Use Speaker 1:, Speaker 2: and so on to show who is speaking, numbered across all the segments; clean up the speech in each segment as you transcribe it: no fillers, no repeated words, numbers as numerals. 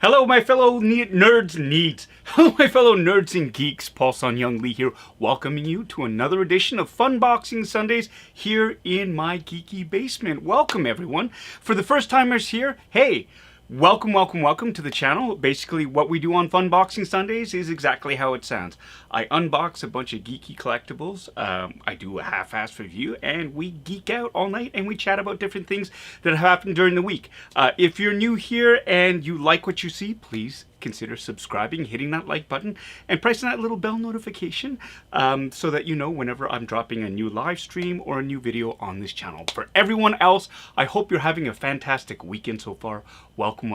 Speaker 1: Hello, my fellow nerds. Hello, my fellow nerds and geeks. Paul Son Young Lee here, welcoming you to another edition of FUNBOXING Sundays here in my geeky basement. Welcome, everyone. For the first timers here, hey, welcome to the channel. Basically, what we do on FUNBOXING Sundays is exactly how it sounds. I unbox a bunch of geeky collectibles, I do a half-assed review, and we geek out all night and we chat about different things that have happened during the week. If you're new here and you like what you see, please consider subscribing, hitting that like button, and pressing that little bell notification so that you know whenever I'm dropping a new live stream or a new video on this channel. For everyone else, I hope you're having a fantastic weekend so far. Welcome.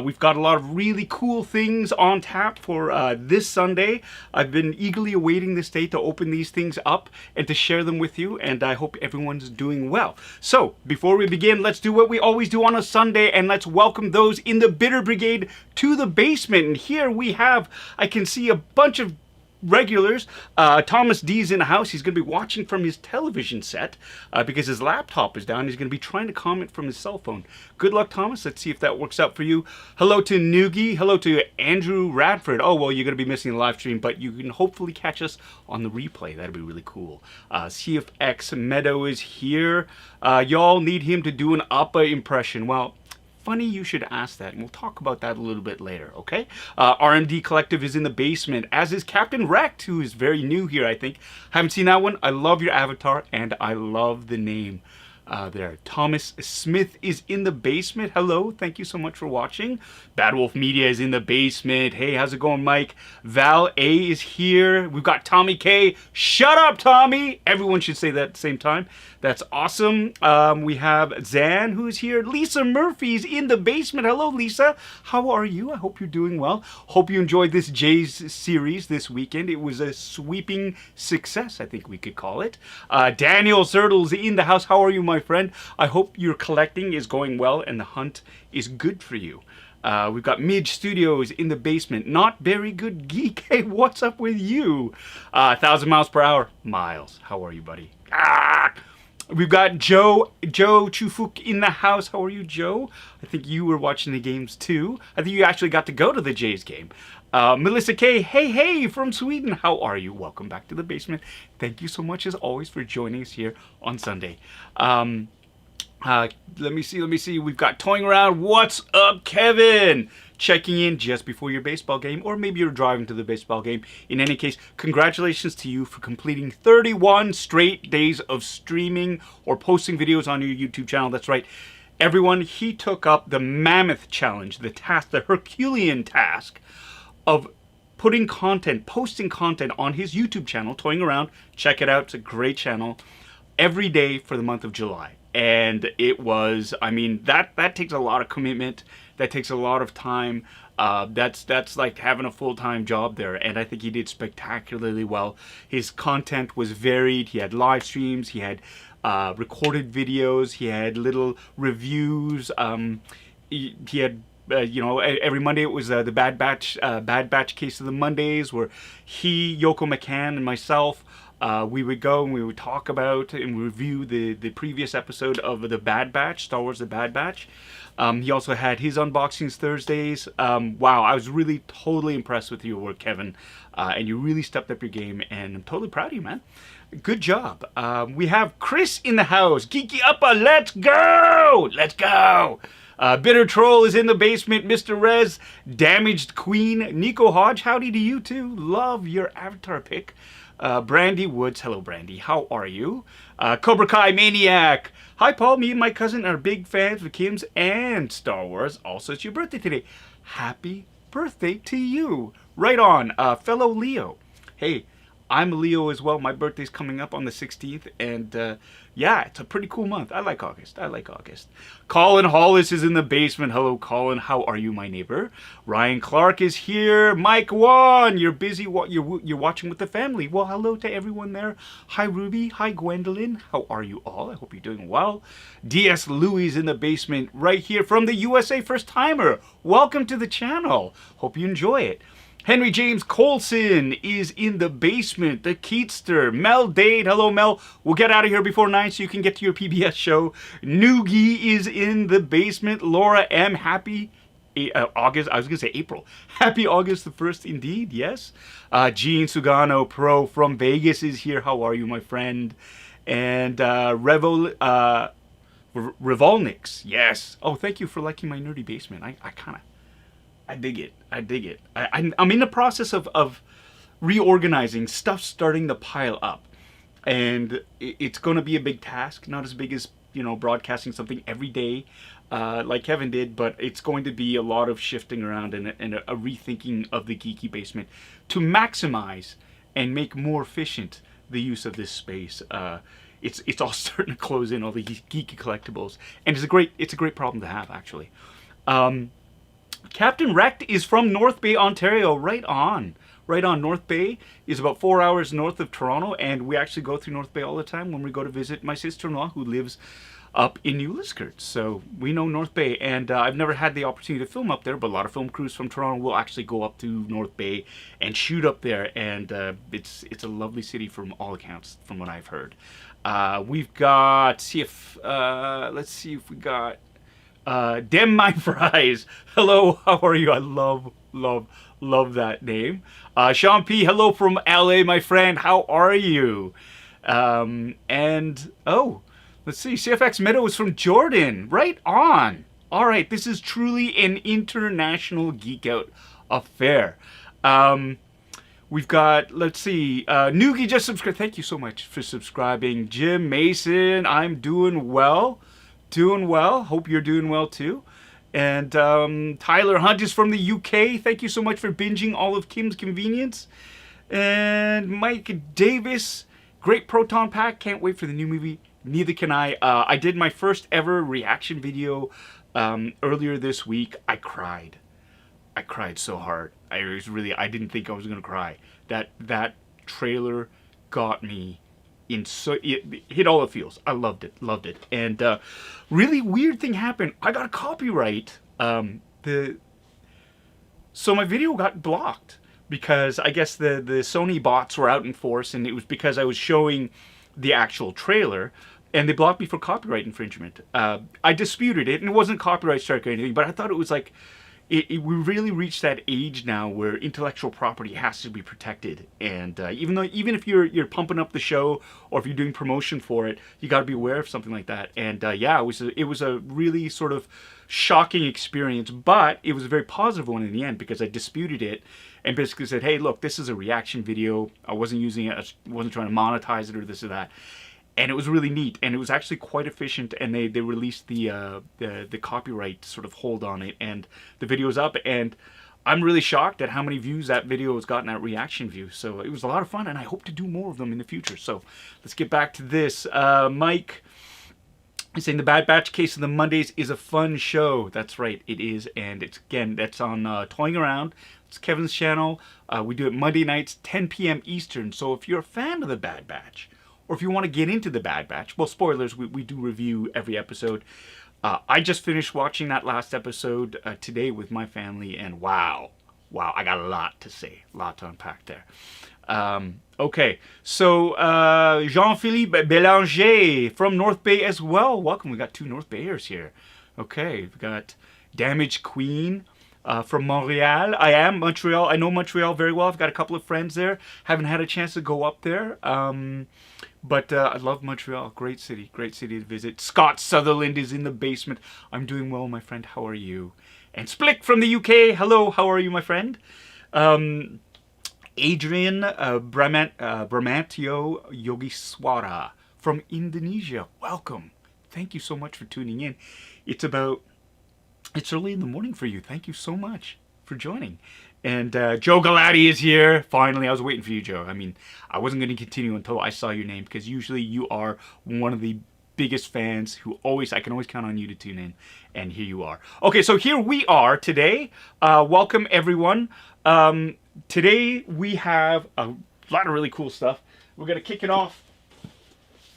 Speaker 1: We've got a lot of really cool things on tap for this Sunday. I've been eagerly awaiting this day to open these things up and to share them with you, and I hope everyone's doing well. So, before we begin, let's do what we always do on a Sunday, and let's welcome those in the Bitter Brigade to the basement. And here we have, I can see a bunch of regulars. Thomas D's in the house. He's going to be watching from his television set because his laptop is down. He's going to be trying to comment from his cell phone. Good luck, Thomas. Let's see if that works out for you. Hello to Noogie. Hello to Andrew Radford. Oh, well, you're going to be missing the live stream, but you can hopefully catch us on the replay. That'd be really cool. See if X Meadow is here. Y'all need him to do an Appa impression. Well, funny you should ask that, and we'll talk about that a little bit later, okay? RMD Collective is in the basement, as is Captain Wrecked, who is very new here, I think. Haven't seen that one. I love your avatar, and I love the name there. Thomas Smith is in the basement. Hello, thank you so much for watching. Bad Wolf Media is in the basement. Hey, how's it going, Mike? Val A is here. We've got Tommy K. Shut up, Tommy! Everyone should say that at the same time. That's awesome. We have Zan, who's here. Lisa Murphy's in the basement. Hello, Lisa. How are you? I hope you're doing well. Hope you enjoyed this Jays series this weekend. It was a sweeping success, I think we could call it. Daniel Sertles in the house. How are you, my friend? I hope your collecting is going well and the hunt is good for you. We've got Midge Studios in the basement. Not very good geek. Hey, what's up with you? 1,000 miles per hour. Miles. How are you, buddy? We've got Joe Chufuk in the house. How are you, Joe? I think you were watching the games too. I think you actually got to go to the Jays game. Melissa K. Hey, from Sweden. How are you? Welcome back to the basement. Thank you so much, as always, for joining us here on Sunday. Let me see. We've got Toying Around. What's up, Kevin? Checking in just before your baseball game, or maybe you're driving to the baseball game. In any case, congratulations to you for completing 31 straight days of streaming or posting videos on your YouTube channel. That's right. Everyone, he took up the mammoth challenge, the Herculean task of posting content on his YouTube channel, Toying Around. Check it out. It's a great channel. Every day for the month of July. And it was, I mean, that takes a lot of commitment. That takes a lot of time. That's like having a full-time job there. And I think he did spectacularly well. His content was varied. He had live streams. He had recorded videos. He had little reviews. He had every Monday it was the Bad Batch Case of the Mondays, where he, Yoko McCann, and myself, we would go and we would talk about and review the previous episode of the Bad Batch, Star Wars The Bad Batch. He also had his unboxings Thursdays. Wow, I was really totally impressed with your work, Kevin. And you really stepped up your game, and I'm totally proud of you, man. Good job. We have Chris in the house. Geeky Uppa, let's go! Let's go! Bitter Troll is in the basement. Mr. Rez, Damaged Queen, Nico Hodge, howdy to you too. Love your avatar pic. Brandy Woods, hello Brandy, how are you? Cobra Kai Maniac, hi Paul, me and my cousin are big fans of Kim's and Star Wars. Also, it's your birthday today. Happy birthday to you. Right on, fellow Leo. Hey, I'm a Leo as well. My birthday's coming up on the 16th, and yeah, it's a pretty cool month. I like August. Colin Hollis is in the basement. Hello, Colin. How are you, my neighbor? Ryan Clark is here. Mike Wan, you're busy. You're watching with the family. Well, hello to everyone there. Hi, Ruby. Hi, Gwendolyn. How are you all? I hope you're doing well. DS Louis is in the basement right here from the USA, first timer. Welcome to the channel. Hope you enjoy it. Henry James Colson is in the basement. The Keatster. Mel Dade. Hello, Mel. We'll get out of here before 9 so you can get to your PBS show. Noogie is in the basement. Laura M. Happy August. I was going to say April. Happy August the 1st, indeed. Yes. Gene Sugano Pro from Vegas is here. How are you, my friend? And Revolnix. Yes. Oh, thank you for liking my nerdy basement. I dig it. I dig it. I'm in the process of reorganizing. Stuff starting to pile up, and it's going to be a big task. Not as big as broadcasting something every day, like Kevin did, but it's going to be a lot of shifting around and a rethinking of the geeky basement to maximize and make more efficient the use of this space. It's all starting to close in, all the geeky collectibles, and it's a great problem to have, actually. Captain Wrecked is from North Bay, Ontario. Right on. North Bay is about 4 hours north of Toronto, and we actually go through North Bay all the time when we go to visit my sister-in-law who lives up in New Liskeard. So we know North Bay, and I've never had the opportunity to film up there, but a lot of film crews from Toronto will actually go up to North Bay and shoot up there, and it's a lovely city from all accounts, from what I've heard. We've got, let's see if we got Dem My Fries. Hello, how are you? I love that name. Sean P, hello from LA, my friend. How are you? Let's see. CFX Meadow is from Jordan. Right on. All right, this is truly an international geek out affair. We've got, let's see, Noogie just subscribed. Thank you so much for subscribing. Jim Mason, I'm doing well. Hope you're doing well too. And Tyler Hunt is from the UK. Thank you so much for binging all of Kim's Convenience. And Mike Davis, great Proton Pack. Can't wait for the new movie. Neither can I. I did my first ever reaction video earlier this week. I cried so hard. I didn't think I was gonna cry. That trailer got me in, so it hit all the feels. I loved it. And really weird thing happened. I got a copyright. So my video got blocked because I guess the Sony bots were out in force, and it was because I was showing the actual trailer, and they blocked me for copyright infringement. I disputed it, and it wasn't copyright strike or anything, but I thought it was like, we really reached that age now where intellectual property has to be protected, and even if you're pumping up the show or if you're doing promotion for it, you got to be aware of something like that. And it was a really sort of shocking experience, but it was a very positive one in the end because I disputed it and basically said, hey, look, this is a reaction video. I wasn't using it. I wasn't trying to monetize it or this or that. And it was really neat, and it was actually quite efficient, and they released the copyright sort of hold on it, and the video's up, and I'm really shocked at how many views that video has gotten, that reaction view. So it was a lot of fun, and I hope to do more of them in the future. So let's get back to this. Mike is saying the Bad Batch Case of the Mondays is a fun show. That's right, it is, and that's on Toying Around. It's Kevin's channel. We do it Monday nights, 10 p.m. Eastern. So if you're a fan of the Bad Batch, or if you want to get into the Bad Batch, well, spoilers, we do review every episode. I just finished watching that last episode today with my family, and wow, I got a lot to say, a lot to unpack there. Okay, so Jean-Philippe Bélanger from North Bay as well. Welcome, we got two North Bayers here. Okay, we've got Damaged Queen from Montreal. I know Montreal very well. I've got a couple of friends there. Haven't had a chance to go up there. But I love Montreal. Great city to visit. Scott Sutherland is in the basement. I'm doing well, my friend. How are you? And Splick from the UK. Hello, how are you, my friend? Adrian Bramantio Yogiswara from Indonesia. Welcome. Thank you so much for tuning in. It's early in the morning for you. Thank you so much for joining. And Joe Galati is here. Finally, I was waiting for you, Joe. I mean, I wasn't going to continue until I saw your name, because usually you are one of the biggest fans who I can always count on you to tune in, and here you are. Okay, so here we are today. Welcome, everyone. Today we have a lot of really cool stuff. We're going to kick it off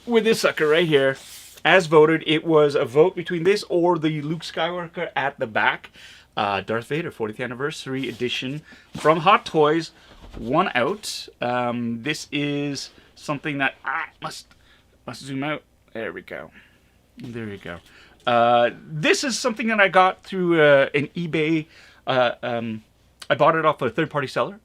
Speaker 1: with this sucker right here. As voted, it was a vote between this or the Luke Skywalker at the back. Darth Vader 40th Anniversary Edition from Hot Toys. One out. This is something that I must zoom out. There we go. There you go. This is something that I got through an eBay. I bought it off a third-party seller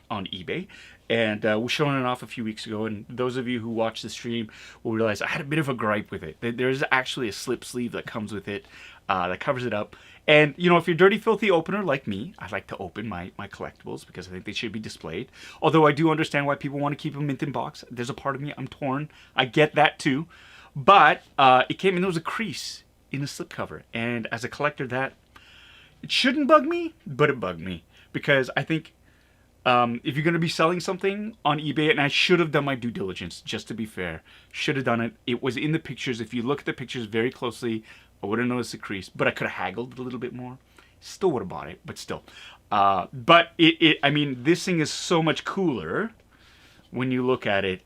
Speaker 1: on eBay, and was showing it off a few weeks ago. And those of you who watch the stream will realize I had a bit of a gripe with it. There's actually a slip sleeve that comes with it that covers it up. And, you know, if you're a dirty, filthy opener like me, I like to open my collectibles because I think they should be displayed. Although I do understand why people want to keep them mint in box. There's a part of me, I'm torn. I get that too. But it came and there was a crease in the slipcover. And as a collector, it shouldn't bug me, but it bugged me. Because I think if you're going to be selling something on eBay, and I should have done my due diligence, just to be fair, should have done it. It was in the pictures. If you look at the pictures very closely, I would have noticed the crease, but I could have haggled a little bit more. Still would have bought it, but still. But I mean, this thing is so much cooler when you look at it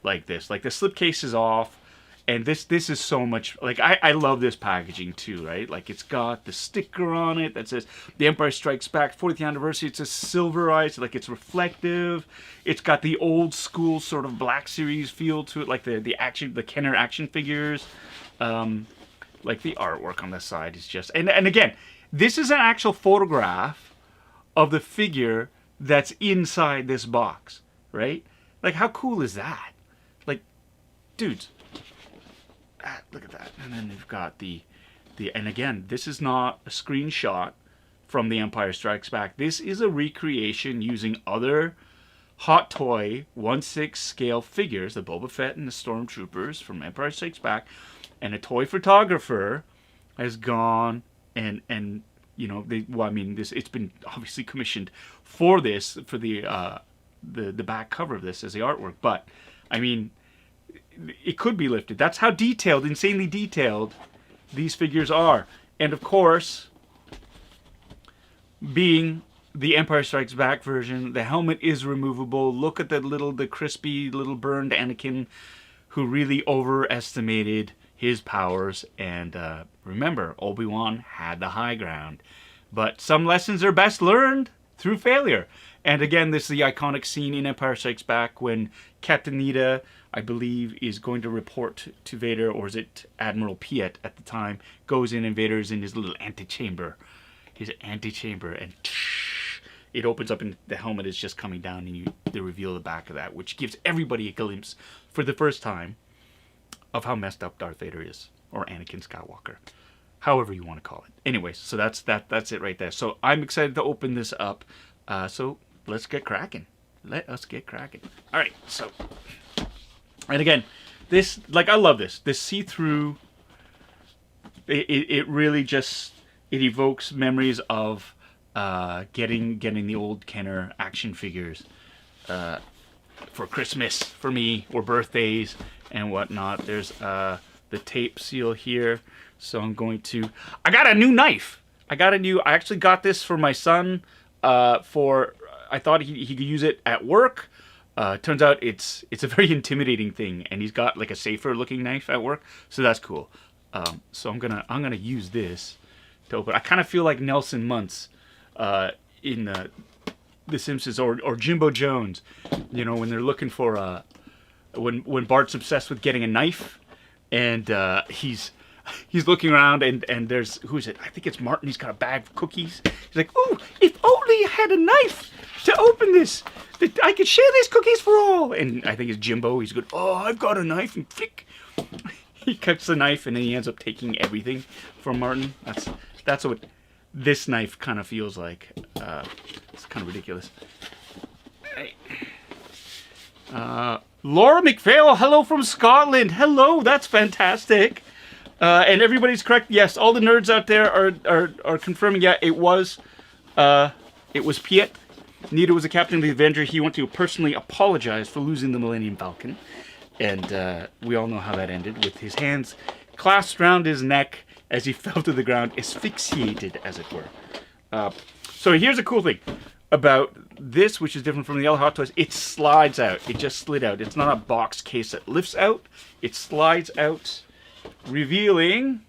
Speaker 1: like this. Like the slipcase is off, and this is so much, like I love this packaging too, right? Like it's got the sticker on it that says The Empire Strikes Back 40th anniversary. It's a silverized, like it's reflective. It's got the old school sort of Black Series feel to it, like the Kenner action figures. Like the artwork on the side is just, and again, this is an actual photograph of the figure that's inside this box, right? Like how cool is that? Like, dudes, look at that. And then they've got and again, this is not a screenshot from The Empire Strikes Back. This is a recreation using other Hot Toy 1/6 scale figures, the Boba Fett and the Stormtroopers from Empire Strikes Back. And a toy photographer has gone and you know, it's been obviously commissioned for this, for the back cover of this as the artwork. But I mean, it could be lifted. That's how detailed, insanely detailed these figures are. And of course, being the Empire Strikes Back version, the helmet is removable. Look at the crispy little burned Anakin, who really overestimated his powers, and remember, Obi-Wan had the high ground. But some lessons are best learned through failure. And again, this is the iconic scene in Empire Strikes Back when Captain Nita, I believe, is going to report to Vader, or is it Admiral Piet at the time, goes in and Vader's in his little antechamber. And it opens up and the helmet is just coming down, and they reveal the back of that, which gives everybody a glimpse for the first time of how messed up Darth Vader is, or Anakin Skywalker, however you want to call it. Anyways, so that's it right there. So I'm excited to open this up. So let's get cracking. Let us get cracking. All right. So, and again, this, like, I love this. This see-through. It really just, it evokes memories of getting the old Kenner action figures for Christmas for me, or birthdays and whatnot. There's the tape seal here, so I'm going to, I got a new knife. I actually got this for my son I thought he could use it at work. Turns out it's a very intimidating thing, and he's got like a safer looking knife at work, so that's cool. So I'm gonna use this to open. I kind of feel like Nelson Muntz in The Simpsons, or Jimbo Jones, you know, when they're looking for when Bart's obsessed with getting a knife, and he's looking around, and there's, who's it? I think it's Martin. He's got a bag of cookies. He's like, "Oh, if only I had a knife to open this, that I could share these cookies for all." And I think it's Jimbo. He's good. "Oh, I've got a knife," and flick, he cuts the knife, and then he ends up taking everything from Martin. That's what this knife kind of feels like. It's kind of ridiculous. Hey. Laura McPhail, hello from Scotland. Hello, that's fantastic. And everybody's correct. Yes, all the nerds out there are confirming. Yeah, it was Piet. Nita was the captain of the Avenger. He wanted to personally apologize for losing the Millennium Falcon, and we all know how that ended, with his hands clasped around his neck as he fell to the ground, asphyxiated, as it were. So here's a cool thing about this, which is different from the other Hot Toys. It slides out. It just slid out. It's not a box case that lifts out. It slides out, revealing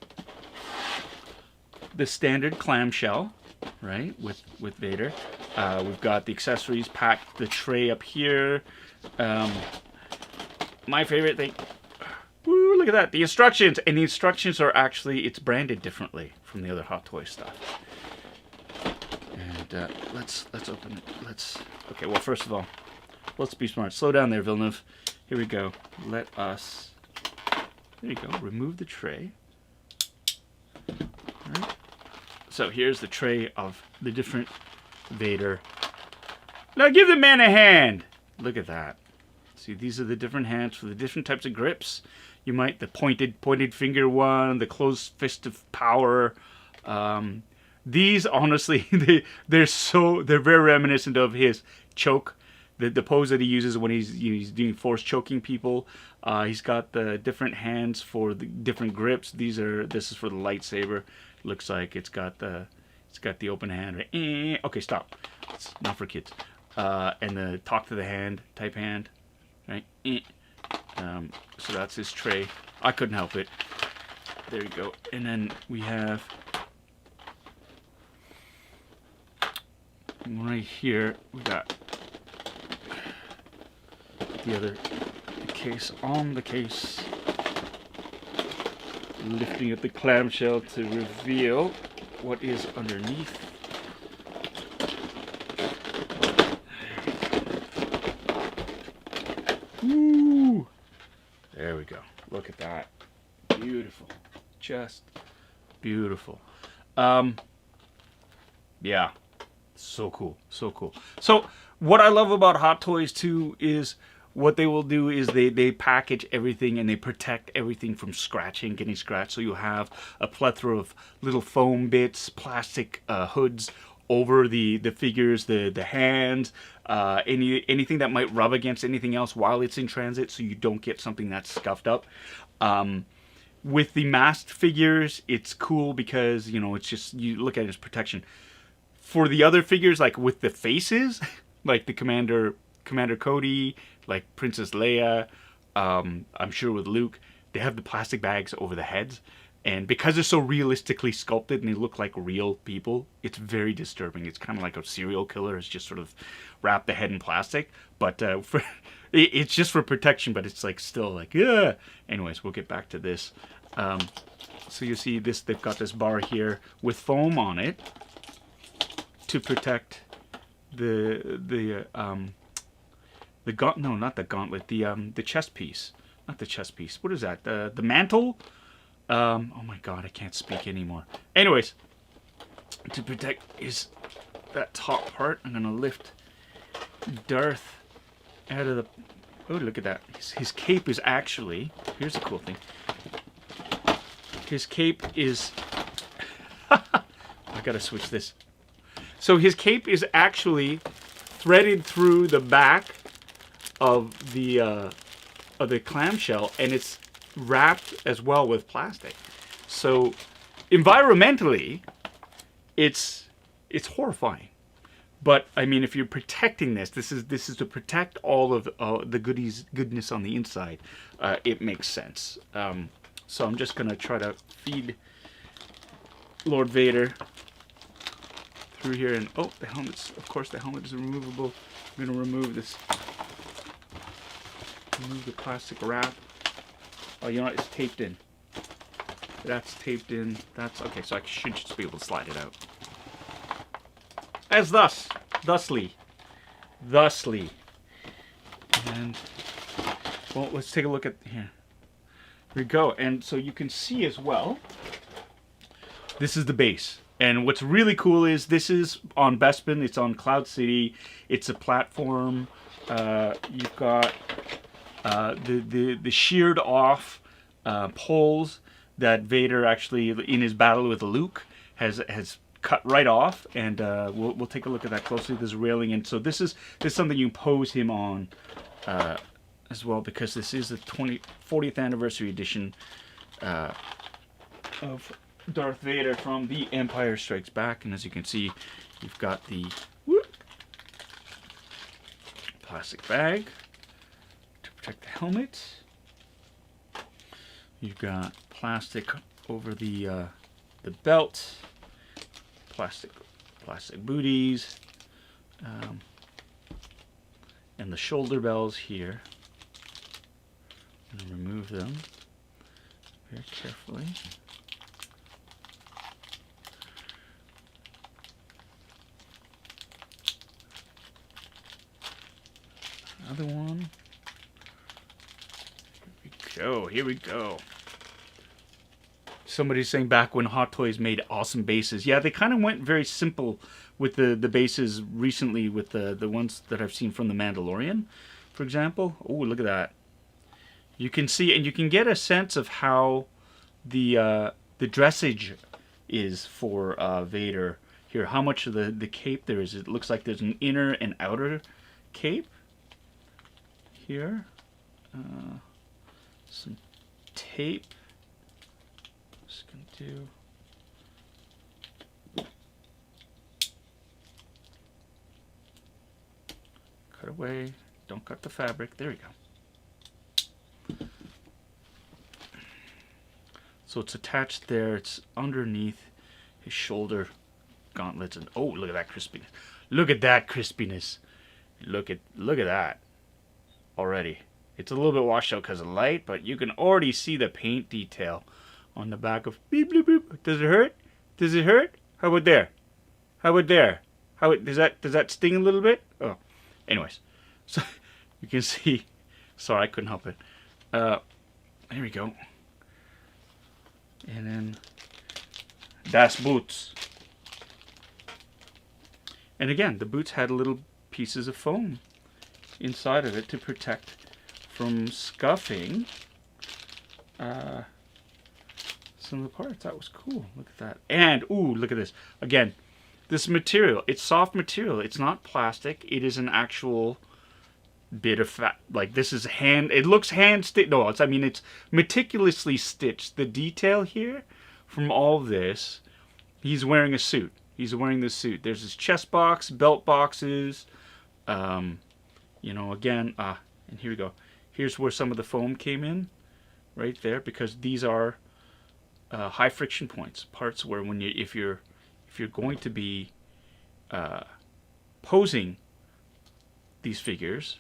Speaker 1: the standard clamshell, right, with Vader. We've got the accessories packed, the tray up here. My favorite thing. Woo, look at that. The instructions. And the instructions are actually, it's branded differently from the other Hot Toys stuff. And let's open it. Okay, well, first of all, let's be smart. Slow down there, Villeneuve. Here we go. Let us, there you go, remove the tray. All right. So here's the tray of the different Vader. Now give the man a hand. Look at that. See, these are the different hands for the different types of grips. You might, the pointed finger one, the closed fist of power. These, honestly, they're very reminiscent of his choke. The pose that he uses when he's doing force choking people. He's got the different hands for the different grips. This is for the lightsaber. Looks like it's got the open hand. Right? Okay, stop. It's not for kids. And the talk to the hand type hand. Right? So that's his tray. I couldn't help it. There you go. And then we have right here. We got the case on the case. Lifting up the clamshell to reveal what is underneath. Ooh. There we go. Look at that. Beautiful. Just beautiful. Yeah. So cool. So cool. So what I love about Hot Toys too is what they will do is they package everything and they protect everything from scratching, getting scratched. So you'll have a plethora of little foam bits, plastic hoods over the figures, the hands, anything that might rub against anything else while it's in transit, so you don't get something that's scuffed up. With the masked figures, it's cool because, you know, it's just, you look at it as protection. For the other figures, like with the faces, like the Commander Cody, like Princess Leia, I'm sure with Luke, they have the plastic bags over the heads. And because they're so realistically sculpted and they look like real people, it's very disturbing. It's kind of like a serial killer has just sort of wrapped the head in plastic. But it's just for protection, but it's like still like, yeah. Anyways, we'll get back to this. So you see this, they've got this bar here with foam on it to protect the chest piece. Not the chest piece. What is that? The mantle? Oh my god, I can't speak anymore. Anyways, to protect that top part, I'm gonna lift Darth out of the. Oh, look at that. His cape is actually. Here's the cool thing. His cape is. I gotta switch this. So his cape is actually threaded through the back of the clamshell, and it's wrapped as well with plastic. So environmentally, it's horrifying. But I mean, if you're protecting this is to protect all of the goodness on the inside. It makes sense. So I'm just gonna try to feed Lord Vader through here, and oh, the helmet's, of course, the helmet is removable. I'm gonna remove this. Remove the plastic wrap. Oh, you know what? It's taped in. That's taped in. That's okay. So I should just be able to slide it out. As thusly. And well, let's take a look at here. Here we go. And so you can see as well. This is the base. And what's really cool is this is on Bespin. It's on Cloud City. It's a platform. You've got the sheared off poles that Vader actually in his battle with Luke has cut right off, and we'll take a look at that closely. There's a railing, and so this is something you pose him on as well, because this is the 40th anniversary edition of Darth Vader from The Empire Strikes Back. And as you can see, you've got the plastic bag to protect the helmet. You've got plastic over the belt, plastic booties, and the shoulder bells here. I'm gonna remove them. very carefully. Another one. Here we go. Somebody's saying back when Hot Toys made awesome bases. Yeah, they kind of went very simple with the bases recently with the ones that I've seen from The Mandalorian, for example. Oh, look at that. You can see, and you can get a sense of how the dressage is for Vader here. How much of the cape there is. It looks like there's an inner and outer cape here. Some tape. Just gonna do. Cut away. Don't cut the fabric. There we go. So it's attached there. It's underneath his shoulder gauntlets, and oh, look at that crispiness! Look at that crispiness! Look at that already. It's a little bit washed out because of light, but you can already see the paint detail on the back of beep bloop boop. Does it hurt? Does it hurt? How about there? How about there? Does that sting a little bit? Oh, anyways, so you can see. Sorry, I couldn't help it. There we go. And then das boots. And again, the boots had little pieces of foam inside of it to protect from scuffing some of the parts. That was cool. Look at that. And ooh, look at this. Again, this material, it's soft material. It's not plastic. It is an actual bit of fat. Like, this is hand, it looks hand stitched. No, it's, I mean, it's meticulously stitched. The detail here from all this, he's wearing a suit. He's wearing the suit. There's his chest box, belt boxes, you know, again, and here we go. Here's where some of the foam came in, right there, because these are high friction points, parts where when you, if you're going to be posing these figures,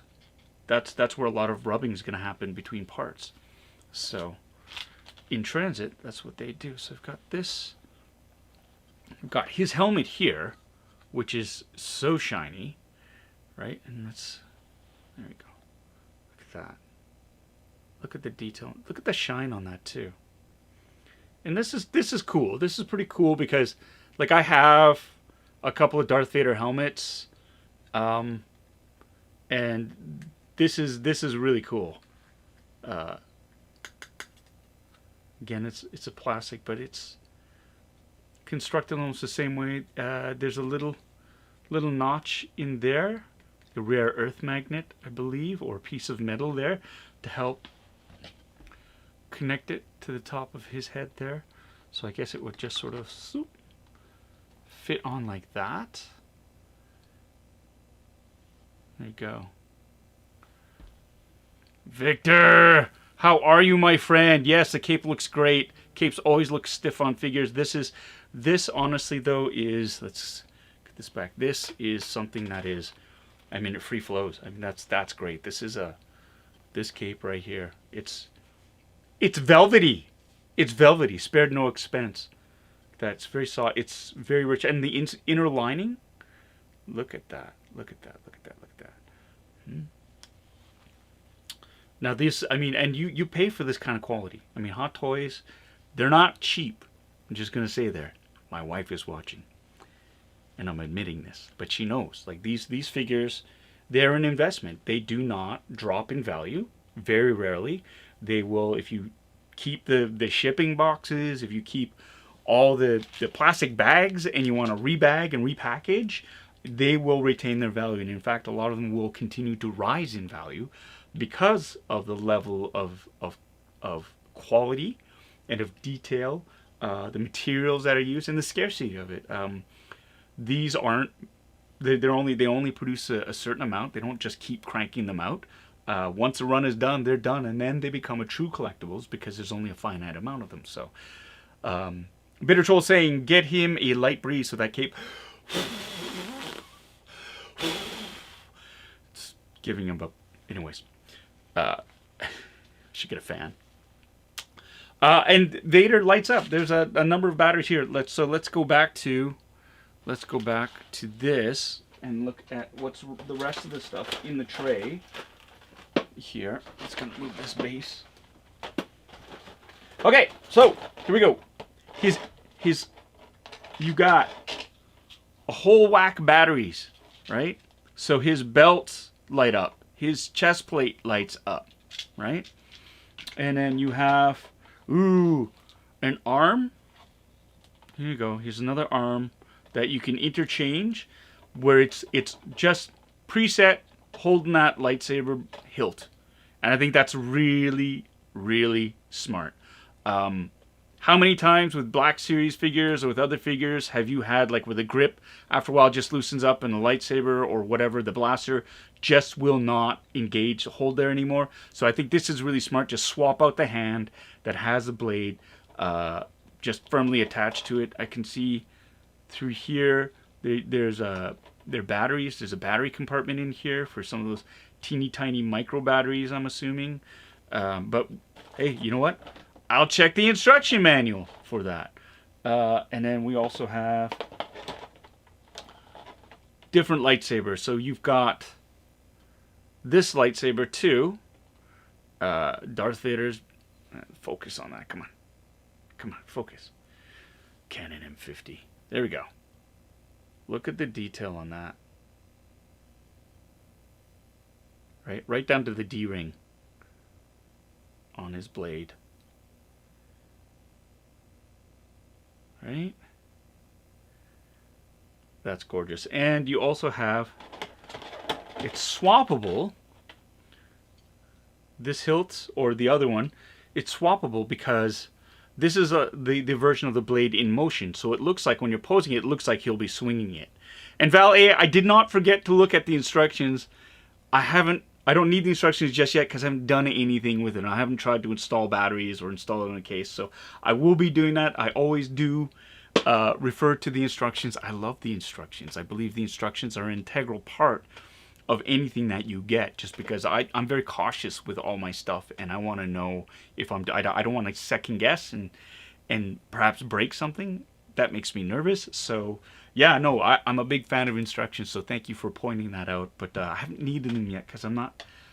Speaker 1: that's where a lot of rubbing is going to happen between parts. So in transit, that's what they do. So I've got this. I've got his helmet here, which is so shiny, right? And that's, there we go. Look at that. Look at the detail. Look at the shine on that too. And this is cool. This is pretty cool because, like, I have a couple of Darth Vader helmets, and this is really cool. Again, it's a plastic, but it's constructed almost the same way. There's a little notch in there, a rare earth magnet, I believe, or a piece of metal there to help connect it to the top of his head there. So I guess it would just sort of fit on like that. There you go. Victor, how are you, my friend? Yes, the cape looks great. Capes always look stiff on figures. This honestly though is, let's get this back. This is something that is, I mean, it free flows. I mean, that's great. This cape right here. It's velvety. It's velvety. Spared no expense. That's very soft. It's very rich, and the inner lining. Look at that. Look at that. Look at that. Look at that. Now this, I mean, and you pay for this kind of quality. I mean, Hot Toys, they're not cheap. I'm just gonna say there. My wife is watching, and I'm admitting this, but she knows. Like these figures, they're an investment. They do not drop in value. Very rarely. They will, if you keep the shipping boxes, if you keep all the plastic bags and you want to rebag and repackage, they will retain their value. And in fact, a lot of them will continue to rise in value because of the level of quality and of detail, the materials that are used, and the scarcity of it. These aren't, they only produce a certain amount. They don't just keep cranking them out. Once a run is done, they're done, and then they become a true collectibles because there's only a finite amount of them. So, Bitter Troll saying, get him a light breeze so that cape. It's giving him up. Anyways, should get a fan. And Vader lights up. There's a number of batteries here. Let's go back to this and look at what's the rest of the stuff in the tray here. Let's gonna move this base. Okay, so here we go. You got a whole whack of batteries, right? So his belts light up, his chest plate lights up, right? And then you have an arm. Here you go. Here's another arm that you can interchange, where it's just preset holding that lightsaber hilt, and I think that's really, really smart. How many times with Black Series figures or with other figures have you had, like, with a grip, after a while just loosens up and the lightsaber or whatever, the blaster, just will not engage, hold there anymore? So I think this is really smart. Just swap out the hand that has the blade just firmly attached to it. I can see through here, there's their batteries. There's a battery compartment in here for some of those teeny tiny micro batteries, I'm assuming. But hey, you know what? I'll check the instruction manual for that. And then we also have different lightsabers. So you've got this lightsaber too. Darth Vader's. Focus on that. Come on. Come on. Focus. Canon M50. There we go. Look at the detail on that. Right down to the D-ring on his blade. Right? That's gorgeous. And you also have, it's swappable. This hilt, or the other one, it's swappable because this is the version of the blade in motion. So it looks like when you're posing it looks like he'll be swinging it. And Val A, I did not forget to look at the instructions. I don't need the instructions just yet because I haven't done anything with it. I haven't tried to install batteries or install it in a case. So I will be doing that. I always do refer to the instructions. I love the instructions. I believe the instructions are an integral part of anything that you get, just because I'm very cautious with all my stuff, and I want to know if I don't want to second guess and perhaps break something. That makes me nervous. So yeah, no, I'm a big fan of instructions, so thank you for pointing that out. But I haven't needed them yet because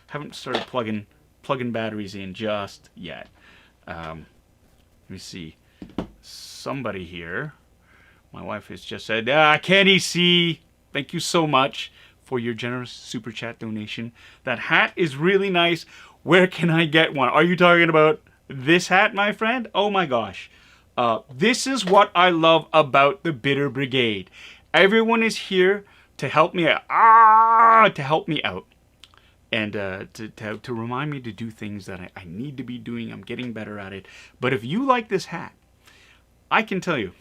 Speaker 1: haven't started plugging batteries in just yet. Let me see. Somebody here, my wife has just said, Kenny C, thank you so much for your generous super chat donation. That hat is really nice. Where can I get one? Are you talking about this hat, my friend? Oh my gosh. This is what I love about the Bitter Brigade. Everyone is here to help me out. To help me out. And to remind me to do things that I need to be doing. I'm getting better at it. But if you like this hat, I can tell you,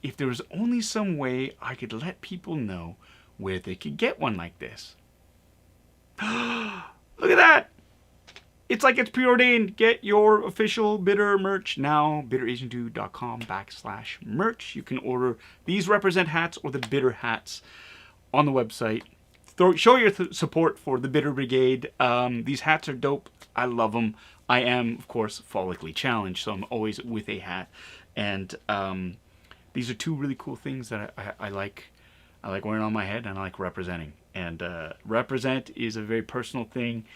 Speaker 1: if there was only some way I could let people know where they could get one like this. Look at that! It's like it's preordained. Get your official Bitter merch now. bitteragent2.com/merch. You can order these represent hats or the Bitter hats on the website. Show your support for the Bitter Brigade. These hats are dope. I love them. I am, of course, follically challenged, so I'm always with a hat. And these are two really cool things that I like. I like wearing on my head, and I like representing. And represent is a very personal thing.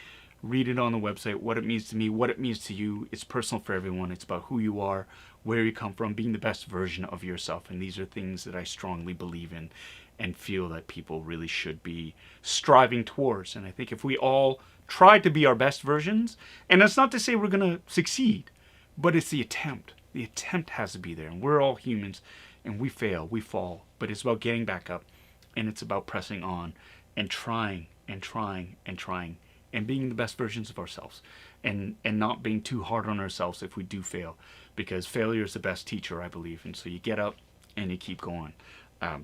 Speaker 1: Read it on the website, what it means to me, what it means to you. It's personal for everyone. It's about who you are, where you come from, being the best version of yourself. And these are things that I strongly believe in and feel that people really should be striving towards. And I think if we all try to be our best versions, and that's not to say we're going to succeed, but it's the attempt. The attempt has to be there. And we're all humans, and we fail, we fall. But it's about getting back up, and it's about pressing on and trying and trying and trying and being the best versions of ourselves, and not being too hard on ourselves if we do fail, because failure is the best teacher, I believe. And so you get up and you keep going.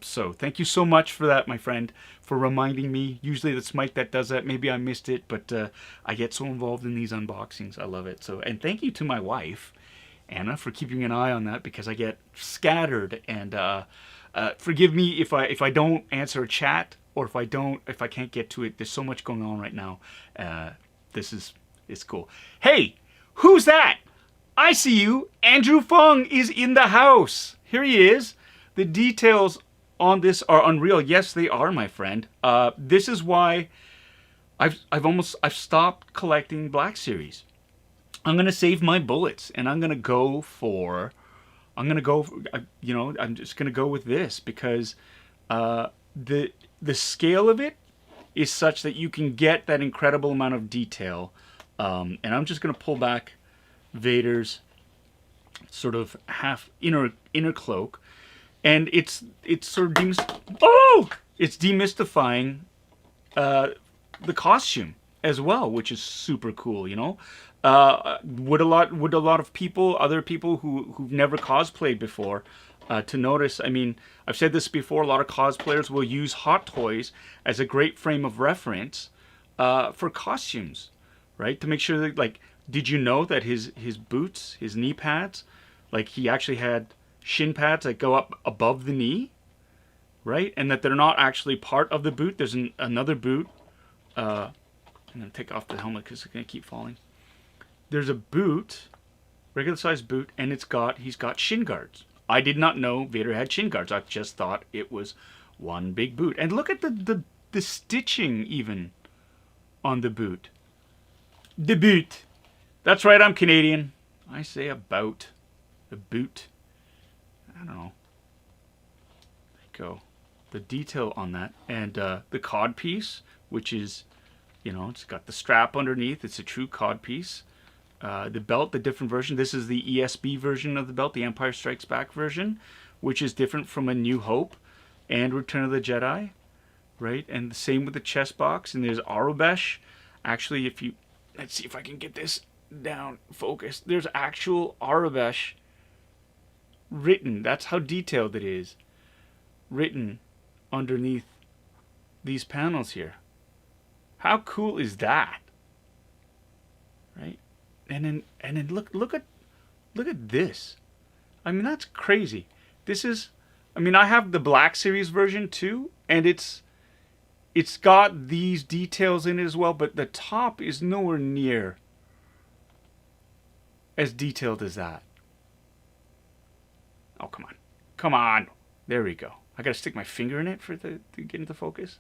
Speaker 1: So thank you so much for that, my friend, for reminding me. Usually it's Mike that does that. Maybe I missed it, but I get so involved in these unboxings. I love it. So, and thank you to my wife, Anna, for keeping an eye on that, because I get scattered. And forgive me if I don't answer a chat, or if I can't get to it. There's so much going on right now. It's cool. Hey, who's that? I see you. Andrew Fung is in the house. Here he is. The details on this are unreal. Yes, they are, my friend. This is why I've stopped collecting Black Series. I'm gonna save my bullets, and I'm just gonna go with this because the scale of it is such that you can get that incredible amount of detail. And I'm just gonna pull back Vader's sort of half inner cloak, and it's sort of it's demystifying the costume as well, which is super cool. You know, would a lot of people, other people who've never cosplayed before, to notice? I mean, I've said this before. A lot of cosplayers will use Hot Toys as a great frame of reference for costumes, right? To make sure that, like, did you know that his boots, his knee pads, like, he actually had shin pads that go up above the knee, right? And that they're not actually part of the boot. There's another boot. I'm going to take off the helmet because it's going to keep falling. There's a boot, regular size boot, and he's got shin guards. I did not know Vader had shin guards. I just thought it was one big boot. And look at the stitching even on the boot. The boot. That's right, I'm Canadian. I say about. The boot. I don't know. There you go. The detail on that. And the cod piece, which is, you know, it's got the strap underneath. It's a true cod piece. The belt, the different version. This is the ESB version of the belt, the Empire Strikes Back version, which is different from A New Hope and Return of the Jedi, right? And the same with the chest box. And there's Aurebesh. Actually, let's see if I can get this down focused. There's actual Aurebesh written. That's how detailed it is. Written underneath these panels here. How cool is that? Right? And then look at this. I mean, that's crazy. This is, I mean, I have the Black Series version too, and it's got these details in it as well, but the top is nowhere near as detailed as that. Oh, come on. Come on. There we go. I gotta stick my finger in it to get into focus.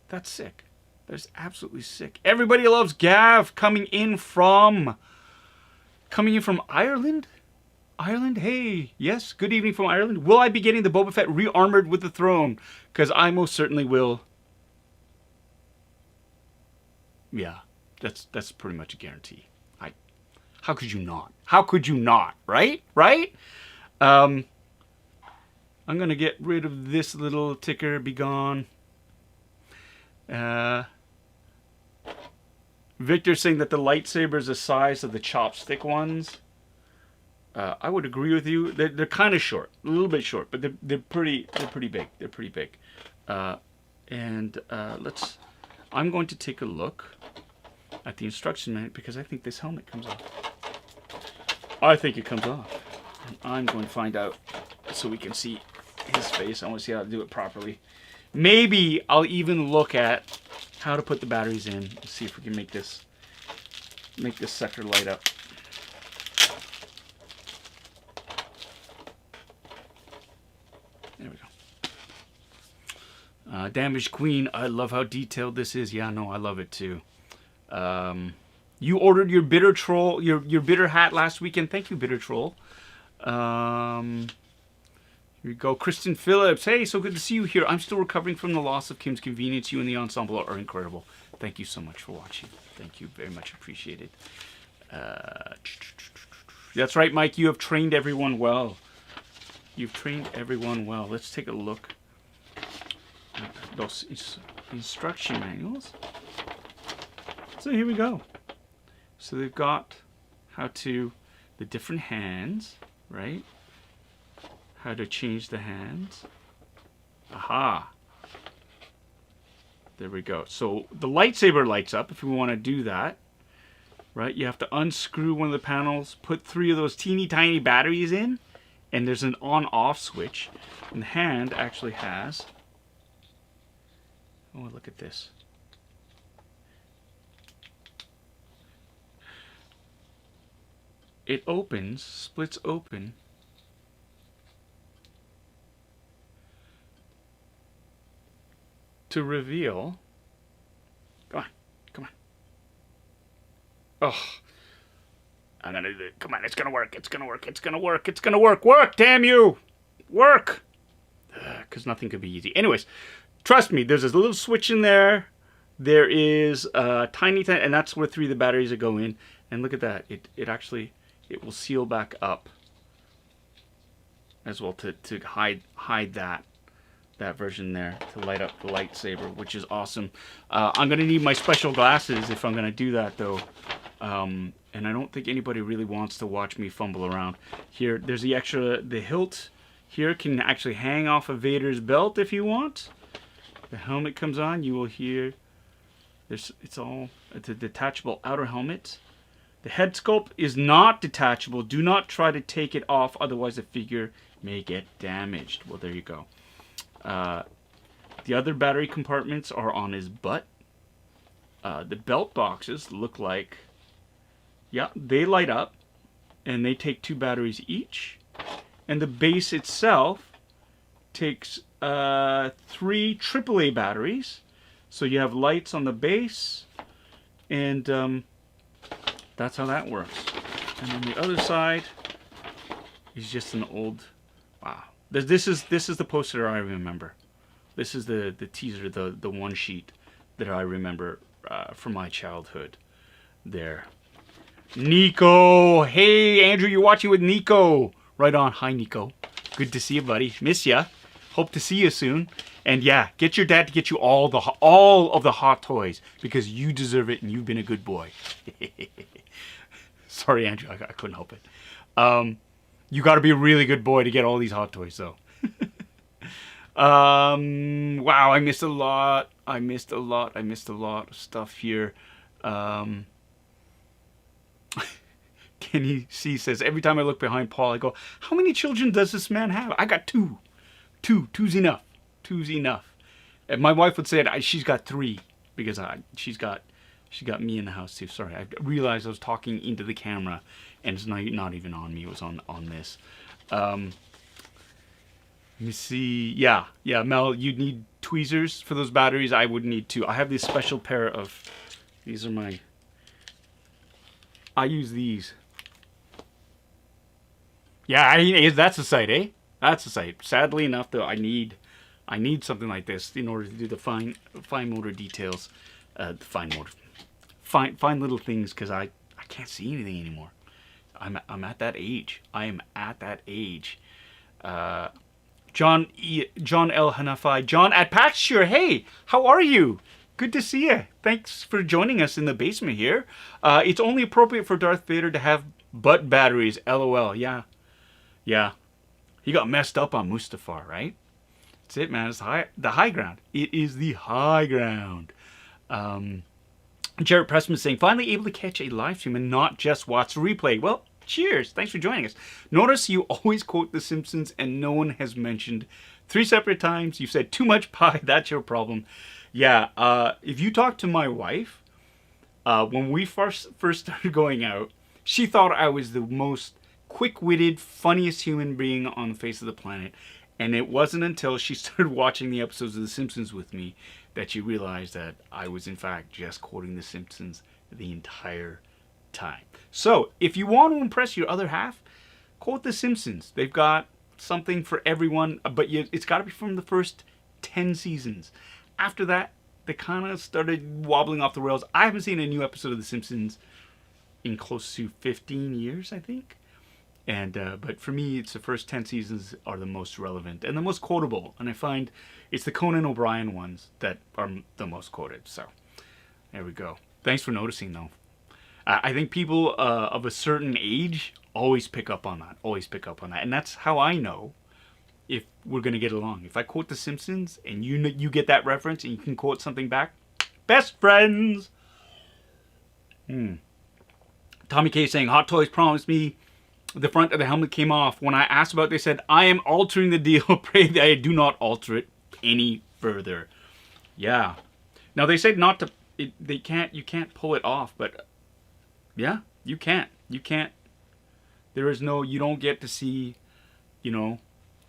Speaker 1: That's sick. That's absolutely sick. Everybody loves Gav coming in from Ireland. Ireland, hey, yes, good evening from Ireland. Will I be getting the Boba Fett re-armored with the throne? Because I most certainly will. Yeah, that's pretty much a guarantee. How could you not? How could you not? Right? Right? I'm gonna get rid of this little ticker. Be gone. Victor's saying that the lightsaber is the size of the chopstick ones. I would agree with you. They're kind of short, a little bit short, but they're pretty big. They're pretty big. I'm going to take a look at the instruction manual because I think this helmet comes off. I think it comes off. And I'm going to find out so we can see his face. I want to see how to do it properly. Maybe I'll even look at how to put the batteries in. Let's see if we can make this sucker light up. There we go. Damaged Queen, I love how detailed this is. Yeah, no, I love it too. You ordered your Bitter Troll, your Bitter hat last weekend. Thank you, Bitter Troll. Here we go. Kristen Phillips. Hey, so good to see you here. I'm still recovering from the loss of Kim's Convenience. You and the ensemble are incredible. Thank you so much for watching. Thank you very much. Appreciated. That's right, Mike. You have trained everyone well. You've trained everyone well. Let's take a look at those instruction manuals. So here we go. So they've got the different hands, right? How to change the hands. Aha. There we go. So the lightsaber lights up if we want to do that, right? You have to unscrew one of the panels, put 3 of those teeny tiny batteries in, and there's an on-off switch. And the hand actually has, oh, look at this. it opens, splits open. To reveal. Come on, come on. Oh, I'm gonna do it. Come on, it's gonna work. It's gonna work. It's gonna work. It's gonna work. Work, damn you! Work! Because nothing could be easy. Anyways, trust me. There's this little switch in there. There is a tiny, and that's where 3 of the batteries are going. And look at that. It actually will seal back up as well to hide that version there, to light up the lightsaber, which is awesome. I'm gonna need my special glasses if I'm gonna do that though. And I don't think anybody really wants to watch me fumble around. Here, there's the hilt here can actually hang off of Vader's belt if you want. The helmet comes on, you will hear, it's a detachable outer helmet. The head sculpt is not detachable. Do not try to take it off, otherwise the figure may get damaged. Well, there you go. The other battery compartments are on his butt. The belt boxes look like, yeah, they light up, and they take 2 batteries each. And the base itself takes 3 AAA batteries. So you have lights on the base, and that's how that works. And on the other side is just an old, wow. This is the poster I remember. This is the teaser, the one sheet that I remember from my childhood. There. Nico! Hey, Andrew, you're watching with Nico. Right on. Hi, Nico. Good to see you, buddy. Miss ya. Hope to see you soon. And yeah, get your dad to get you all of the hot toys because you deserve it and you've been a good boy. Sorry, Andrew, I couldn't help it. You got to be a really good boy to get all these hot toys, though. Wow, I missed a lot. I missed a lot of stuff here. Kenny C says, every time I look behind Paul, I go, how many children does this man have? I got 2. Two's enough. Two's enough. And my wife would say she's got 3 because she got me in the house too. Sorry, I realized I was talking into the camera and it's not even on me. It was on this. Let me see. Yeah, Mel, you'd need tweezers for those batteries. I would need 2. I have this special pair of, these are my, I use these. Yeah, that's a sight, eh? That's a sight. Sadly enough, though, I need something like this in order to do the fine motor details, fine little things, because I can't see anything anymore. I'm at that age. I am at that age. John L. Hanafi. John at Paxture. Hey, how are you? Good to see you. Thanks for joining us in the basement here. It's only appropriate for Darth Vader to have butt batteries. LOL. Yeah. He got messed up on Mustafar, right? That's it, man. It's the high ground. It is the high ground. Jared Pressman saying, finally able to catch a live stream and not just watch the replay. Well, cheers. Thanks for joining us. Notice you always quote The Simpsons and no one has mentioned 3 separate times. You said too much pie. That's your problem. Yeah. If you talk to my wife, when we first started going out, she thought I was the most quick-witted, funniest human being on the face of the planet. And it wasn't until she started watching the episodes of The Simpsons with me that she realized that I was, in fact, just quoting The Simpsons the entire time. So, if you want to impress your other half, quote The Simpsons. They've got something for everyone, but it's got to be from the first 10 seasons. After that, they kind of started wobbling off the rails. I haven't seen a new episode of The Simpsons in close to 15 years, I think. And but for me, it's the first 10 seasons are the most relevant and the most quotable. And I find it's the Conan O'Brien ones that are the most quoted. So there we go. Thanks for noticing, though. I think people of a certain age always pick up on that. Always pick up on that. And that's how I know if we're going to get along. If I quote The Simpsons and you get that reference and you can quote something back, best friends. Tommy K saying, Hot Toys promised me the front of the helmet came off. When I asked about it, they said, I am altering the deal. Pray that I do not alter it any further. Yeah. Now they said not to, you can't pull it off, but yeah, you can't. You can't There is no, you don't get to see, you know,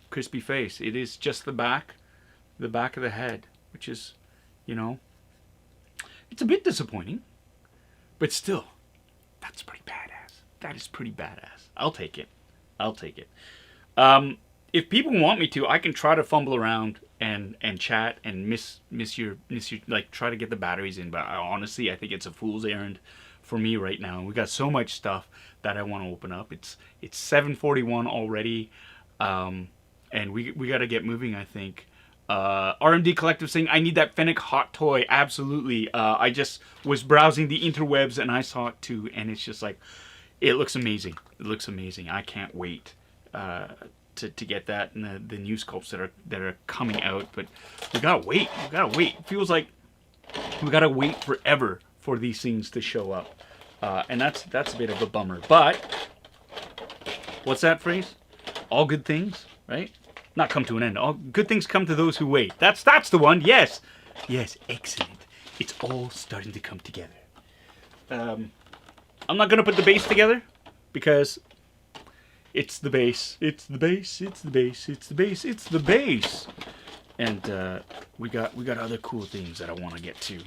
Speaker 1: crispy face. It is just the back of the head, which is, you know, it's a bit disappointing, but still, that's pretty badass. That is pretty badass. I'll take it. I'll take it. If people want me to, I can try to fumble around and chat and miss your like try to get the batteries in. But honestly, I think it's a fool's errand for me right now. We got so much stuff that I want to open up. It's 7:41 already, and we got to get moving. I think. RMD Collective saying, I need that Fennec hot toy. Absolutely. I just was browsing the interwebs and I saw it too, and it's just like, it looks amazing. It looks amazing. I can't wait to get that and the new sculpts that are coming out. But we gotta wait. We gotta wait. It feels like we gotta wait forever for these things to show up, and that's a bit of a bummer. But what's that phrase? All good things, right? Not come to an end. All good things come to those who wait. That's the one. Yes, yes, excellent. It's all starting to come together. I'm not gonna put the base together because it's the base. It's the base. It's the base. It's the base. It's the base. And we got other cool things that I want to get to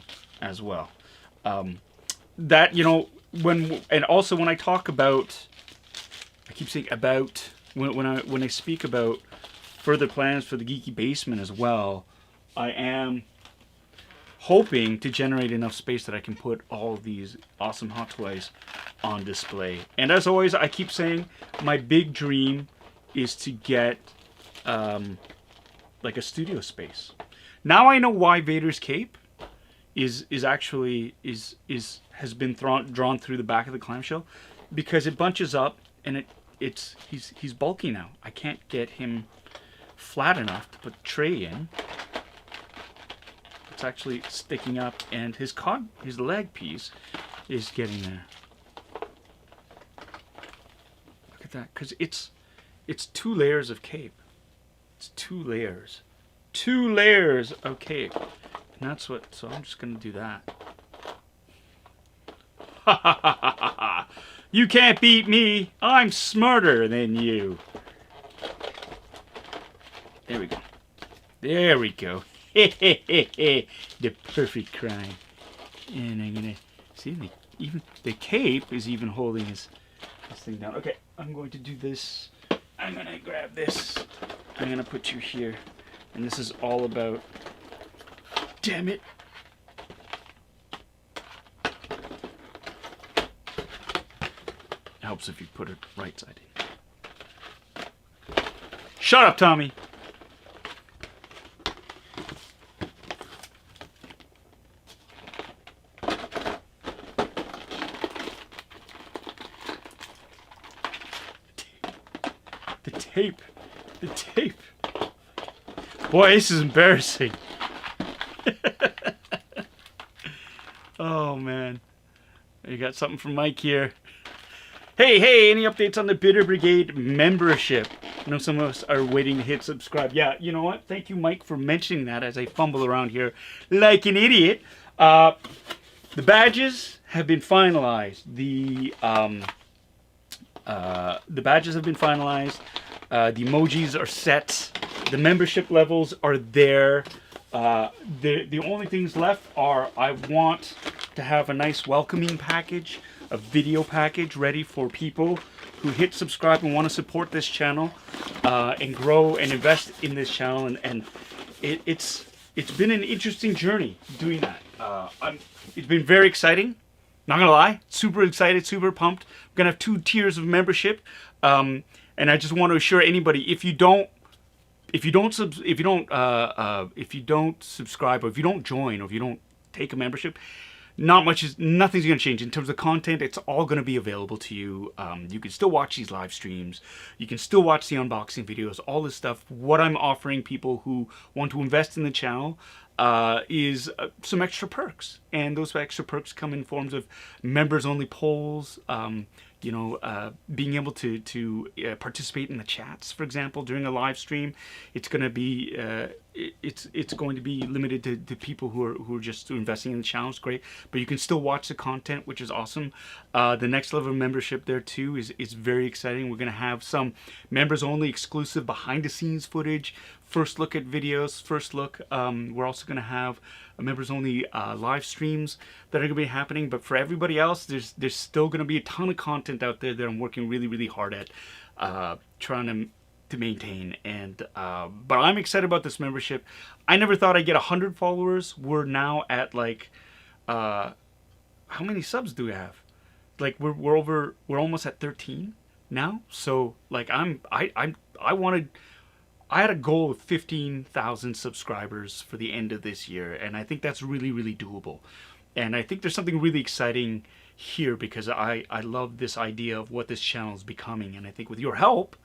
Speaker 1: as well. That, you know, when I talk about, I keep saying about when I speak about further plans for the Geeky Basement as well, I am hoping to generate enough space that I can put all of these awesome Hot Toys on display. And as always, I keep saying my big dream is to get like a studio space. Now I know why Vader's cape has been drawn through the back of the clamshell, because it bunches up and he's bulky now. I can't get him flat enough to put the tray in. It's actually sticking up, and his leg piece is getting there. Look at that, because it's 2 layers of cape. It's 2 layers. 2 layers of cape. And that's what, so I'm just gonna do that. Ha ha ha ha ha! You can't beat me! I'm smarter than you! There we go. There we go. The perfect crime. And I'm gonna see even the cape is even holding this thing down. Okay, I'm going to do this. I'm gonna grab this. I'm gonna put you here. And this is all about, damn it. It helps if you put it right side in. Shut up, Tommy. The tape. Boy, this is embarrassing. Oh, man. You got something from Mike here. Hey, any updates on the Bitter Brigade membership? I know some of us are waiting to hit subscribe. Yeah, you know what? Thank you, Mike, for mentioning that as I fumble around here like an idiot. The badges have been finalized. The badges have been finalized. The emojis are set. The membership levels are there. The only things left are, I want to have a nice welcoming package, a video package ready for people who hit subscribe and want to support this channel and grow and invest in this channel. And it's been an interesting journey doing that. It's been very exciting. Not gonna lie, super excited, super pumped. We're gonna have 2 tiers of membership. And I just want to assure anybody, if you don't subscribe, or if you don't join, or if you don't take a membership, nothing's going to change in terms of content. It's all going to be available to you. You can still watch these live streams. You can still watch the unboxing videos, all this stuff. What I'm offering people who want to invest in the channel is some extra perks. And those extra perks come in forms of members-only polls, being able to participate in the chats, for example, during a live stream. It's going to be it's going to be limited to people who are just investing in the channel. It's great, but you can still watch the content, which is awesome. The next level of membership there too is very exciting. We're going to have some members only exclusive behind the scenes footage, first look at videos, first look. We're also going to have members only live streams that are going to be happening. But for everybody else, there's still going to be a ton of content out there that I'm working really hard at trying to maintain. And but I'm excited about this membership. I never thought I'd get 100 followers. We're now at like how many subs do we have? Like we're almost at 13 now. So like I had a goal of 15,000 subscribers for the end of this year, and I think that's really doable. And I think there's something really exciting here because I love this idea of what this channel is becoming, and I think with your help,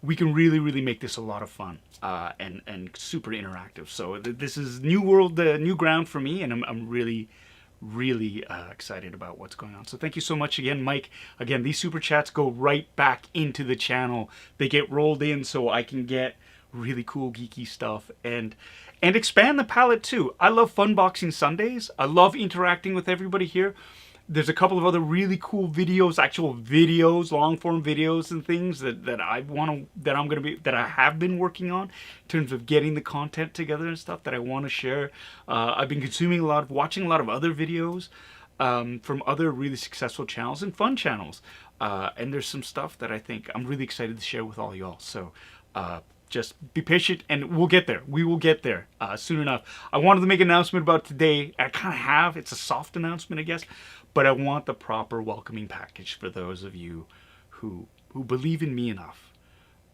Speaker 1: we can really make this a lot of fun and super interactive. So this is new world, new ground for me, and I'm really excited about what's going on. So thank you so much again, Mike. Again, these super chats go right back into the channel. They get rolled in so I can get really cool geeky stuff and expand the palette too. I love Funboxing Sundays. I love interacting with everybody here. There's a couple of other really cool videos, actual videos, long form videos and things that I have been working on in terms of getting the content together and stuff that I want to share. I've been watching a lot of other videos from other really successful channels and fun channels. And there's some stuff that I think I'm really excited to share with all y'all. So just be patient and we'll get there. We will get there soon enough. I wanted to make an announcement about today. I kind of have. It's a soft announcement, I guess. But I want the proper welcoming package for those of you who believe in me enough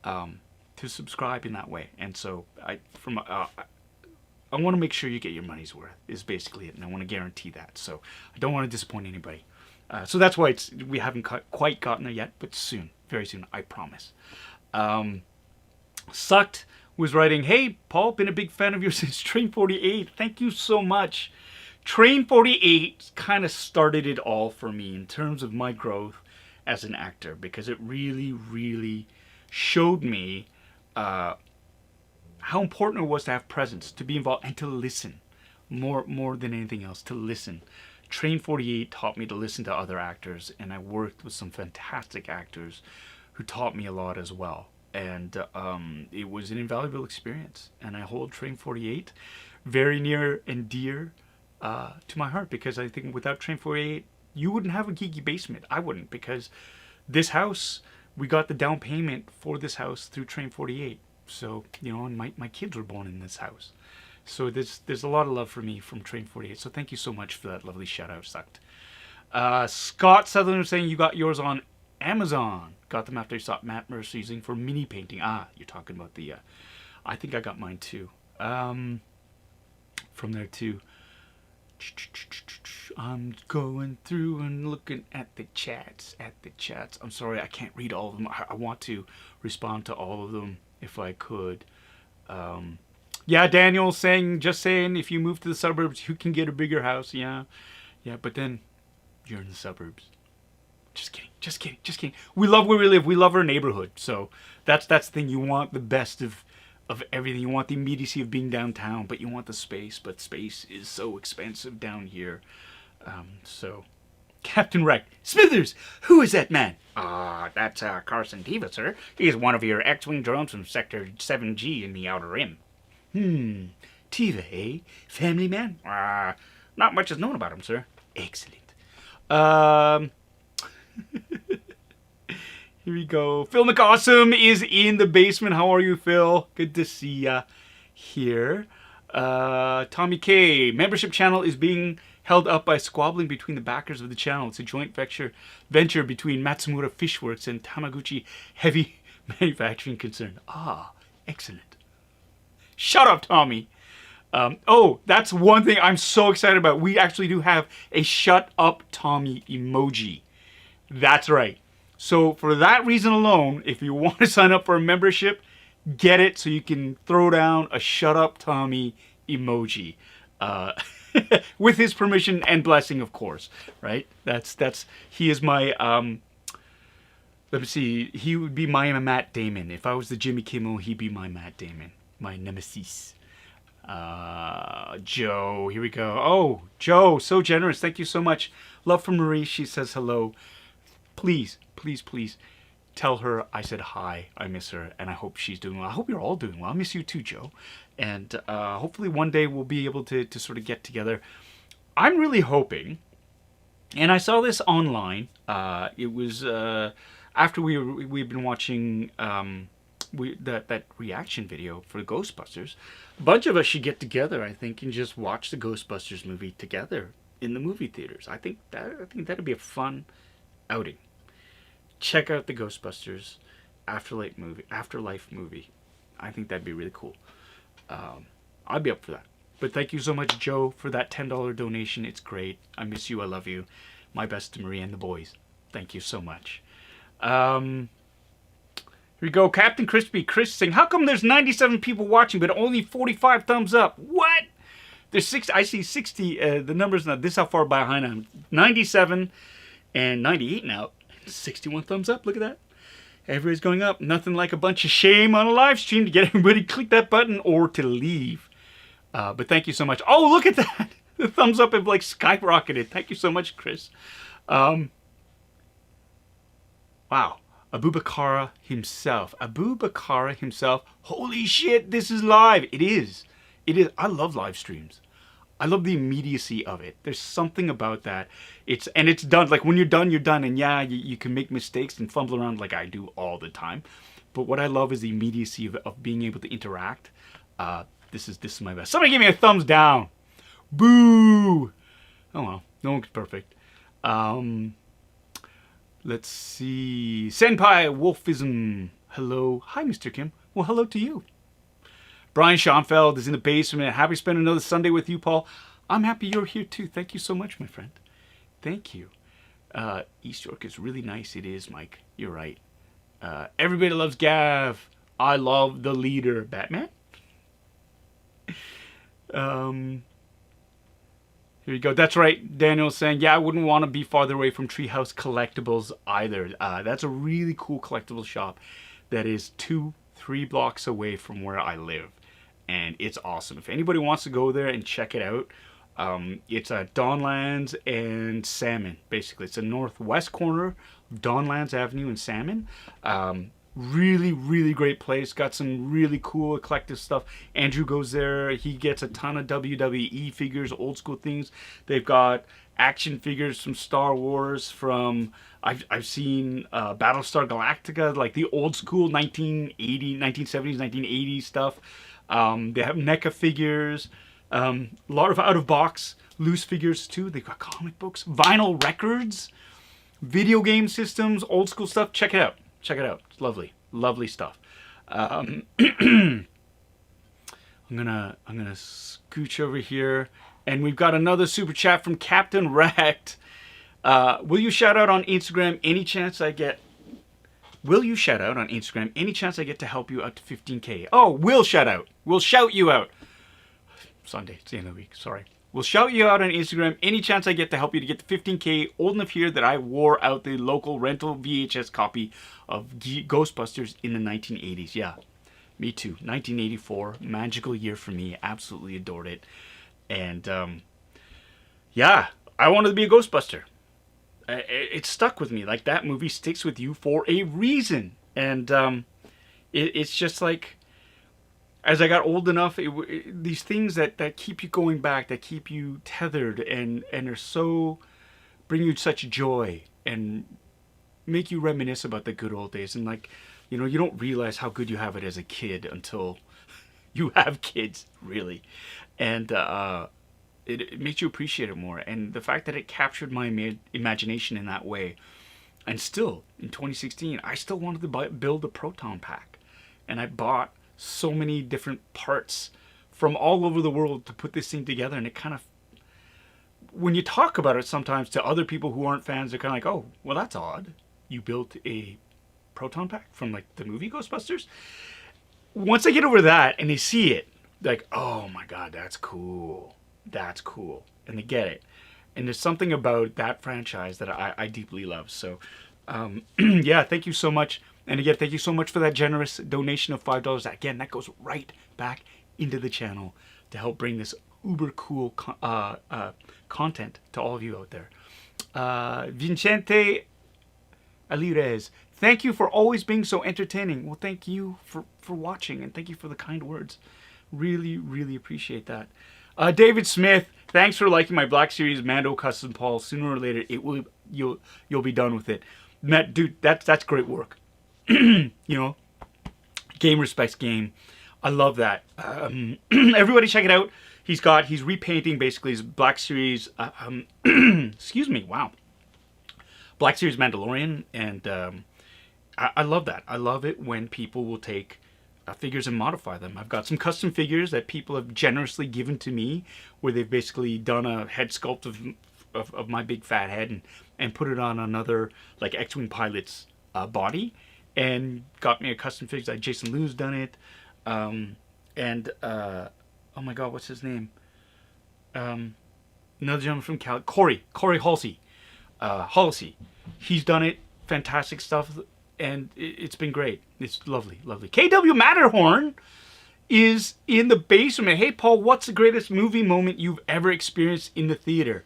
Speaker 1: to subscribe in that way. And so I want to make sure you get your money's worth is basically it, and I want to guarantee that. So I don't want to disappoint anybody. So that's why we haven't quite gotten there yet, but soon, very soon, I promise. Sucked was writing, "Hey Paul, been a big fan of yours since Train 48. Thank you so much." Train 48 kind of started it all for me in terms of my growth as an actor, because it really showed me how important it was to have presence, to be involved, and to listen more than anything else, to listen. Train 48 taught me to listen to other actors, and I worked with some fantastic actors who taught me a lot as well. And it was an invaluable experience, and I hold Train 48 very near and dear to my heart, because I think without Train 48, you wouldn't have a geeky basement. I wouldn't, because this house, we got the down payment for this house through Train 48. So, and my kids were born in this house. So there's a lot of love for me from Train 48. So thank you so much for that lovely shout out, Sucked. Scott Sutherland was saying you got yours on Amazon. Got them after you saw Matt Mercer using for mini painting. You're talking about the, I think I got mine too. From there too. I'm going through and looking at the chats. I'm sorry, I can't read all of them. I want to respond to all of them if I could. Yeah, Daniel saying, if you move to the suburbs, you can get a bigger house. Yeah, but then you're in the suburbs. Just kidding. We love where we live. We love our neighborhood. So that's the thing. You want the best of everything. You want the immediacy of being downtown, but you want the space. But space is so expensive down here. So, Captain Wreck, Smithers, who is that man? That's Carson Teva, sir. He's one of your X-Wing drones from Sector 7G in the Outer Rim. Teva, eh? Family man? Not much is known about him, sir. Excellent. Here we go. Phil McAwesome is in the basement. How are you, Phil? Good to see ya here. Tommy K. Membership channel is being held up by squabbling between the backers of the channel. It's a joint venture between Matsumura Fishworks and Tamaguchi Heavy Manufacturing Concern. Excellent. Shut up, Tommy. That's one thing I'm so excited about. We actually do have a shut up Tommy emoji. That's right. So for that reason alone, if you want to sign up for a membership, get it so you can throw down a shut up Tommy emoji. With his permission and blessing, of course, right? He is my Let me see. He would be my Matt Damon. If I was the Jimmy Kimmel, he'd be my Matt Damon. My nemesis. Joe, here we go. Oh, Joe, so generous. Thank you so much. Love from Marie. She says hello. Please, please, please tell her I said hi. I miss her, and I hope she's doing well. I hope you're all doing well. I miss you too, Joe. And hopefully one day we'll be able to sort of get together. I'm really hoping, and I saw this online. It was after we've been watching that reaction video for Ghostbusters. A bunch of us should get together, I think, and just watch the Ghostbusters movie together in the movie theaters. I think that'd be a fun outing. Check out the Ghostbusters Afterlife movie. I think that'd be really cool. I'd be up for that. But thank you so much, Joe, for that $10 donation. It's great. I miss you. I love you. My best to Marie and the boys. Thank you so much. Here we go. Captain Crispy. Chris saying, how come there's 97 people watching but only 45 thumbs up? What? There's 60. I see 60. The number's not this how far behind I'm. 97 and 98 now. 61 thumbs up. Look at that. Everybody's going up. Nothing like a bunch of shame on a live stream to get everybody to click that button or to leave. But thank you so much. Oh, look at that. The thumbs up have like skyrocketed. Thank you so much, Chris. Wow. Abubakara himself. Holy shit, this is live. It is. I love live streams. I love the immediacy of it. There's something about that. It's done. Like when you're done, you're done. And yeah, you can make mistakes and fumble around like I do all the time. But what I love is the immediacy of being able to interact. This is my best. Somebody give me a thumbs down. Boo. Oh well, no one's perfect. Let's see. Senpai Wolfism. Hello. Hi, Mr. Kim. Well, hello to you. Brian Schoenfeld is in the basement. Happy to spend another Sunday with you, Paul. I'm happy you're here too. Thank you so much, my friend. Thank you. East York is really nice. It is, Mike. You're right. Everybody loves Gav. I love the leader. Batman? Here you go. That's right. Daniel's saying, yeah, I wouldn't want to be farther away from Treehouse Collectibles either. That's a really cool collectible shop that is 2-3 blocks away from where I live. And it's awesome. If anybody wants to go there and check it out, it's at Dawnlands and Salmon, basically. It's the northwest corner of Dawnlands Avenue and Salmon. Really, really great place. Got some really cool eclectic stuff. Andrew goes there. He gets a ton of WWE figures, old school things. They've got action figures from Star Wars, from I've seen Battlestar Galactica, like the old school 1970s, 1980s stuff. They have NECA figures, a lot of out-of-box loose figures too. They've got comic books, vinyl records, video game systems, old school stuff. Check it out. Check it out. It's lovely. Lovely stuff. I'm gonna scooch over here. And we've got another super chat from Captain Wrecked. Will you shout out on Instagram any chance I get? Will you shout out on Instagram any chance I get to help you out to 15K? Oh, we'll shout out. We'll shout you out. Sunday, it's the end of the week. Sorry. We'll shout you out on Instagram any chance I get to help you to get to 15K. Old enough here that I wore out the local rental VHS copy of Ghostbusters in the 1980s. Yeah, me too. 1984, magical year for me. Absolutely adored it. And yeah, I wanted to be a Ghostbuster. It stuck with me. Like, that movie sticks with you for a reason. And it's just like, as I got old enough, these things that keep you going back, that keep you tethered, and are so, bring you such joy and make you reminisce about the good old days. And like, you know, you don't realize how good you have it as a kid until you have kids, really. And it makes you appreciate it more. And the fact that it captured my imagination in that way. And still, in 2016, I still wanted to build a proton pack. And I bought so many different parts from all over the world to put this thing together. And it kind of, when you talk about it sometimes to other people who aren't fans, they're kind of like, oh, well, that's odd. You built a proton pack from like the movie Ghostbusters. Once I get over that and they see it, like, oh my God, that's cool. That's cool. And they get it. And there's something about that franchise that I deeply love. So Yeah, thank you so much. And again, thank you so much for that generous donation of $5. Again, that goes right back into the channel to help bring this uber cool content to all of you out there. Vincente Alirez, thank you for always being so entertaining. Well, thank you for watching, and thank you for the kind words. Really, really appreciate that. David Smith, thanks for liking my Black Series Mando custom, Paul. Sooner or later, you'll be done with it. Matt, dude, that's great work. You know, game respects game. I love that. Everybody check it out. He's repainting basically his Black Series. Excuse me. Wow. Black Series Mandalorian, and I love that. I love it when people will take figures and modify them. I've got some custom figures that people have generously given to me, where they've basically done a head sculpt of my big fat head and put it on another like X-wing pilot's body, and got me a custom figure. Like Jason Liu's done it, oh my God, what's his name? Another gentleman from Cali, Corey Halsey. Halsey. He's done it. Fantastic stuff. And it's been great. It's lovely, lovely. KW Matterhorn is in the basement. Hey, Paul, what's the greatest movie moment you've ever experienced in the theater?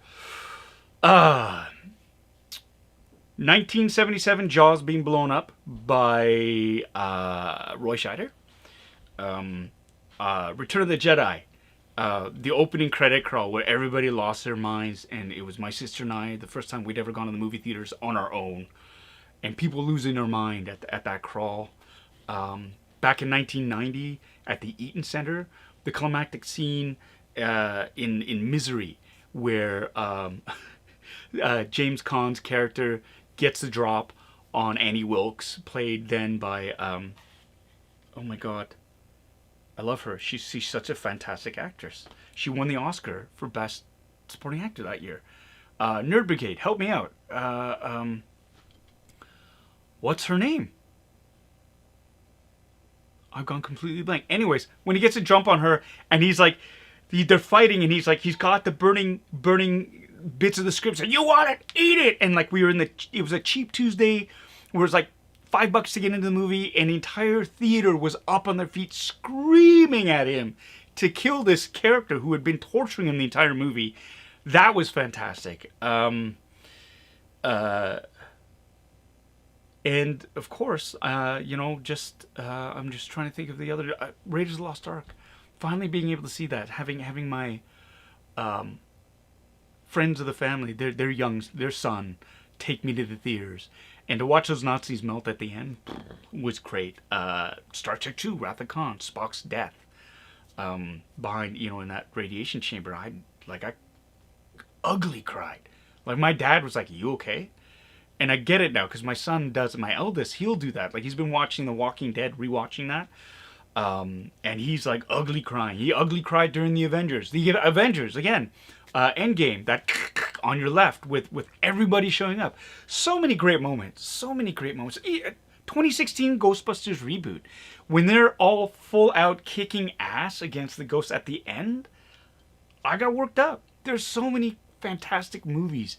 Speaker 1: 1977 Jaws being blown up by Roy Scheider. Return of the Jedi. The opening credit crawl where everybody lost their minds, and it was my sister and I, the first time we'd ever gone to the movie theaters on our own, and people losing their mind at that crawl. Back in 1990 at the Eaton Center, the climactic scene in Misery, where James Caan's character gets the drop on Annie Wilkes, played then by oh my God, I love her. She's such a fantastic actress. She won the Oscar for Best Supporting Actor that year. Nerd Brigade, help me out. What's her name? I've gone completely blank. Anyways, when he gets a jump on her, and he's like, they're fighting, and he's got the burning bits of the script. And you want it? Eat it! And like it was a cheap Tuesday, where it was like $5 to get into the movie, and the entire theater was up on their feet screaming at him to kill this character who had been torturing him the entire movie. That was fantastic. And of course, you know, I'm just trying to think of the other Raiders of the Lost Ark. Finally being able to see that, having my friends of the family, their son, take me to the theaters, and to watch those Nazis melt at the end was great. Star Trek II, Wrath of Khan, Spock's death, behind, you know, in that radiation chamber, I ugly cried. Like, my dad was like, "You okay?" And I get it now, because my son does, my eldest, he'll do that. Like, he's been watching The Walking Dead, rewatching that. And he's like ugly crying. He ugly cried during the Avengers. The Avengers, again, Endgame, that on your left with everybody showing up. So many great moments. So many great moments. 2016 Ghostbusters reboot, when they're all full out kicking ass against the ghosts at the end, I got worked up. There's so many fantastic moments.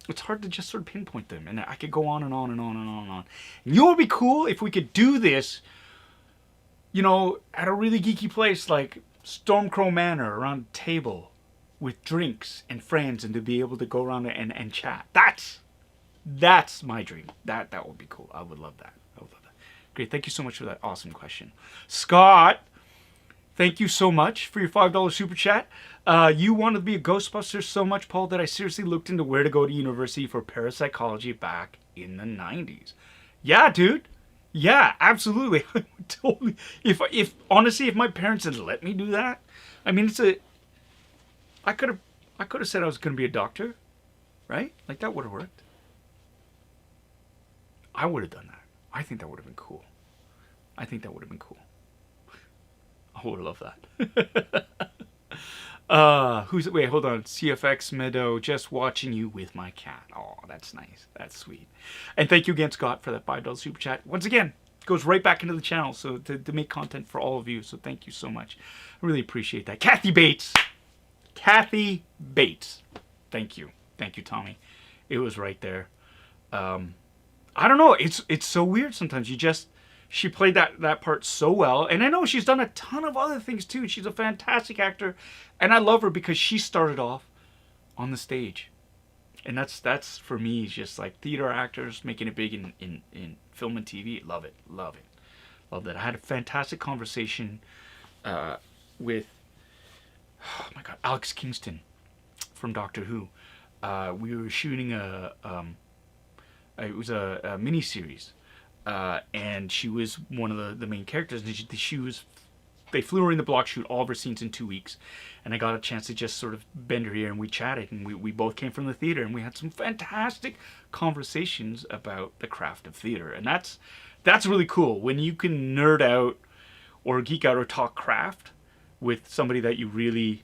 Speaker 1: It's hard to just sort of pinpoint them, and I could go on and on and on and on and on. And you know what would be cool if we could do this, you know, at a really geeky place like Stormcrow Manor, around a table with drinks and friends, and to be able to go around and chat. That's my dream. That would be cool. I would love that. I would love that. Great. Thank you so much for that awesome question. Scott, thank you so much for your $5 super chat. You wanted to be a Ghostbuster so much, Paul, that I seriously looked into where to go to university for parapsychology back in the 90s. Yeah, dude. Yeah, absolutely. I would totally. If honestly, if my parents had let me do that, I mean, I could have said I was going to be a doctor, right? Like, that would have worked. I would have done that. I think that would have been cool. I would have loved that. Wait, hold on. CFX Meadow, just watching you with my cat. Oh, that's nice. That's sweet. And thank you again, Scott, for that $5 super chat. Once again, it goes right back into the channel, so to make content for all of you. So thank you so much. I really appreciate that. Kathy Bates. Thank you. Thank you, Tommy. It was right there. I don't know. It's so weird sometimes. She played that part so well, and I know she's done a ton of other things too. She's a fantastic actor, and I love her because she started off on the stage, and that's for me just like theater actors making it big in film and TV. Love it, love it, love that. I had a fantastic conversation with my God, Alex Kingston from Doctor Who. We were shooting it was a mini series, and she was one of the main characters. And they flew her in the block, shoot all of her scenes in 2 weeks, and I got a chance to just sort of bend her ear, and we chatted, and we both came from the theater, and we had some fantastic conversations about the craft of theater, and that's really cool when you can nerd out or geek out or talk craft with somebody that you really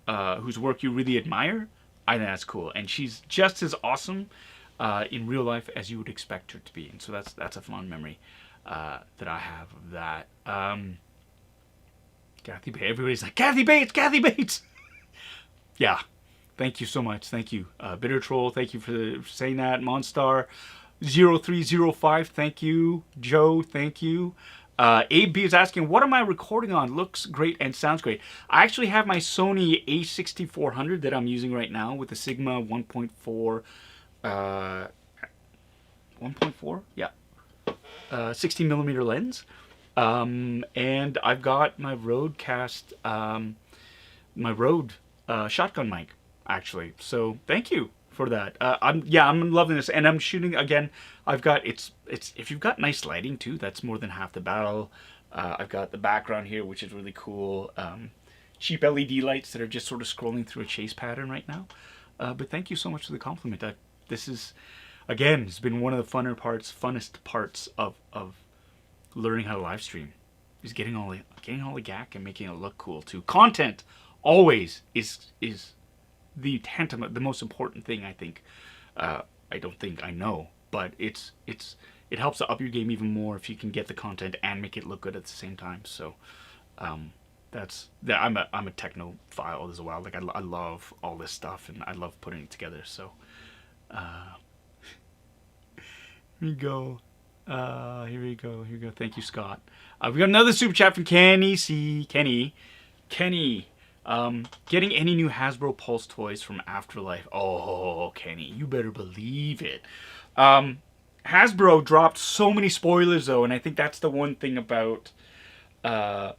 Speaker 1: whose work you really admire. I think that's cool, and she's just as awesome in real life as you would expect her to be, and so that's a fond memory that I have of that. Kathy Bates, everybody's like, Kathy Bates. Yeah, thank you so much. Thank you, Bitter Troll. Thank you for saying that. Monstar 0305. Thank you, Joe. Thank you. Abe B is asking, what am I recording on? Looks great and sounds great. I actually have my Sony a6400 that I'm using right now with the Sigma 1.4. 1.4? Yeah. 16 millimeter lens. And I've got my Rodecaster, my Rode shotgun mic, actually. So thank you for that. I'm loving this, and I'm shooting again. I've got it's if you've got nice lighting too, that's more than half the battle. I've got the background here, which is really cool. Cheap LED lights that are just sort of scrolling through a chase pattern right now. But thank you so much for the compliment. This is, again, it's been one of the funnest parts of learning how to live stream, is getting all the gack and making it look cool too. Content always is the tantamount, the most important thing, I think. I don't think, I know, but it helps to up your game even more if you can get the content and make it look good at the same time. So I'm a technophile as well. Like I love all this stuff, and I love putting it together. So here we go. Here we go. Thank you, Scott. We got another super chat from Kenny C. Kenny. Getting any new Hasbro Pulse toys from Afterlife. Oh, Kenny, you better believe it. Hasbro dropped so many spoilers though, and I think that's the one thing about the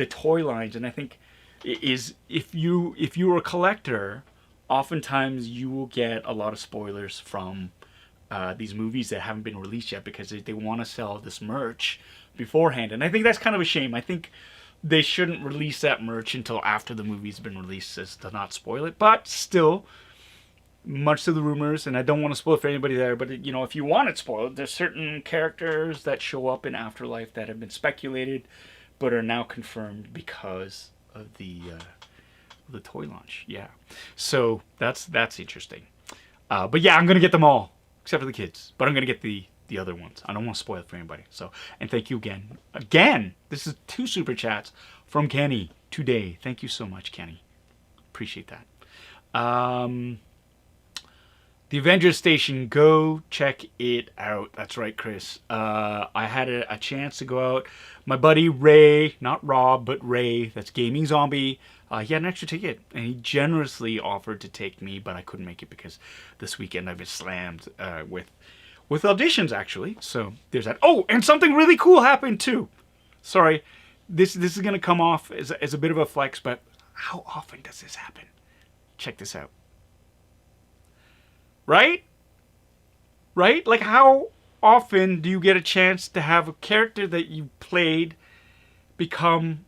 Speaker 1: toy lines, and I think is if you're a collector, oftentimes you will get a lot of spoilers from these movies that haven't been released yet because they want to sell this merch beforehand, and I think that's kind of a shame. I think they shouldn't release that merch until after the movie's been released, as to not spoil it. But still, much to the rumors, and I don't want to spoil it for anybody there, but if you want it spoiled, there's certain characters that show up in Afterlife that have been speculated but are now confirmed because of the toy launch. Yeah, so that's interesting. But yeah, I'm gonna get them all except for the kids, but I'm gonna get the other ones. I don't want to spoil it for anybody. So, and thank you again. This is 2 super chats from Kenny today. Thank you so much, Kenny. Appreciate that. The Avengers Station, go check it out. That's right, Chris. I had a chance to go out. My buddy Ray, not Rob, but Ray, that's Gaming Zombie, he had an extra ticket, and he generously offered to take me, but I couldn't make it because this weekend I've been slammed with auditions, actually. So there's that. Oh, and something really cool happened too. Sorry, this is going to come off as a bit of a flex, but how often does this happen? Check this out. Right? Like, how often do you get a chance to have a character that you played become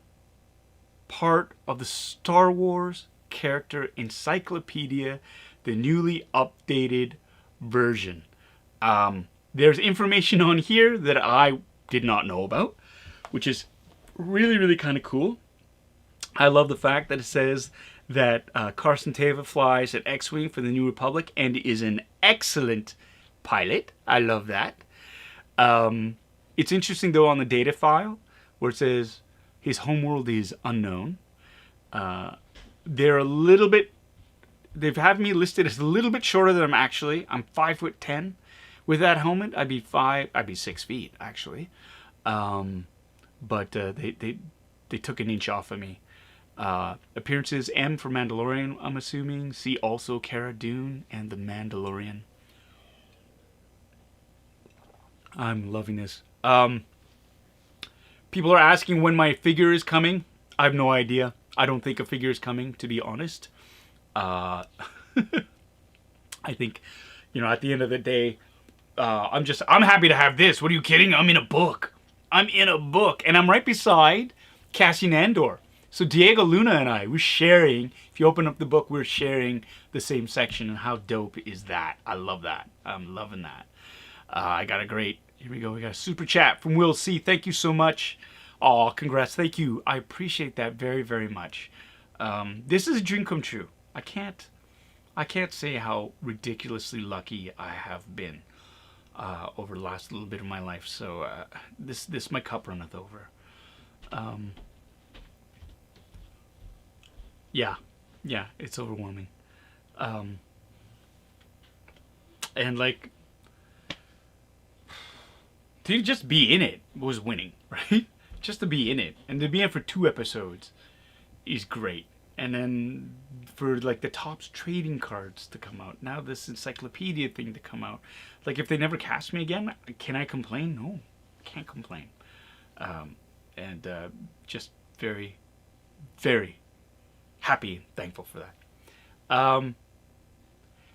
Speaker 1: part of the Star Wars Character Encyclopedia, the newly updated version? There's information on here that I did not know about, which is really, really kind of cool. I love the fact that it says that Carson Teva flies an X-Wing for the New Republic and is an excellent pilot. I love that. It's interesting, though, on the data file, where it says his homeworld is unknown. They're a little bit they've had me listed as a little bit shorter than I'm actually. I'm 5'10". With that helmet, I'd be 6 feet actually. But they took an inch off of me. Appearances: M for Mandalorian, I'm assuming. See also Cara Dune and The Mandalorian. I'm loving this. People are asking when my figure is coming. I have no idea. I don't think a figure is coming, to be honest. I think, at the end of the day, I'm happy to have this. What are you kidding? I'm in a book. And I'm right beside Cassian Andor. So Diego Luna and I, we're sharing. If you open up the book, we're sharing the same section. And how dope is that? I love that. I'm loving that. I got a great, here we go. We got a super chat from Will C. Thank you so much. Oh, congrats. Thank you. I appreciate that very, very much. This is a dream come true. I can't say how ridiculously lucky I have been over the last little bit of my life. So this my cup runneth over. Yeah, it's overwhelming. And like, to just be in it was winning, right? Just to be in it, and to be in for 2 episodes is great. And then for like the Topps trading cards to come out, now this encyclopedia thing to come out, like if they never cast me again, can I complain? No, I can't complain. And just very, very happy and thankful for that.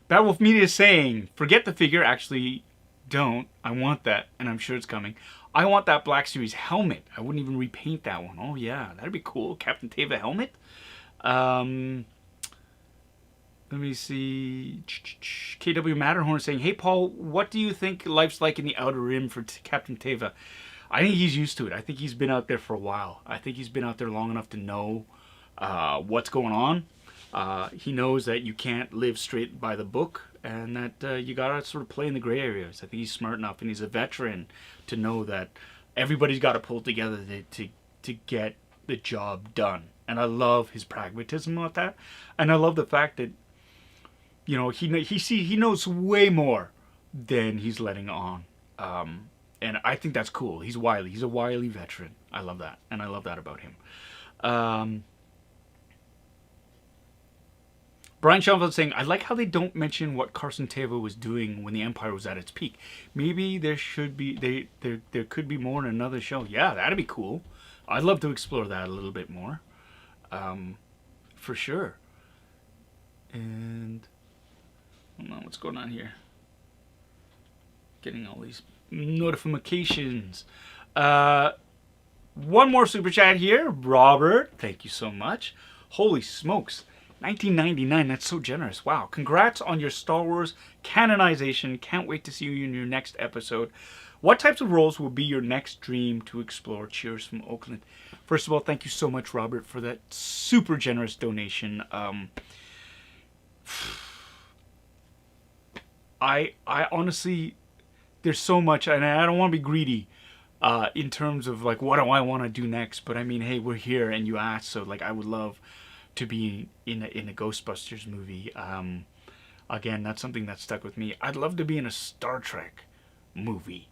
Speaker 1: Batwolf Media is saying, forget the figure. Actually, don't. I want that, and I'm sure it's coming. I want that Black Series helmet. I wouldn't even repaint that one. Oh yeah, that'd be cool. Captain Teva helmet. Let me see. KW Matterhorn is saying, hey Paul, what do you think life's like in the Outer Rim for Captain Teva? I think he's used to it. I think he's been out there for a while. I think he's been out there long enough to know what's going on. He knows that you can't live straight by the book, and that you gotta sort of play in the gray areas. I think he's smart enough, and he's a veteran to know that everybody's got to pull together to get the job done. And I love his pragmatism about that, and I love the fact that he knows way more than he's letting on. And I think that's cool. He's wily. He's a wily veteran. I love that, and I love that about him. Brian Schoenfeld saying, I like how they don't mention what Carson Teva was doing when the Empire was at its peak. Maybe there should be there could be more in another show. Yeah, that'd be cool. I'd love to explore that a little bit more. For sure. And hold on, what's going on here? Getting all these notifications. One more super chat here. Robert, thank you so much. Holy smokes. 1999, that's so generous. Wow. Congrats on your Star Wars canonization. Can't wait to see you in your next episode. What types of roles will be your next dream to explore? Cheers from Oakland. First of all, thank you so much, Robert, for that super generous donation. I honestly, there's so much, and I don't want to be greedy in terms of like what do I want to do next. But I mean, hey, we're here, and you asked, so like I would love to be in a Ghostbusters movie. Again, that's something that stuck with me. I'd love to be in a Star Trek movie,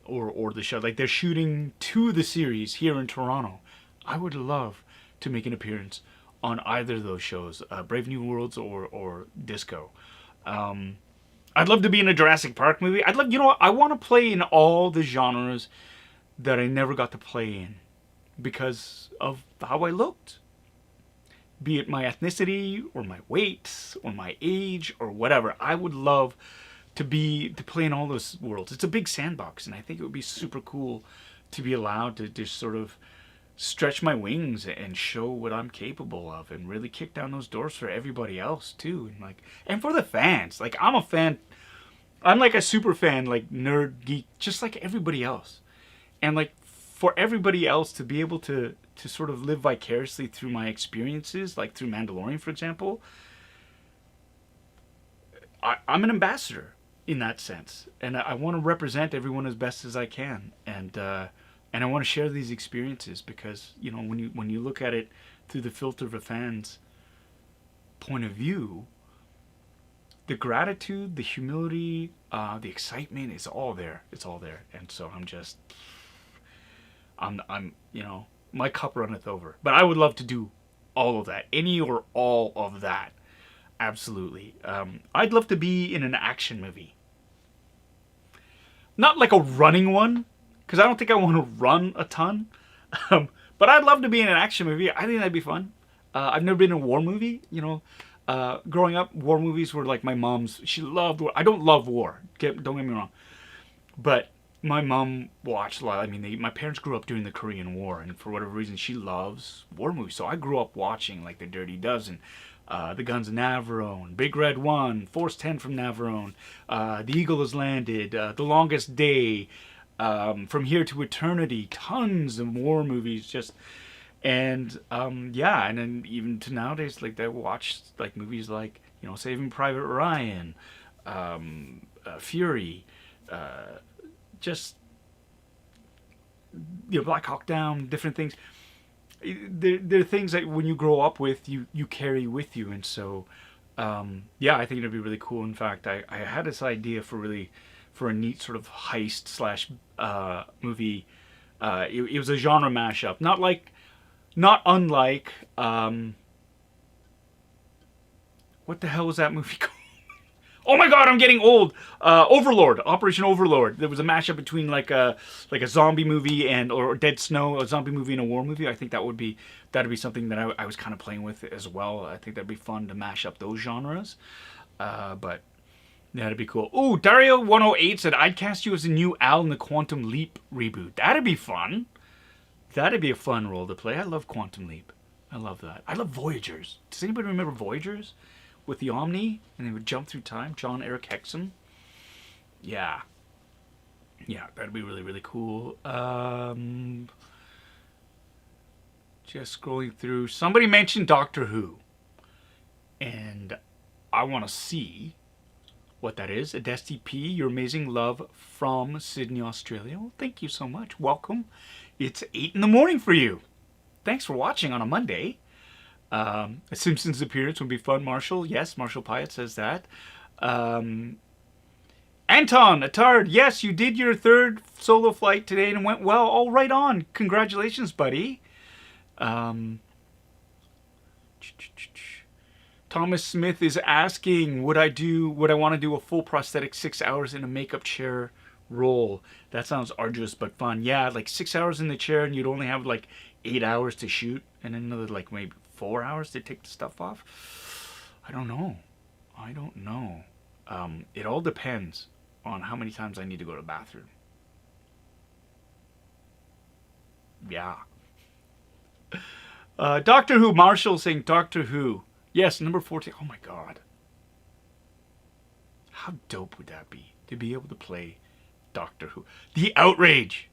Speaker 1: or the show. Like they're shooting 2 of the series here in Toronto. I would love to make an appearance on either of those shows, Brave New Worlds or Disco. I'd love to be in a Jurassic Park movie. I'd love, I want to play in all the genres that I never got to play in because of how I looked. Be it my ethnicity or my weight or my age or whatever. I would love to play in all those worlds. It's a big sandbox, and I think it would be super cool to be allowed to just sort of stretch my wings and show what I'm capable of, and really kick down those doors for everybody else too, and for the fans. Like I'm a fan. I'm like a super fan, like nerd geek, just like everybody else, and like for everybody else to be able to sort of live vicariously through my experiences, like through Mandalorian, for example. I'm an ambassador in that sense, and I want to represent everyone as best as I can, and I want to share these experiences because when you look at it through the filter of a fan's point of view, the gratitude, the humility, the excitement is all there. It's all there. And so I'm you know, my cup runneth over. But I would love to do all of that, any or all of that. Absolutely. I'd love to be in an action movie. Not like a running one, because I don't think I want to run a ton. But I'd love to be in an action movie. I think that'd be fun. I've never been in a war movie. You know, growing up, war movies were like my mom's. She loved war. I don't love war. Don't get me wrong. But my mom watched a lot. I mean, my parents grew up during the Korean War, and for whatever reason, she loves war movies. So I grew up watching like The Dirty Dozen, The Guns of Navarone, Big Red One, Force 10 from Navarone, The Eagle Has Landed, The Longest Day, From Here to Eternity. Tons of war movies. And yeah, and then even to nowadays, like I watch like movies like, you know, Saving Private Ryan, Fury, just, you know, Black Hawk Down, different things. They're things that when you grow up with, you carry with you. And so, yeah, I think it'd be really cool. In fact, I had this idea for a neat sort of heist slash movie. It was a genre mashup, not unlike, what the hell was that movie called? Oh my god, I'm getting old. Overlord, Operation Overlord. There was a mashup between like a zombie movie or Dead Snow, a zombie movie and a war movie. I think that'd be something that I was kind of playing with as well. I think that'd be fun to mash up those genres. But yeah, that'd be cool. Ooh, Dario108 said, I'd cast you as a new Al in the Quantum Leap reboot. That'd be fun. That'd be a fun role to play. I love Quantum Leap. I love that. I love Voyagers. Does anybody remember Voyagers? With the Omni, and they would jump through time. John Eric Hexum. Yeah. Yeah, that'd be really, really cool. Just scrolling through. Somebody mentioned Doctor Who. And I want to see what that is. Adesti P, your amazing love from Sydney, Australia. Well, thank you so much. Welcome. It's 8 in the morning for you. Thanks for watching on a Monday. A Simpsons appearance would be fun, Marshall. Yes, Marshall Pyatt says that. Anton Attard, yes, you did your 3rd solo flight today and it went well. All right on. Congratulations, buddy. Thomas Smith is asking, would I want to do a full prosthetic 6 hours in a makeup chair role? That sounds arduous but fun. Yeah, like 6 hours in the chair and you'd only have like 8 hours to shoot and then another like maybe 4 hours to take the stuff off. I don't know. It all depends on how many times I need to go to the bathroom. Yeah. Doctor Who, Marshall saying Doctor Who. Yes, number 14. Oh my god. How dope would that be to be able to play Doctor Who? The outrage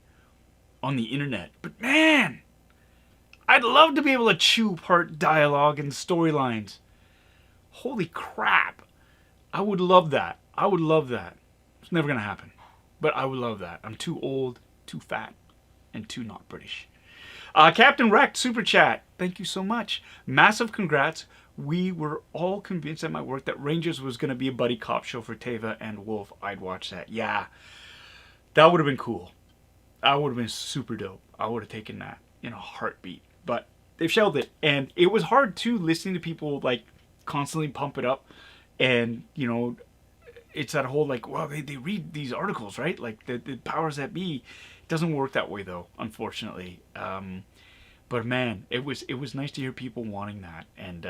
Speaker 1: on the internet. But man, I'd love to be able to chew apart dialogue and storylines. Holy crap. I would love that. It's never going to happen. But I would love that. I'm too old, too fat, and too not British. Captain Wrecked, Super Chat. Thank you so much. Massive congrats. We were all convinced at my work that Rangers was going to be a buddy cop show for Teva and Wolf. I'd watch that. Yeah. That would have been cool. That would have been super dope. I would have taken that in a heartbeat. But they've shelved it. And it was hard, too, listening to people, like, constantly pump it up. And, you know, it's that whole, like, well, they read these articles, right? Like, the powers that be. It doesn't work that way, though, unfortunately. But, man, it was nice to hear people wanting that. And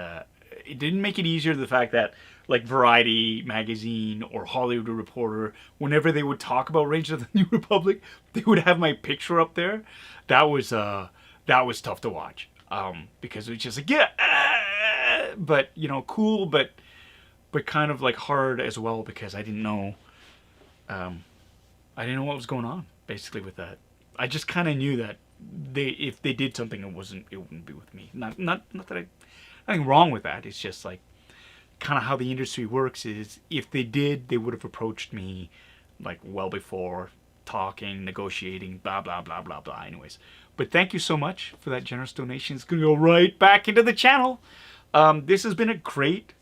Speaker 1: it didn't make it easier, the fact that, like, Variety magazine or Hollywood Reporter, whenever they would talk about Rangers of the New Republic, they would have my picture up there. That was tough to watch, because it was just like, yeah, but, you know, cool, but kind of like hard as well, because I didn't know what was going on basically with that. I just kind of knew that if they did something, it wouldn't be with me. Not that nothing wrong with that. It's just like kind of how the industry works is if they did, they would have approached me like well before, talking, negotiating, blah, blah, blah, blah, blah. Anyways. But thank you so much for that generous donation. It's going to go right back into the channel. This has been a great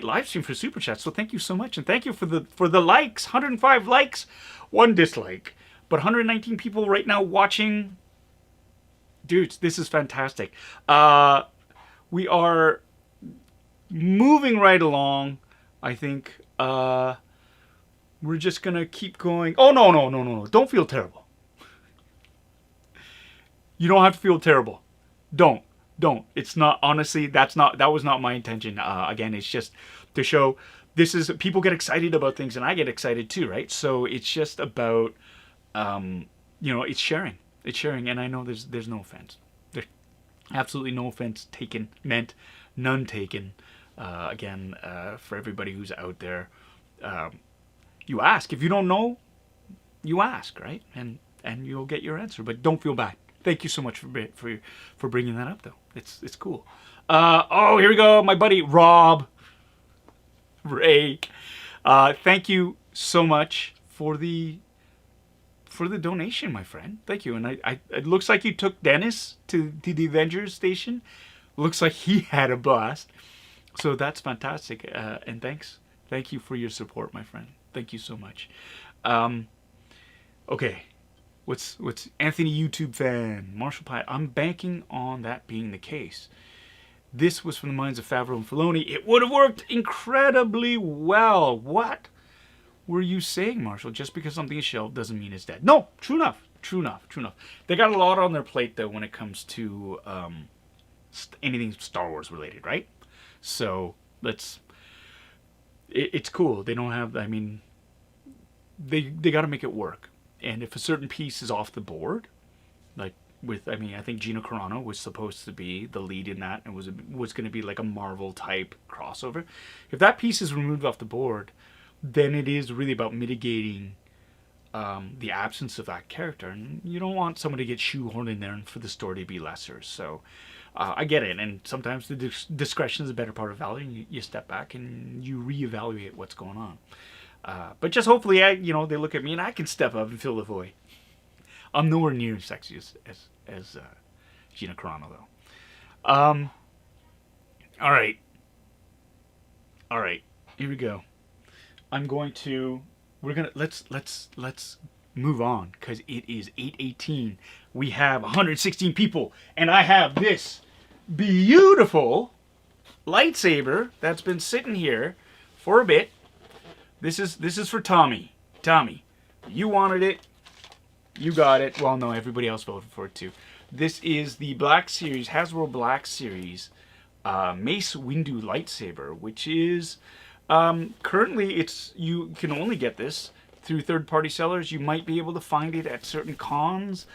Speaker 1: live stream for Super Chat. So thank you so much. And thank you for the likes. 105 likes, 1 dislike. But 119 people right now watching. Dudes, this is fantastic. We are moving right along. I think we're just going to keep going. Oh, no. Don't feel terrible. You don't have to feel terrible. Don't. It's not, honestly, that was not my intention. Again, it's just to show people get excited about things and I get excited too, right? So it's just about, it's sharing. It's sharing. And I know there's no offense. There's absolutely no offense meant, none taken. Again, for everybody who's out there, you ask. If you don't know, you ask, right? And you'll get your answer, but don't feel bad. Thank you so much for bringing that up, though. It's cool. Oh, here we go. My buddy Rob Ray. Thank you so much for the donation, my friend. Thank you. And it looks like you took Dennis to the Avengers station. Looks like he had a blast. So that's fantastic. And thanks. Thank you for your support, my friend. Thank you so much. Okay. What's Anthony YouTube fan? Marshall Pye. I'm banking on that being the case. This was from the minds of Favreau and Filoni. It would have worked incredibly well. What were you saying, Marshall? Just because something is shelved doesn't mean it's dead. No, true enough. They got a lot on their plate, though, when it comes to anything Star Wars related, right? So it's cool. They don't have, they got to make it work. And if a certain piece is off the board, like I think Gina Carano was supposed to be the lead in that and was going to be like a Marvel type crossover. If that piece is removed off the board, then it is really about mitigating the absence of that character. And you don't want someone to get shoehorned in there and for the story to be lesser. So I get it. And sometimes the discretion is a better part of value. And you step back and you reevaluate what's going on. But just hopefully, they look at me and I can step up and fill the void. I'm nowhere near as sexy as Gina Carano, though. All right. Here we go. Let's move on because it is 8:18. We have 116 people, and I have this beautiful lightsaber that's been sitting here for a bit. This is for Tommy. Tommy, you wanted it. You got it. Well, no, everybody else voted for it too. This is the Black Series, Hasbro Black Series Mace Windu lightsaber, which is currently you can only get this through third-party sellers. You might be able to find it at certain cons.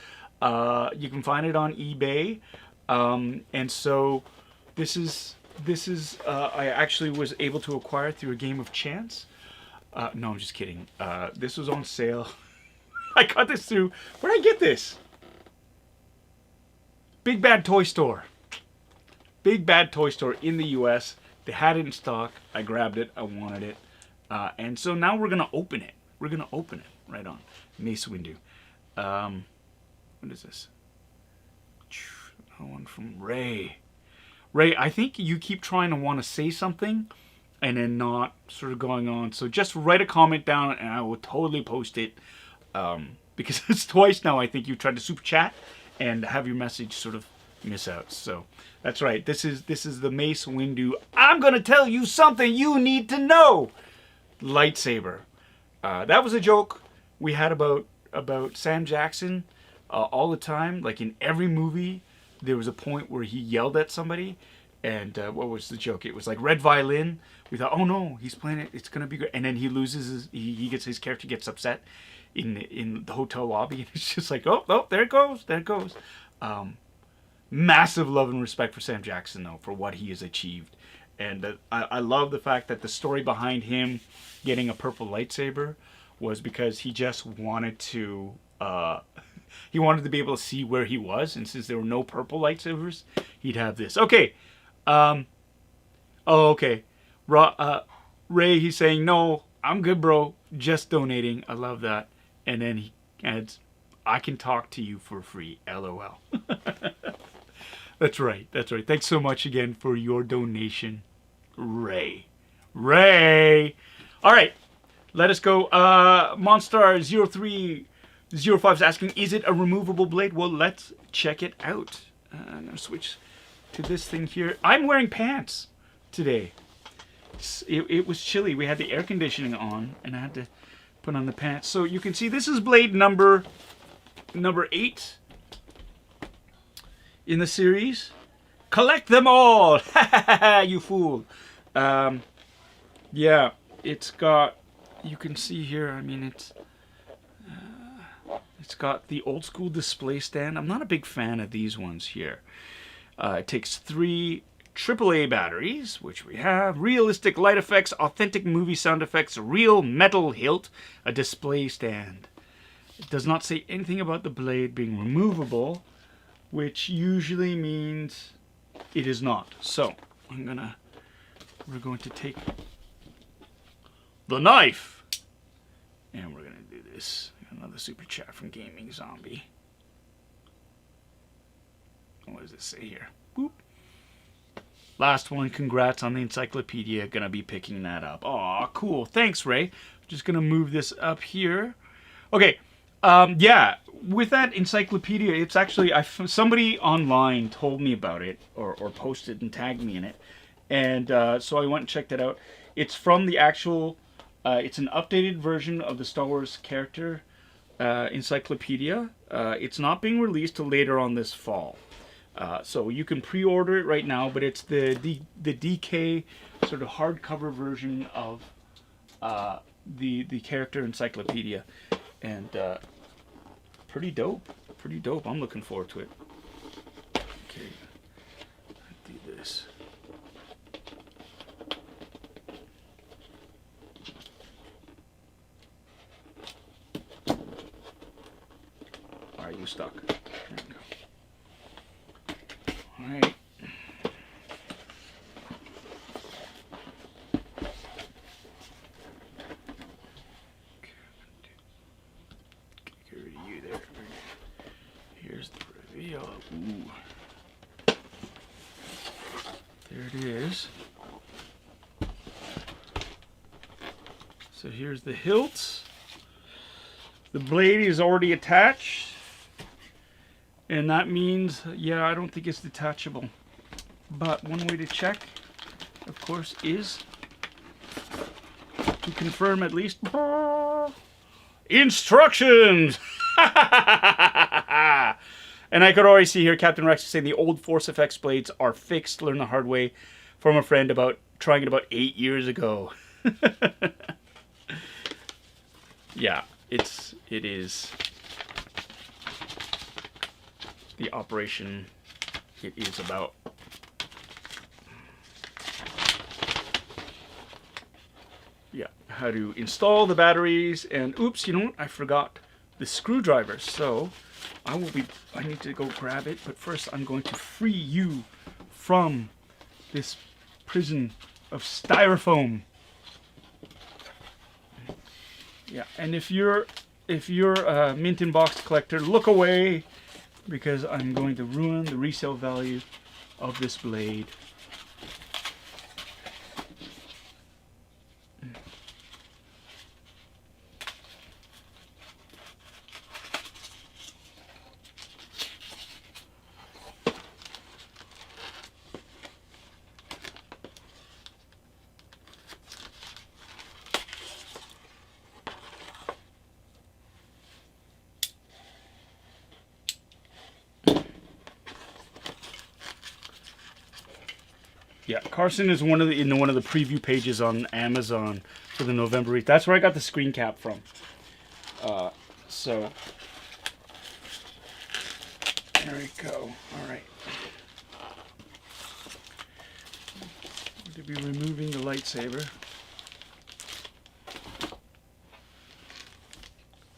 Speaker 1: You can find it on eBay, and so this is I actually was able to acquire through a game of chance. No, I'm just kidding. This was on sale. I got this through... Where did I get this? Big Bad Toy Store. Big Bad Toy Store in the US. They had it in stock. I grabbed it. I wanted it. And so now we're going to open it. We're going to open it. Right on. Mace Windu. What is this? One from Ray. Ray, I think you keep trying to want to say something and then not sort of going on. So just write a comment down and I will totally post it. Because it's twice now I think you tried to super chat and have your message sort of miss out. So that's right. This is the Mace Windu. I'm going to tell you something you need to know. Lightsaber. That was a joke we had about Sam Jackson all the time. Like in every movie, there was a point where he yelled at somebody. And what was the joke? It was like Red Violin. We thought, oh no, he's playing it. It's going to be great. And then he loses his character gets upset in the hotel lobby. And it's just like, oh, there it goes. There it goes. Massive love and respect for Sam Jackson, though, for what he has achieved. And I love the fact that the story behind him getting a purple lightsaber was because he just wanted to... he wanted to be able to see where he was. And since there were no purple lightsabers, he'd have this. Okay. Okay. Ray, he's saying, no, I'm good, bro. Just donating. I love that. And then he adds, I can talk to you for free. LOL. That's right. That's right. Thanks so much again for your donation, Ray. Ray. All right. Let us go. Monstar0305 is asking, is it a removable blade? Well, let's check it out. I'm going to switch to this thing here. I'm wearing pants today. It was chilly. We had the air conditioning on, and I had to put on the pants. So you can see this is blade number 8 in the series. Collect them all! You fool. Yeah, it's got, you can see here, I mean, it's got the old school display stand. I'm not a big fan of these ones here. It takes 3 AAA batteries, which we have, realistic light effects, authentic movie sound effects, real metal hilt, a display stand. It does not say anything about the blade being removable, which usually means it is not. So, we're going to take the knife, and we're going to do this. Another super chat from Gaming Zombie. What does it say here? Boop. Last one, congrats on the encyclopedia. Gonna be picking that up. Aw, cool. Thanks, Ray. Just gonna move this up here. Okay, yeah, with that encyclopedia, it's actually, somebody online told me about it, or posted and tagged me in it. And so I went and checked it out. It's from the actual, it's an updated version of the Star Wars character encyclopedia. It's not being released till later on this fall. So you can pre-order it right now, but it's the DK sort of hardcover version of the character encyclopedia, and pretty dope. Pretty dope. I'm looking forward to it. Okay, let's do this. Are you stuck? There we go. All right. Get rid of you there. Here's the reveal. Ooh. There it is. So here's the hilt. The blade is already attached. And that means, yeah, I don't think it's detachable. But one way to check, of course, is to confirm at least instructions. And I could already see here Captain Rex saying the old Force FX blades are fixed. Learned the hard way from a friend about trying it about 8 years ago. Yeah, it is. The operation it is about. Yeah, how to install the batteries, and oops, you know what? I forgot the screwdriver. So I need to go grab it, but first I'm going to free you from this prison of styrofoam. Yeah, and if you're a mint in box collector, look away, because I'm going to ruin the resale value of this blade. Yeah, Carson is in one of the preview pages on Amazon for the November 8th. That's where I got the screen cap from. So there we go. All right. I'm going to be removing the lightsaber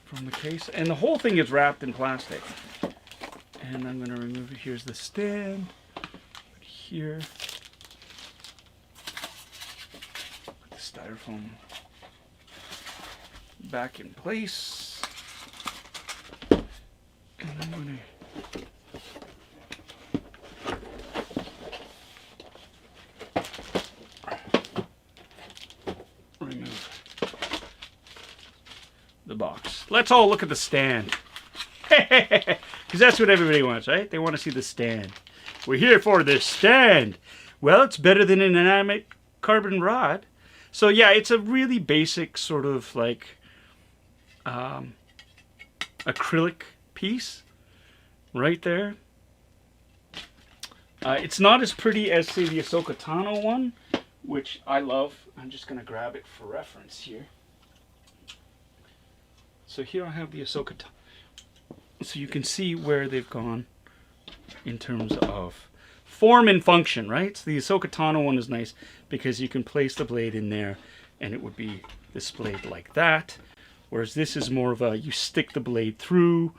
Speaker 1: from the case, and the whole thing is wrapped in plastic. And I'm going to remove it. Here's the stand. Put it here. Styrofoam back in place, and I'm going to the box. Let's all look at the stand. Because that's what everybody wants, right? They want to see the stand. We're here for the stand. Well, it's better than an inanimate carbon rod. So yeah, it's a really basic sort of like acrylic piece right there. It's not as pretty as, say, the Ahsoka Tano one, which I love. I'm just going to grab it for reference here. So here I have the Ahsoka Tano. So you can see where they've gone in terms of form and function, right? So the Ahsoka Tano one is nice because you can place the blade in there and it would be displayed like that. Whereas this is more of a, you stick the blade through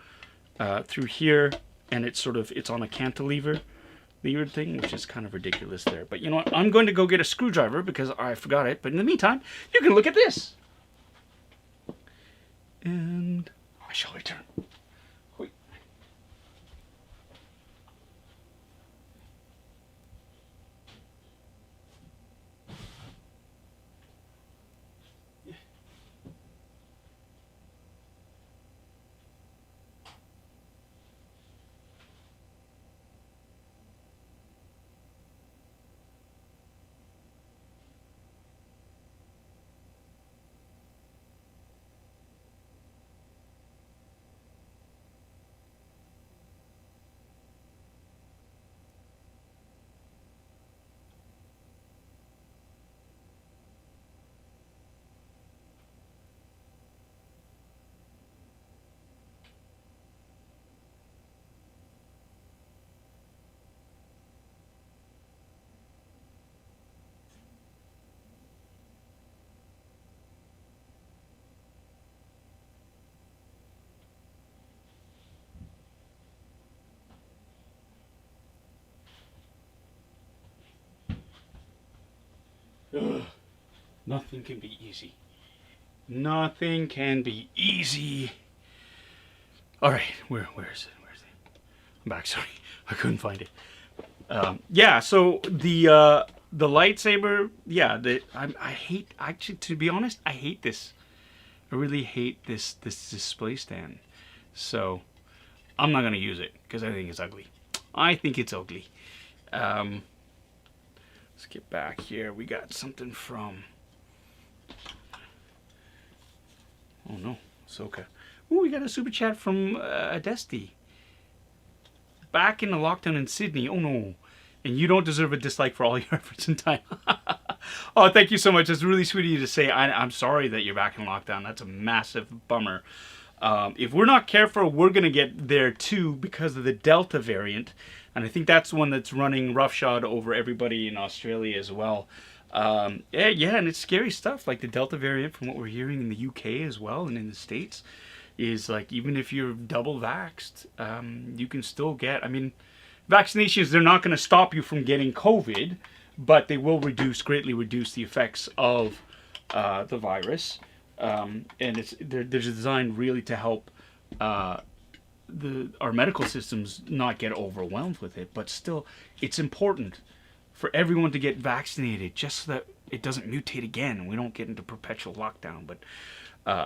Speaker 1: here, and it's on a cantilever thing, which is kind of ridiculous there. But you know what? I'm going to go get a screwdriver because I forgot it. But in the meantime, you can look at this. And I shall return. Wait. Ugh. Nothing can be easy. Nothing can be easy. All right, where is it? I'm back. Sorry, I couldn't find it. Yeah, so the lightsaber. Yeah, I hate. Actually, to be honest, I hate this. I really hate this display stand. So I'm not gonna use it because I think it's ugly. I think it's ugly. Let's get back here. We got something from... Oh no, Ahsoka. Ooh, we got a super chat from Adesti. Back in the lockdown in Sydney. Oh no. And you don't deserve a dislike for all your efforts in time. Oh, thank you so much. It's really sweet of you to say. I'm sorry that you're back in lockdown. That's a massive bummer. If we're not careful, we're going to get there too because of the Delta variant. And I think that's the one that's running roughshod over everybody in Australia as well. Yeah, and it's scary stuff. Like the Delta variant, from what we're hearing in the UK as well and in the States, is like even if you're double vaxxed, you can still get... I mean, vaccinations, they're not going to stop you from getting COVID, but they will greatly reduce the effects of the virus. And they're designed really to help our medical systems not get overwhelmed with it. But still, it's important for everyone to get vaccinated just so that it doesn't mutate again and we don't get into perpetual lockdown. But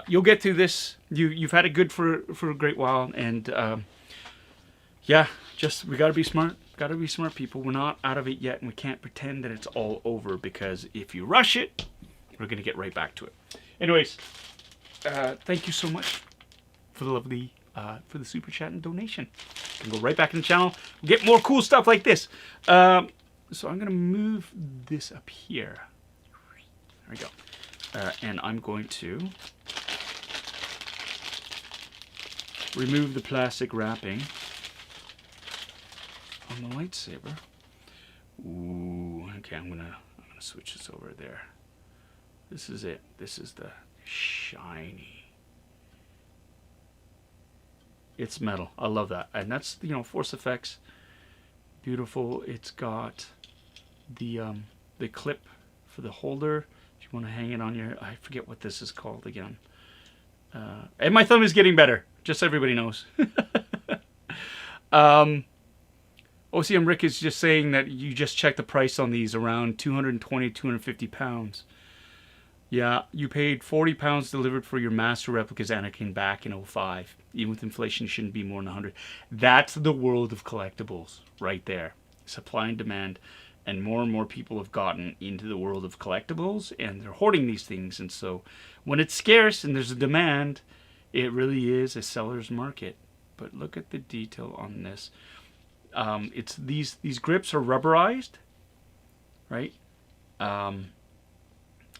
Speaker 1: you'll get through this. You've had it good for a great while, and yeah, we gotta be smart. Gotta be smart, people. We're not out of it yet, and we can't pretend that it's all over, because if you rush it, we're gonna get right back to it. Anyways, thank you so much for the lovely, for the super chat and donation. You can go right back in the channel, get more cool stuff like this. So I'm gonna move this up here. There we go. And I'm going to remove the plastic wrapping on the lightsaber. Ooh, okay, I'm gonna switch this over there. This is it. This is the shiny. It's metal. I love that. And that's, you know, Force Effects. Beautiful. It's got the clip for the holder. If you want to hang it on your... I forget what this is called again. And my thumb is getting better. Just so everybody knows. OCM Rick is just saying that you just checked the price on these, around 220, 250 pounds. Yeah, you paid £40 delivered for your master replicas Anakin back in '05. Even with inflation, it shouldn't be more than 100. That's the world of collectibles right there. Supply and demand. And more people have gotten into the world of collectibles, and they're hoarding these things. And so when it's scarce and there's a demand, it really is a seller's market. But look at the detail on this. It's these grips are rubberized, right?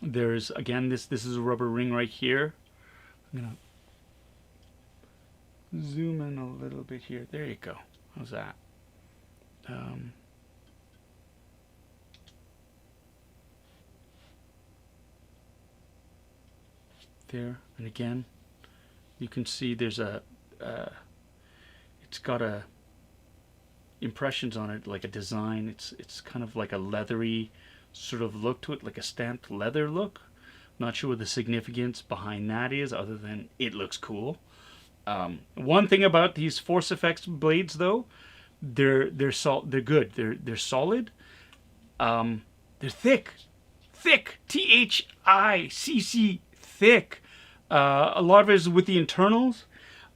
Speaker 1: There's, again, this is a rubber ring right here. I'm gonna zoom in a little bit here. There you go. How's that? There, and again, you can see there's a it's got a impressions on it, like a design. It's kind of like a leathery sort of look to it, like a stamped leather look. Not sure what the significance behind that is, other than it looks cool. One thing about these Force Effects blades, though, they're good. They're solid. They're thick. THICC. Thick. A lot of it is with the internals.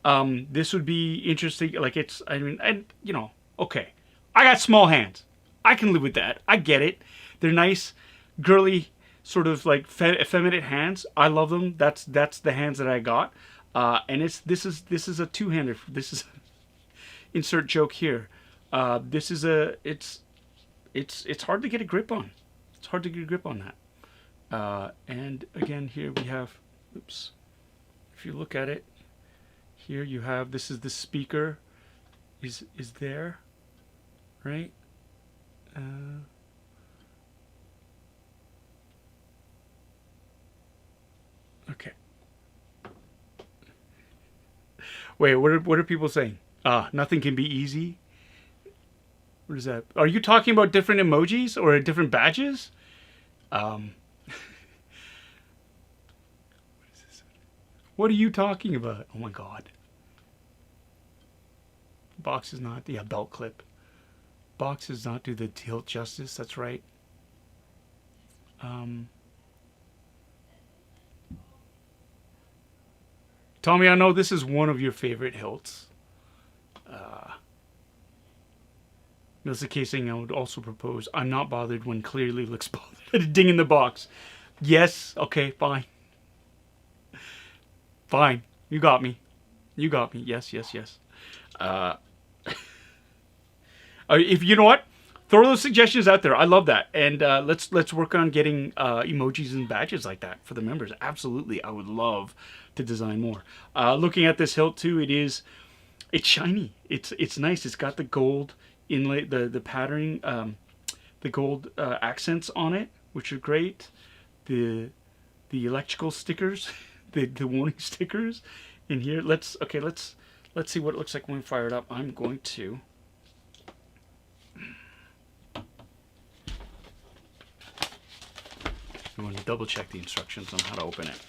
Speaker 1: This would be interesting. Like, it's, I mean, and you know, okay, I got small hands. I can live with that. I get it. They're nice, girly, sort of like effeminate hands. I love them. That's the hands that I got. And this is a two-hander. This is insert joke here. This is it's hard to get a grip on. It's hard to get a grip on that. And again, here we have, oops, if you look at it, here you have, this is the speaker is there, right? Okay. Wait, what are people saying? Nothing can be easy. What is that? Are you talking about different emojis or different badges? What are you talking about? Oh my god. Box is not, yeah, belt clip. Box does not do the tilt justice, that's right. Tommy, I know this is one of your favorite hilts. Melissa Casing, I would also propose, I'm not bothered when clearly looks bothered at a ding in the box. Yes, okay, fine. Fine. You got me. You got me. Yes. If you know what? Throw those suggestions out there. I love that. And let's work on getting emojis and badges like that for the members. Absolutely. I would love to design more. Looking at this hilt too, it's shiny. It's nice. It's got the gold inlay, the patterning, the gold accents on it, which are great. The electrical stickers. The warning stickers in here. Let's see what it looks like when we fire it up. I'm going to double check the instructions on how to open it,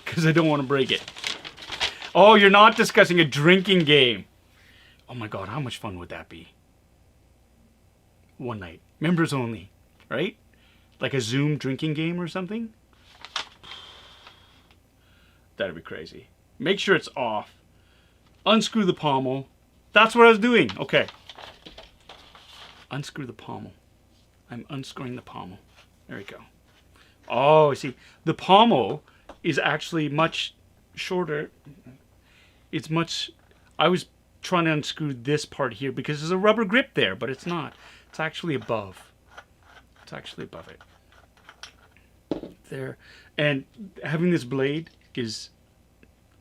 Speaker 1: because I don't want to break it. Oh, you're not discussing a drinking game. Oh my god, how much fun would that be? One night, members only, right? Like a Zoom drinking game or something. That'd be crazy. Make sure it's off. Unscrew the pommel. That's what I was doing. Okay. Unscrew the pommel. I'm unscrewing the pommel. There we go. Oh, I see. The pommel is actually much shorter. It's much... I was trying to unscrew this part here because there's a rubber grip there, but it's not. It's actually above. It's actually above it. There. And having this blade is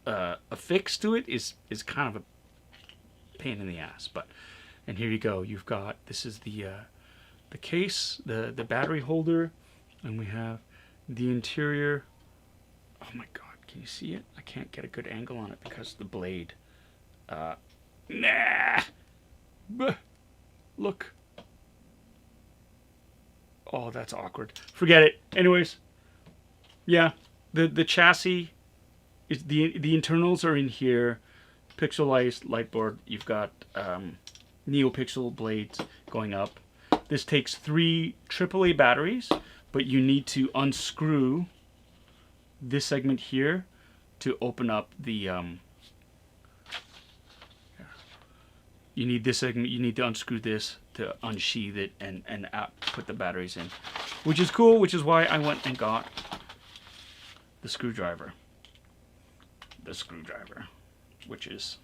Speaker 1: affixed to it is kind of a pain in the ass, but, and here you go. You've got, this is the case, the battery holder, and we have the interior. Oh my god, can you see it? I can't get a good angle on it because of the blade. Nah. Look. Oh, that's awkward. Forget it. Anyways, yeah, the chassis is the internals are in here. Pixelized light board. You've got NeoPixel blades going up. This takes 3 AAA batteries but you need to unscrew this segment here to open up the you need this segment, you need to unscrew this to unsheath it and put the batteries in, which is cool, which is why I went and got the screwdriver, which is,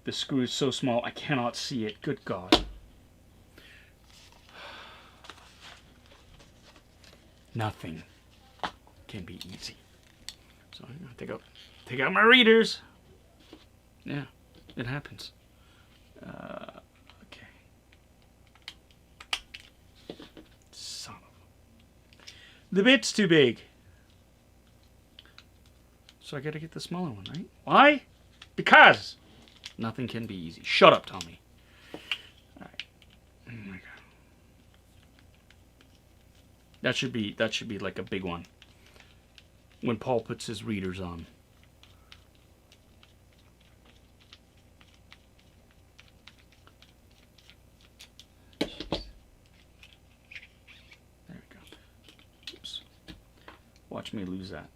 Speaker 1: the screw is so small I cannot see it. Good God. Nothing can be easy. So I'm gonna take out my readers. Yeah, it happens. Okay. Son of a... The bit's too big. So I gotta get the smaller one, right? Why? Because nothing can be easy. Shut up, Tommy. Alright. Oh my God. That should be like a big one. When Paul puts his readers on. There we go. Oops. Watch me lose that.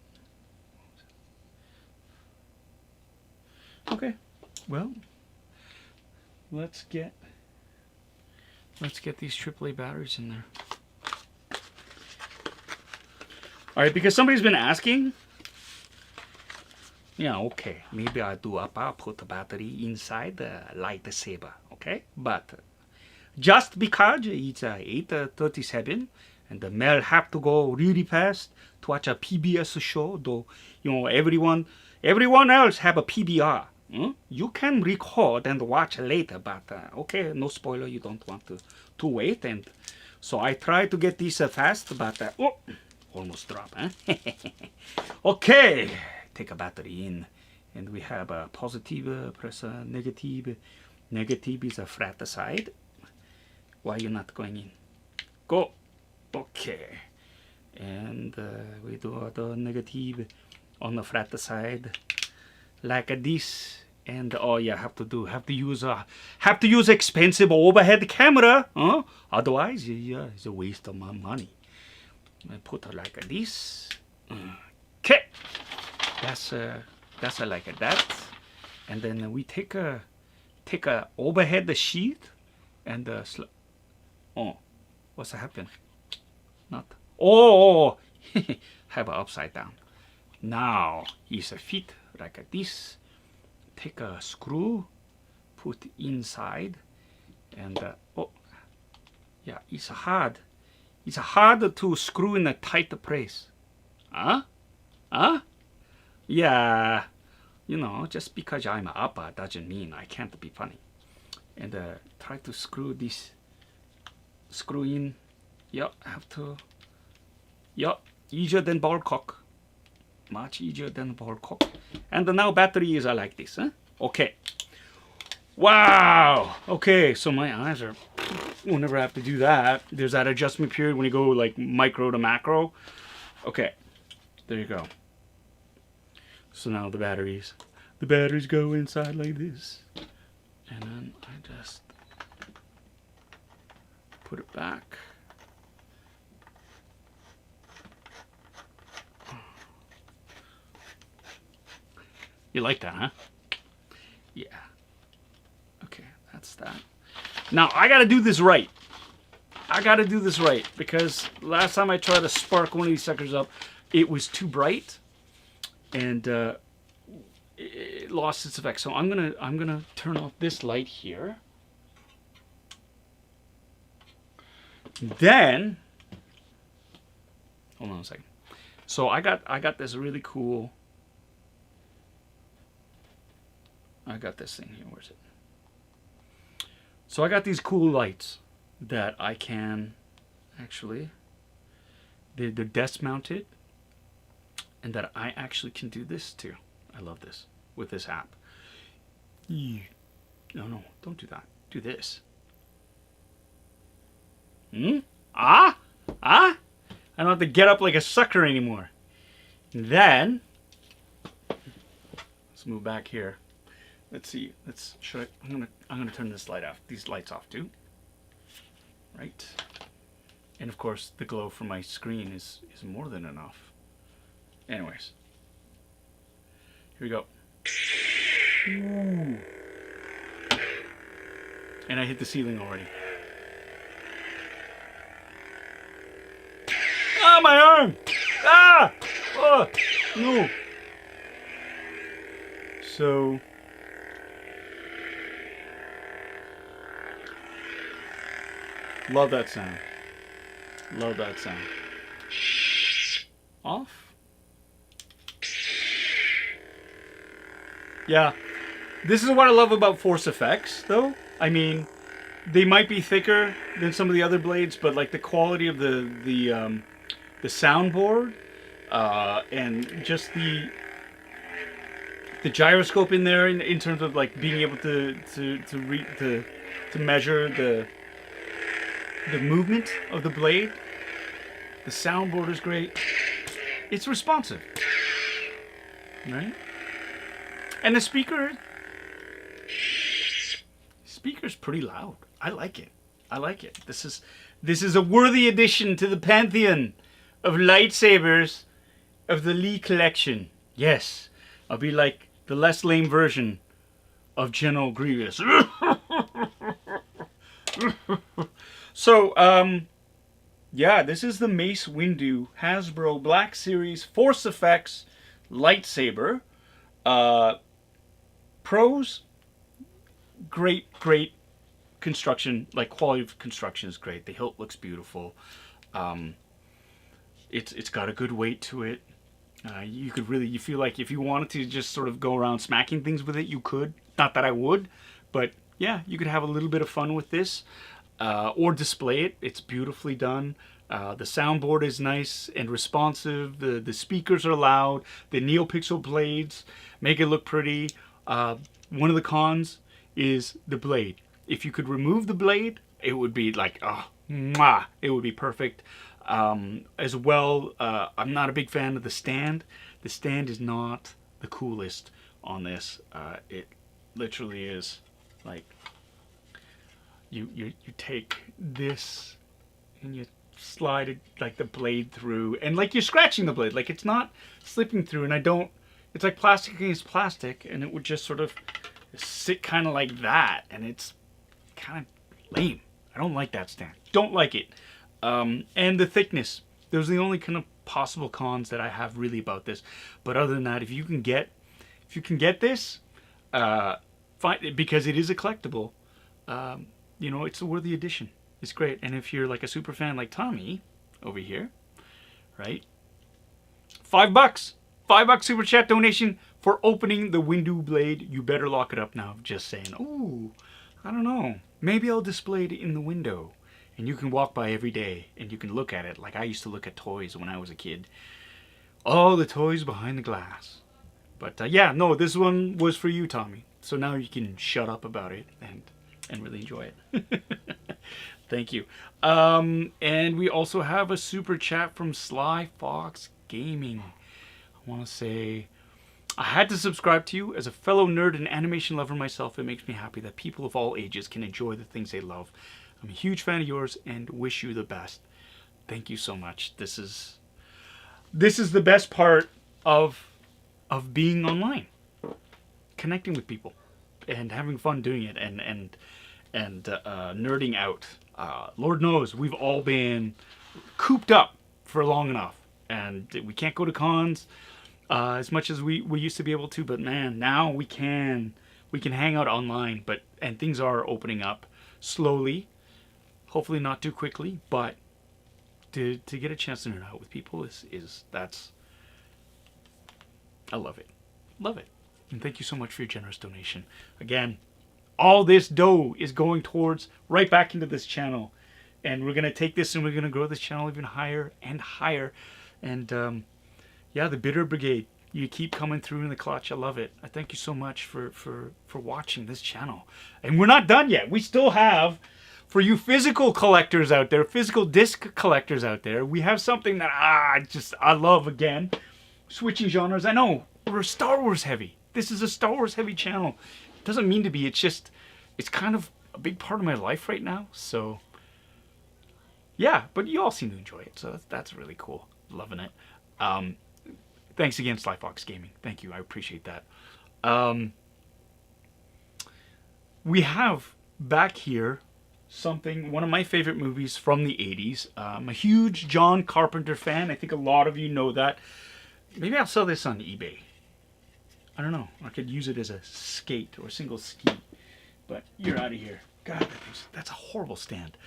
Speaker 1: Okay. Well, let's get these AAA batteries in there. All right, because somebody's been asking. Yeah, okay. Maybe I'll put the battery inside the lightsaber, okay? But just because it's 8:37 and the mail have to go really fast to watch a PBS show, though, you know, everyone else have a PBR. You can record and watch later, but okay, no spoiler. You don't want to wait, and so I try to get this fast, but oh. Almost drop, huh? Okay, take a battery in, and we have a positive, press a negative. Negative is a flat side. Why are you not going in? Go. Okay, and we do the negative on the flat side, like this. And oh yeah, have to use expensive overhead camera, huh? Otherwise, yeah, it's a waste of my money. I put it like this. Okay, that's like that. And then we take a overhead sheet and oh, what's happened? Not oh, have it upside down. Now is a fit like this. Take a screw, put inside, and oh, yeah, it's hard. It's hard to screw in a tight place. Huh? Huh? Yeah. You know, just because I'm up doesn't mean I can't be funny. And try to screw this. Screw in. Yup, have to. Yup, easier than ball cock. Much easier than ball cock. And now battery is like this, huh? Okay. Wow. Okay, so my eyes are... We'll never have to do that. There's that adjustment period when you go like micro to macro. Okay, there you go. So now the batteries go inside like this. And then I just put it back. You like that, huh? Yeah. Okay, that's that. Now, I gotta do this right. Because last time I tried to spark one of these suckers up, it was too bright, and it lost its effect. So I'm gonna turn off this light here. Then, hold on a second. So I got this really cool. I got this thing here. Where's it? So I got these cool lights that I can actually, they're desk mounted, and that I actually can do this too. I love this with this app. No, don't do that. Do this. I don't have to get up like a sucker anymore. And then, let's move back here. Let's see. I'm gonna turn this light off. These lights off too. Right. And of course, the glow from my screen is more than enough. Anyways. Here we go. Ooh. And I hit the ceiling already. Ah, my arm! Ah! Oh, no. So... love that sound. Love that sound. Off? Yeah. This is what I love about Force effects, though. I mean, they might be thicker than some of the other blades, but like the quality of the soundboard and just the gyroscope in there in terms of like being able to measure the movement of the blade. The soundboard is great. It's responsive, right? And the speaker's pretty loud. I like it. I like it. This is a worthy addition to the pantheon of lightsabers of the Lee collection. Yes, I'll be like the less lame version of General Grievous. So, yeah, this is the Mace Windu Hasbro Black Series Force Effects lightsaber. Pros, great construction, like quality of construction is great. The hilt looks beautiful. It's got a good weight to it. You feel like if you wanted to just sort of go around smacking things with it, you could. Not that I would, but yeah, you could have a little bit of fun with this. Or display it. It's beautifully done. The soundboard is nice and responsive. The speakers are loud. The NeoPixel blades make it look pretty. One of the cons is the blade. If you could remove the blade, it would be like, mwah, it would be perfect. As well, I'm not a big fan of the stand. The stand is not the coolest on this. It literally is like, you take this and you slide it like the blade through, and like you're scratching the blade, like it's not slipping through, and it's like plastic against plastic, and it would just sort of sit kind of like that, and it's kind of lame. I don't like that stand. Don't like it. And the thickness. Those are the only kind of possible cons that I have really about this. But other than that, if you can get this, fine, because it is a collectible. You know, it's a worthy addition. It's great. And if you're like a super fan like Tommy over here, right? $5. $5 super chat donation for opening the Windu blade. You better lock it up now. Just saying. Ooh, I don't know. Maybe I'll display it in the window, and you can walk by every day and you can look at it like I used to look at toys when I was a kid. All the toys behind the glass. But yeah, no, this one was for you, Tommy. So now you can shut up about it and really enjoy it. Thank you. And we also have a super chat from Sly Fox Gaming. I want to say, I had to subscribe to you. As a fellow nerd and animation lover myself, it makes me happy that people of all ages can enjoy the things they love. I'm a huge fan of yours and wish you the best. Thank you so much. This is the best part of being online. Connecting with people and having fun doing it and nerding out. Lord knows we've all been cooped up for long enough, and we can't go to cons as much as we used to be able to. But man, now we can hang out online. And things are opening up slowly, hopefully not too quickly. But to get a chance to nerd out with people that's I love it, and thank you so much for your generous donation. Again, all this dough is going towards right back into this channel, and we're gonna take this and we're gonna grow this channel even higher and higher. And yeah, the Bitter Brigade, you keep coming through in the clutch. I love it. I thank you so much for watching this channel, and we're not done yet. We still have, for you physical collectors out there, physical disc collectors out there, we have something that I love. Again, switching genres. I know we're Star Wars heavy. This is a Star Wars heavy channel. It doesn't mean to be. It's kind of a big part of my life right now. So Yeah, but you all seem to enjoy it, so that's really cool. Loving it. Thanks again, Slyfox Gaming. Thank you. I appreciate that. We have back here one of my favorite movies from the 80s. I'm a huge John Carpenter fan. I think a lot of you know that. Maybe I'll sell this on eBay. I don't know. I could use it as a skate or a single ski. But you're out of here. God, that's a horrible stand.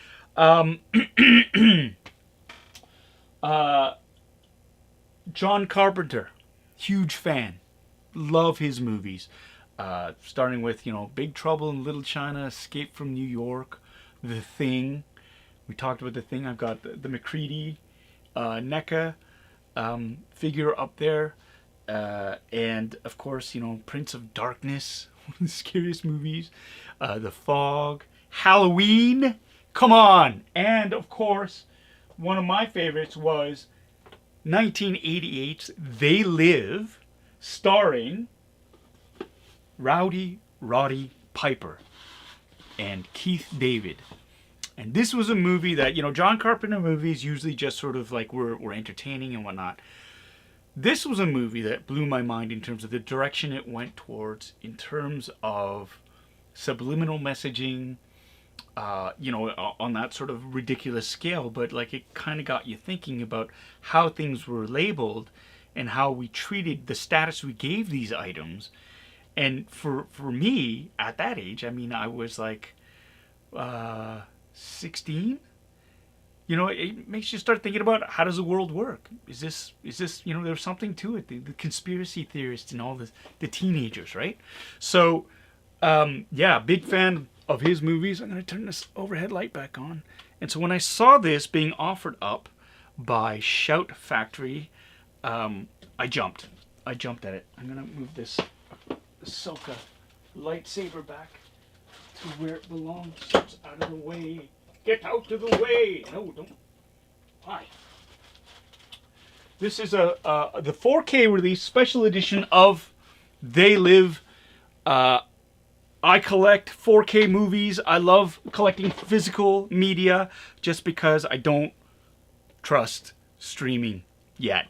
Speaker 1: John Carpenter, huge fan. Love his movies. Starting with, Big Trouble in Little China, Escape from New York, The Thing. We talked about The Thing. I've got the MacReady, NECA figure up there. And, of course, Prince of Darkness, one of the scariest movies. The Fog. Halloween. Come on. And, of course, one of my favorites was 1988's They Live, starring Rowdy Roddy Piper and Keith David. And this was a movie that, John Carpenter movies usually just sort of like were entertaining and whatnot. This was a movie that blew my mind in terms of the direction it went towards, in terms of subliminal messaging, on that sort of ridiculous scale, but like it kind of got you thinking about how things were labeled and how we treated the status we gave these items. And for me, at that age, I was like 16. It makes you start thinking about, how does the world work? Is this there's something to it. The conspiracy theorists and all the teenagers, right? So, big fan of his movies. I'm going to turn this overhead light back on. And so when I saw this being offered up by Shout Factory, I jumped at it. I'm going to move this Ahsoka lightsaber back to where it belongs. It's out of the way. Get out of the way! No, don't. Why? This is the 4K release, special edition of They Live. I collect 4K movies. I love collecting physical media just because I don't trust streaming yet.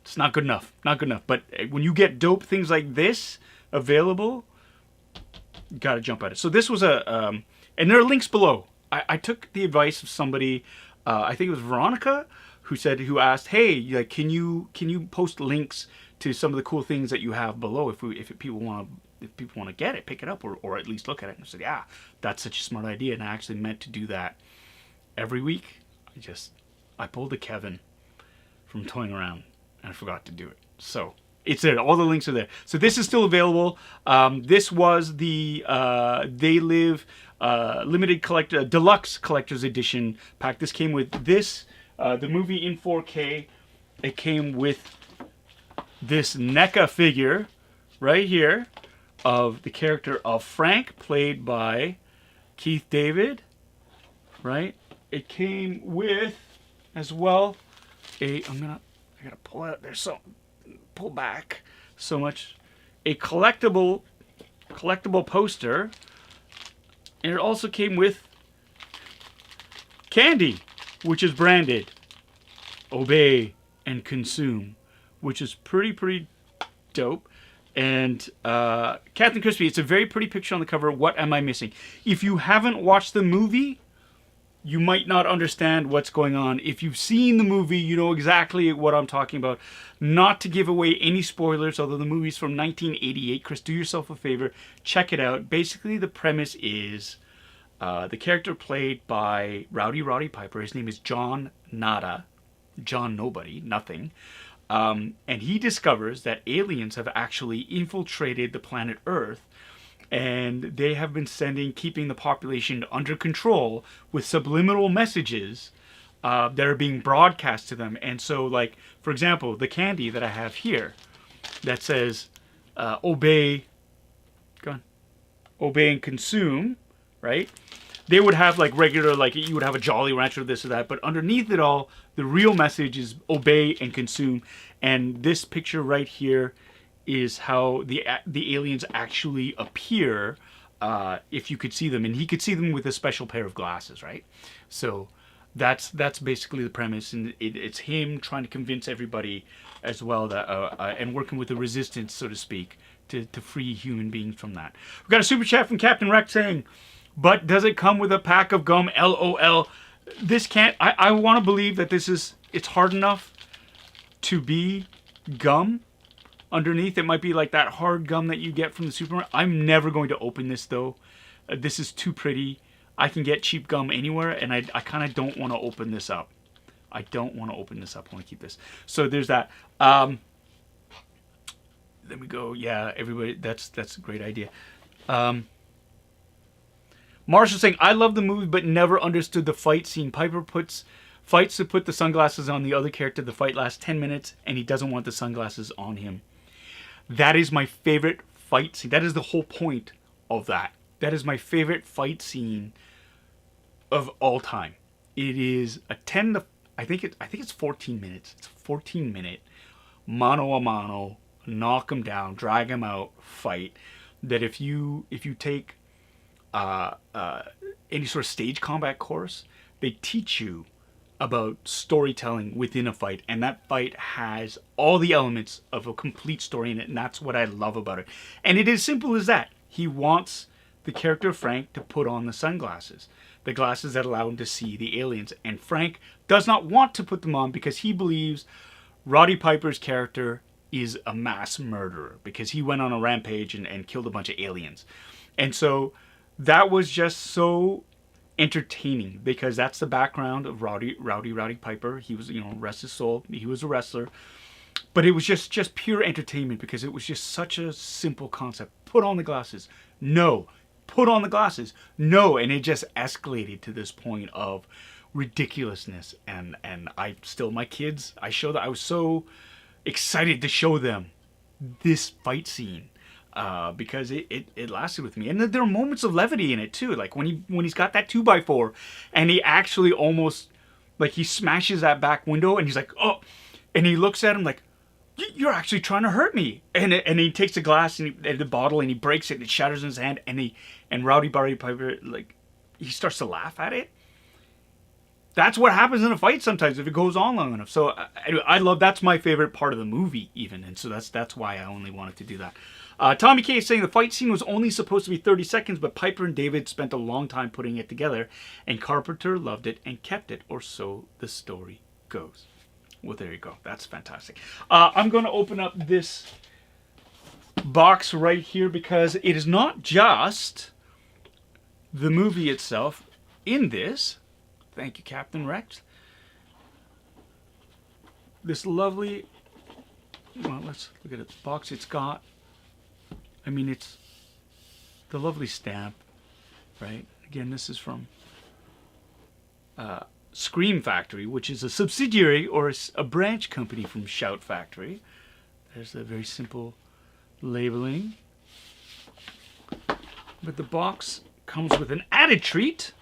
Speaker 1: It's not good enough. Not good enough. But when you get dope things like this available, you gotta jump at it. So this was and there are links below. I took the advice of somebody, I think it was Veronica, who asked, hey, like, can you post links to some of the cool things that you have below if people want to get it, pick it up, or at least look at it. And I said, yeah, that's such a smart idea. And I actually meant to do that every week. I pulled a Kevin from Toying Around and I forgot to do it. So it's there. All the links are there. So this is still available. This was the They Live limited deluxe collector's edition pack. This came with this, the movie in 4K. It came with this NECA figure right here of the character of Frank, played by Keith David, right? It came with, as well, I gotta pull out, pull back so much, a collectible poster, and it also came with candy, which is branded Obey and Consume, which is pretty dope. And Captain Crispy, it's a very pretty picture on the cover. What am I missing? If you haven't watched the movie, you might not understand what's going on. If you've seen the movie, you know exactly what I'm talking about. Not to give away any spoilers, although the movie's from 1988. Chris, do yourself a favor. Check it out. Basically, the premise is the character played by Rowdy Roddy Piper. His name is John Nada. John Nobody. Nothing. And he discovers that aliens have actually infiltrated the planet Earth, and they have been keeping the population under control with subliminal messages that are being broadcast to them. And so, like, for example, the candy that I have here that says obey and consume, right? They would have like regular, like you would have a Jolly Rancher, this or that, but underneath it all, the real message is obey and consume. And this picture right here is how the aliens actually appear, if you could see them. And he could see them with a special pair of glasses, right? So That's basically the premise, and it's him trying to convince everybody as well that and working with the resistance, so to speak, to free human beings from that. We've got a super chat from Captain Rex saying, "But does it come with a pack of gum? LOL." This can't. I want to believe that it's hard enough to be gum underneath. It might be like that hard gum that you get from the supermarket. I'm never going to open this though. This is too pretty. I can get cheap gum anywhere, and I kind of don't want to open this up. I don't want to open this up. I want to keep this. So there's that. There we go. Yeah, everybody, that's a great idea. Marshall saying, "I love the movie, but never understood the fight scene. Piper fights to put the sunglasses on the other character. The fight lasts 10 minutes, and he doesn't want the sunglasses on him." That is my favorite fight scene. That is the whole point of that. That is my favorite fight scene of all time. It is a 10 to, I think it's 14 minutes. It's a 14-minute mano a mano, knock him down, drag him out fight. That if you take any sort of stage combat course, they teach you about storytelling within a fight, and that fight has all the elements of a complete story in it, and that's what I love about it. And it is simple as that. He wants the character Frank to put on the sunglasses, the glasses that allow him to see the aliens, and Frank does not want to put them on because he believes Roddy Piper's character is a mass murderer because he went on a rampage and killed a bunch of aliens. And so that was just so entertaining because that's the background of Roddy Piper. He was, rest his soul, he was a wrestler. But it was just pure entertainment because it was just such a simple concept. Put on the glasses. No. Put on the glasses. No. And it just escalated to this point of ridiculousness. And my kids, I was so excited to show them this fight scene. Because it lasted with me. And there are moments of levity in it too. Like when he's got that 2x4 and he actually almost, like, he smashes that back window and he's like, oh, and he looks at him like, you're actually trying to hurt me. And he takes a glass and the bottle and he breaks it and it shatters in his hand, and Roddy Piper, like, he starts to laugh at it. That's what happens in a fight sometimes if it goes on long enough. So I love, that's my favorite part of the movie even, and so that's why I only wanted to do that. Tommy K is saying the fight scene was only supposed to be 30 seconds, but Piper and David spent a long time putting it together, and Carpenter loved it and kept it, or so the story goes. Well, there you go. That's fantastic. I'm going to open up this box right here because it is not just the movie itself in this. Thank you, Captain Rex. This lovely, well, let's look at it. The box it's got. I mean, it's the lovely stamp, right? Again, this is from Scream Factory, which is a subsidiary or a branch company from Shout Factory. There's a very simple labeling. But the box comes with an added treat.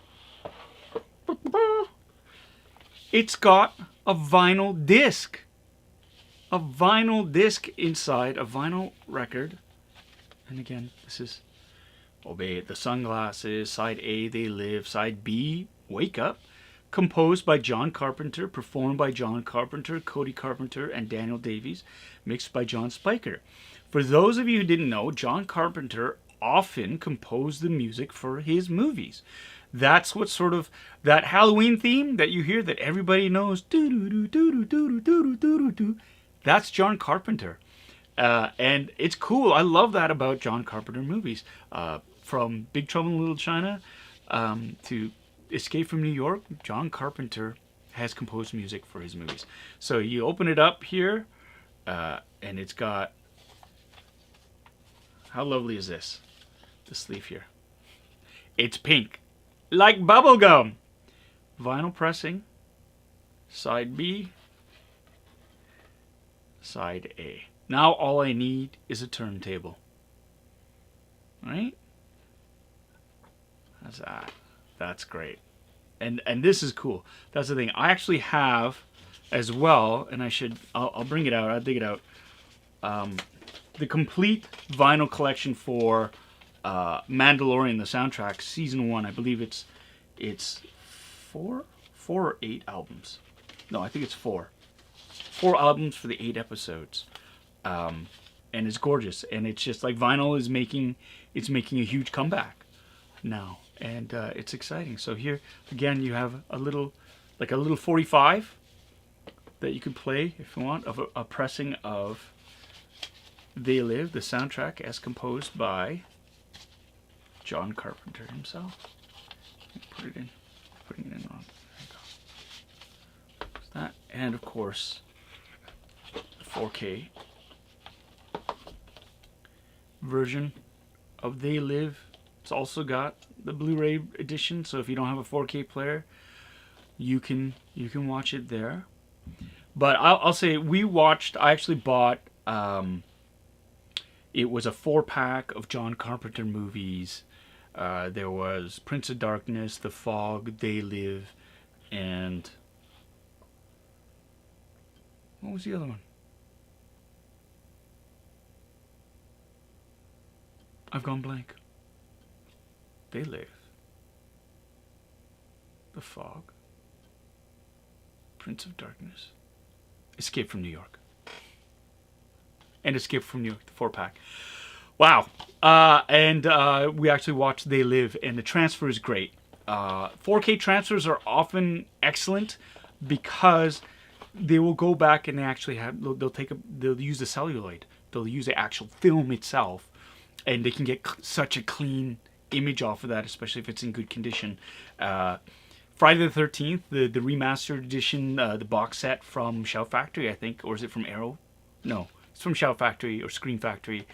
Speaker 1: It's got a vinyl disc. A vinyl disc inside, a vinyl record. And again, this is Obey It, the Sunglasses, Side A, They Live, Side B, Wake Up. Composed by John Carpenter, performed by John Carpenter, Cody Carpenter, and Daniel Davies, mixed by John Spiker. For those of you who didn't know, John Carpenter often composed the music for his movies. That's what sort of, that Halloween theme that you hear that everybody knows, that's John Carpenter. And it's cool. I love that about John Carpenter movies. From Big Trouble in Little China to Escape from New York, John Carpenter has composed music for his movies. So you open it up here, and it's got, how lovely is this? The sleeve here. It's pink, like bubblegum. Vinyl pressing, side B, side A. Now all I need is a turntable. Right? That's that. That's great. And this is cool. That's the thing. I actually have as well, and I'll bring it out. I'll dig it out. The complete vinyl collection for Mandalorian, the soundtrack, season 1. I believe it's four 4 or 8 albums. No, I think it's 4. 4 albums for the 8 episodes. And it's gorgeous. And it's just like vinyl is making a huge comeback now. And it's exciting. So here, again, you have a little 45 that you can play if you want of a pressing of They Live, the soundtrack as composed by John Carpenter himself. Putting it in on. There you go. There's that, and of course, the 4K version of They Live. It's also got the Blu-ray edition, so if you don't have a 4K player, you can watch it there. But I'll say I actually bought. It was a 4-pack of John Carpenter movies. There was Prince of Darkness, The Fog, They Live, and what was the other one? I've gone blank. They Live, The Fog, Prince of Darkness, Escape from New York. And Escape from New York, the 4-pack. Wow. And we actually watched They Live, and the transfer is great. 4K transfers are often excellent because they will go back and they actually they'll use the celluloid. They'll use the actual film itself, and they can get such a clean image off of that, especially if it's in good condition. Friday the 13th, the remastered edition, the box set from Shout Factory, I think, or is it from Arrow? No. It's from Shout Factory or Screen Factory.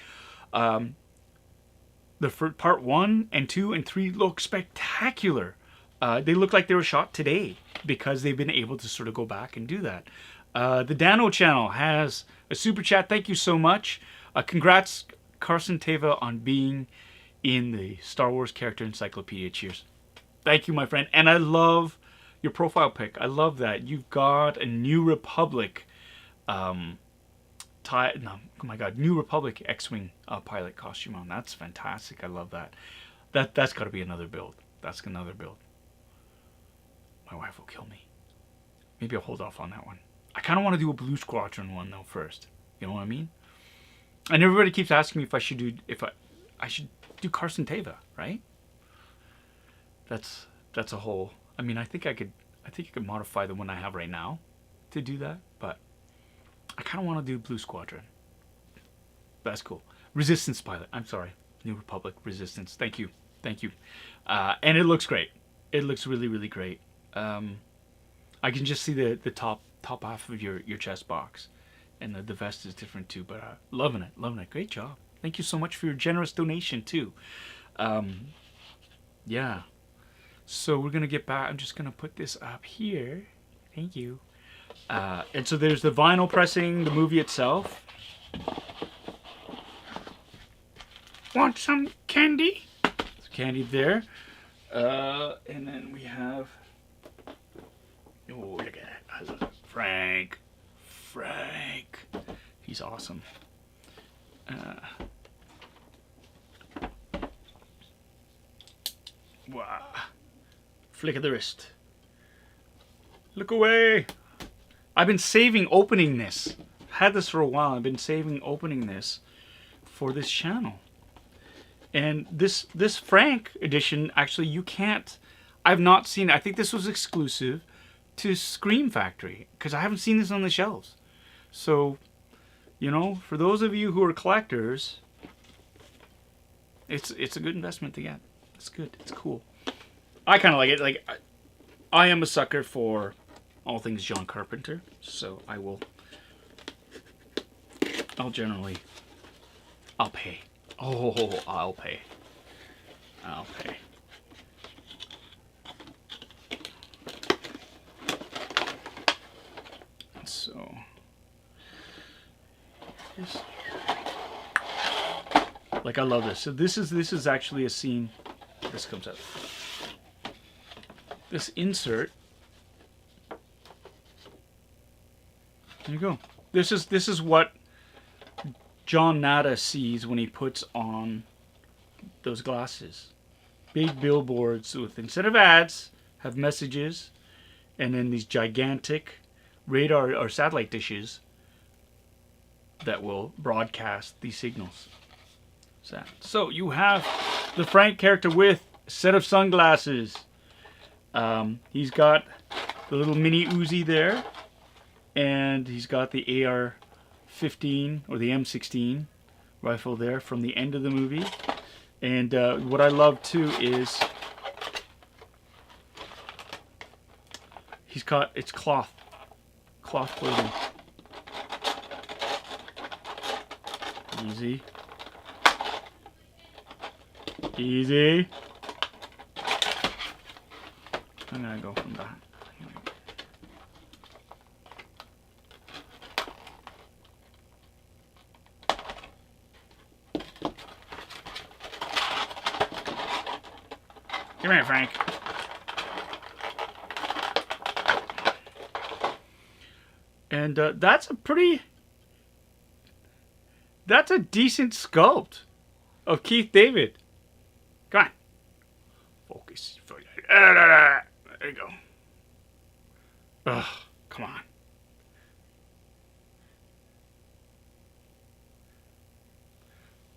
Speaker 1: The first part 1 and 2 and 3 look spectacular. They look like they were shot today because they've been able to sort of go back and do that. The Dano channel has a super chat. Thank you so much. Congrats, Carson Teva, on being in the Star Wars Character Encyclopedia. Cheers. Thank you, my friend. And I love your profile pic. I love that. You've got a New Republic New Republic X-Wing pilot costume on. That's fantastic. I love that. That's got to be another build. That's another build. My wife will kill me. Maybe I'll hold off on that one. I kind of want to do a Blue Squadron one though first. You know what I mean? And everybody keeps asking me if I should do Carson Teva, right? That's a whole. I mean, I think I could modify the one I have right now to do that, but I kind of want to do Blue Squadron. That's cool. Resistance pilot. I'm sorry. New Republic Resistance. Thank you. And it looks great. It looks really, really great. I can just see the top half of your chest box, and the vest is different too. But loving it. Great job. Thank you so much for your generous donation too. Yeah. So we're gonna get back. I'm just gonna put this up here. Thank you. And so there's the vinyl pressing, the movie itself. Want some candy? There's candy there. And then we have. Oh, look at that. I love it. Frank. He's awesome. Wow. Flick of the wrist. Look away. I've been saving opening this. Had this for a while. I've been saving opening this for this channel. And this Frank edition, actually, you can't. I've not seen it. I think this was exclusive to Scream Factory because I haven't seen this on the shelves. So, you know, for those of you who are collectors, it's a good investment to get. It's good. It's cool. I kind of like it. Like, I am a sucker for all things John Carpenter, so I'll pay. Oh, I'll pay. So, like, I love this. So this is actually a scene. This comes up. This insert. There you go. This is what John Nada sees when he puts on those glasses. Big billboards with, instead of ads, have messages, and then these gigantic radar or satellite dishes that will broadcast these signals. So you have the Frank character with a set of sunglasses. He's got the little mini Uzi there, and he's got the AR-15 or the M16 rifle there from the end of the movie. And what I love too is he's got, it's cloth clothing. Easy. Easy. I'm gonna go from that. Come here, Frank. And that's a decent sculpt of Keith David. Come on. Focus. There you go. Ugh, come on.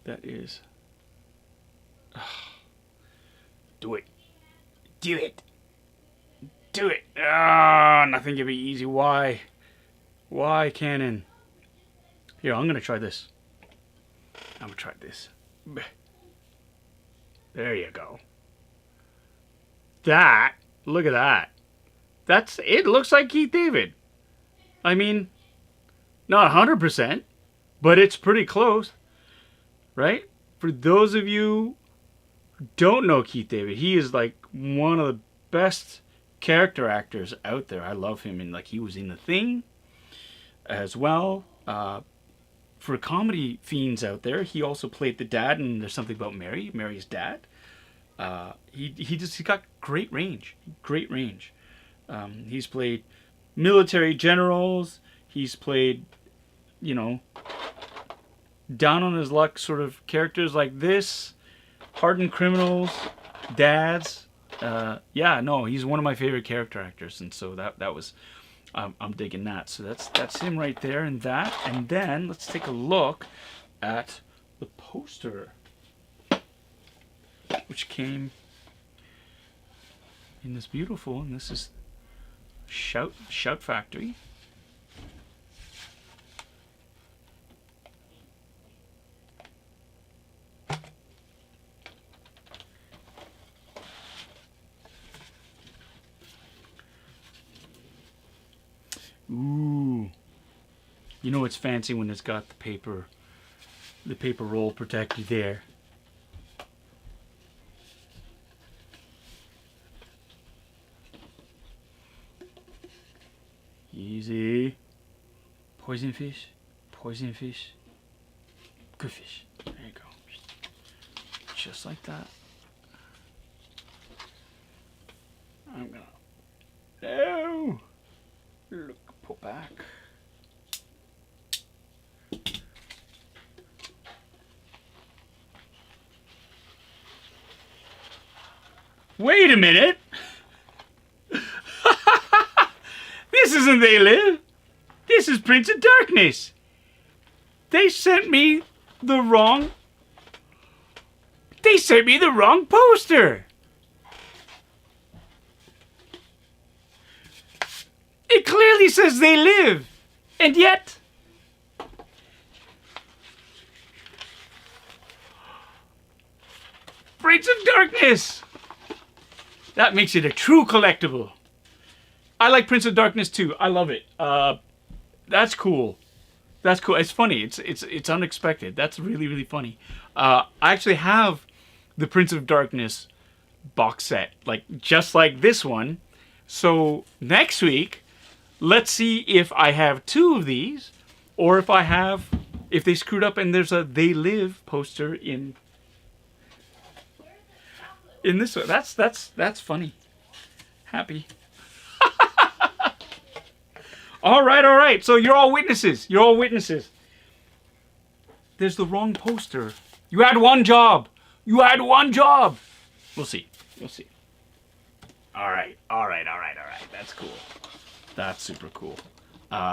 Speaker 1: That is... Do it. Do it. Do it. Ah, nothing can be easy. Why? Why, Canon? Here, I'm going to try this. I'm going to try this. There you go. That, look at that. That's, it looks like Keith David. I mean, not 100%, but it's pretty close. Right? For those of you who don't know Keith David, he is like one of the best character actors out there. I love him, and like he was in The Thing as well. For comedy fiends out there, he also played the dad in There's Something About Mary, Mary's dad. He got great range. Great range. He's played military generals. He's played, you know, down on his luck sort of characters like this, hardened criminals, dads. Yeah, no, he's one of my favorite character actors, and so that was, I'm digging that. So that's him right there, and that, and then let's take a look at the poster, which came in this beautiful, and this is Shout Factory. Ooh, you know it's fancy when it's got the paper roll protector there. Easy. Poison fish, good fish. There you go. Just like that. I'm gonna. Oh, look, pull back. Wait a minute. This isn't They Live. This is Prince of Darkness. They sent me the wrong poster. It clearly says They Live. And yet Prince of Darkness. That makes it a true collectible. I like Prince of Darkness too. I love it. That's cool. That's cool. It's funny. It's unexpected. That's really, really funny. I actually have the Prince of Darkness box set, like just like this one. So next week, let's see if I have two of these, or if they screwed up and there's a They Live poster in this one. That's funny. Happy. All right. So you're all witnesses. There's the wrong poster. You had one job. We'll see. All right. That's cool. That's super cool.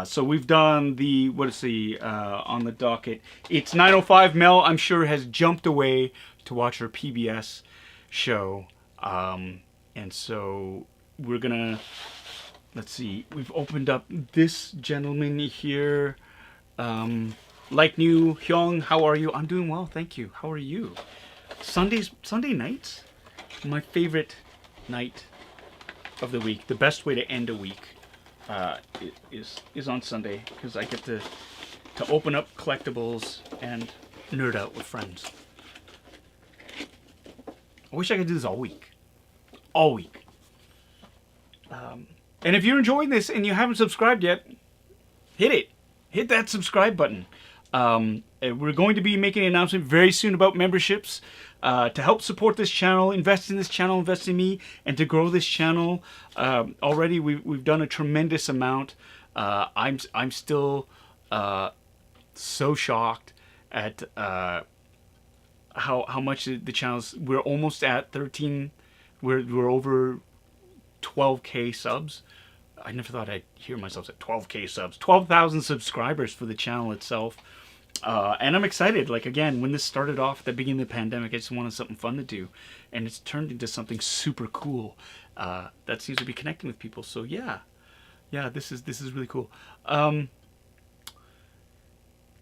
Speaker 1: So we've done the, what is the, on the docket. It's 9:05. Mel, I'm sure, has jumped away to watch her PBS show. And so we're gonna, let's see, we've opened up this gentleman here. Like New Hyung, how are you? I'm doing well, thank you. How are you? Sunday nights, my favorite night of the week. The best way to end a week is on Sunday, because I get to open up collectibles and nerd out with friends. I wish I could do this all week. All week. And if you're enjoying this and you haven't subscribed yet, hit it. Hit that subscribe button. We're going to be making an announcement very soon about memberships to help support this channel, invest in this channel, invest in me, and to grow this channel. Already we've done a tremendous amount. I'm still so shocked at how much the channel's. We're almost at 13. We're over 12K subs. I never thought I'd hear myself say 12K subs. 12,000 subscribers for the channel itself. And I'm excited. Like, again, when this started off at the beginning of the pandemic, I just wanted something fun to do. And it's turned into something super cool that seems to be connecting with people. So, yeah. Yeah, this is really cool.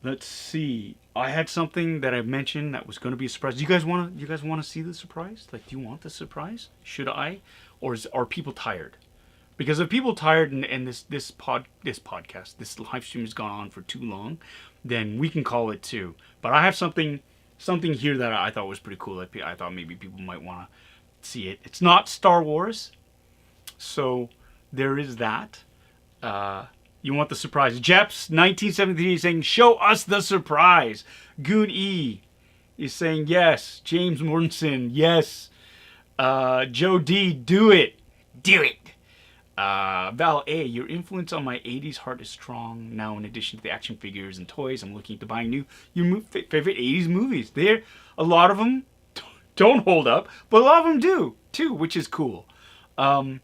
Speaker 1: Let's see. I had something that I mentioned that was going to be a surprise. Do you guys want to see the surprise? Like, do you want the surprise? Should I? Or are people tired? Because if people tired and this podcast, this live stream has gone on for too long, then we can call it too. But I have something here that I thought was pretty cool. I thought maybe people might want to see it. It's not Star Wars, so there is that. You want the surprise? Jeps 1973 is saying, "Show us the surprise." Goon E is saying yes. James Mortensen, yes. Joe D, do it. Do it. Val A, your influence on my 80s heart is strong. Now, in addition to the action figures and toys, I'm looking to buying your favorite 80s movies. A lot of them don't hold up, but a lot of them do, too, which is cool. All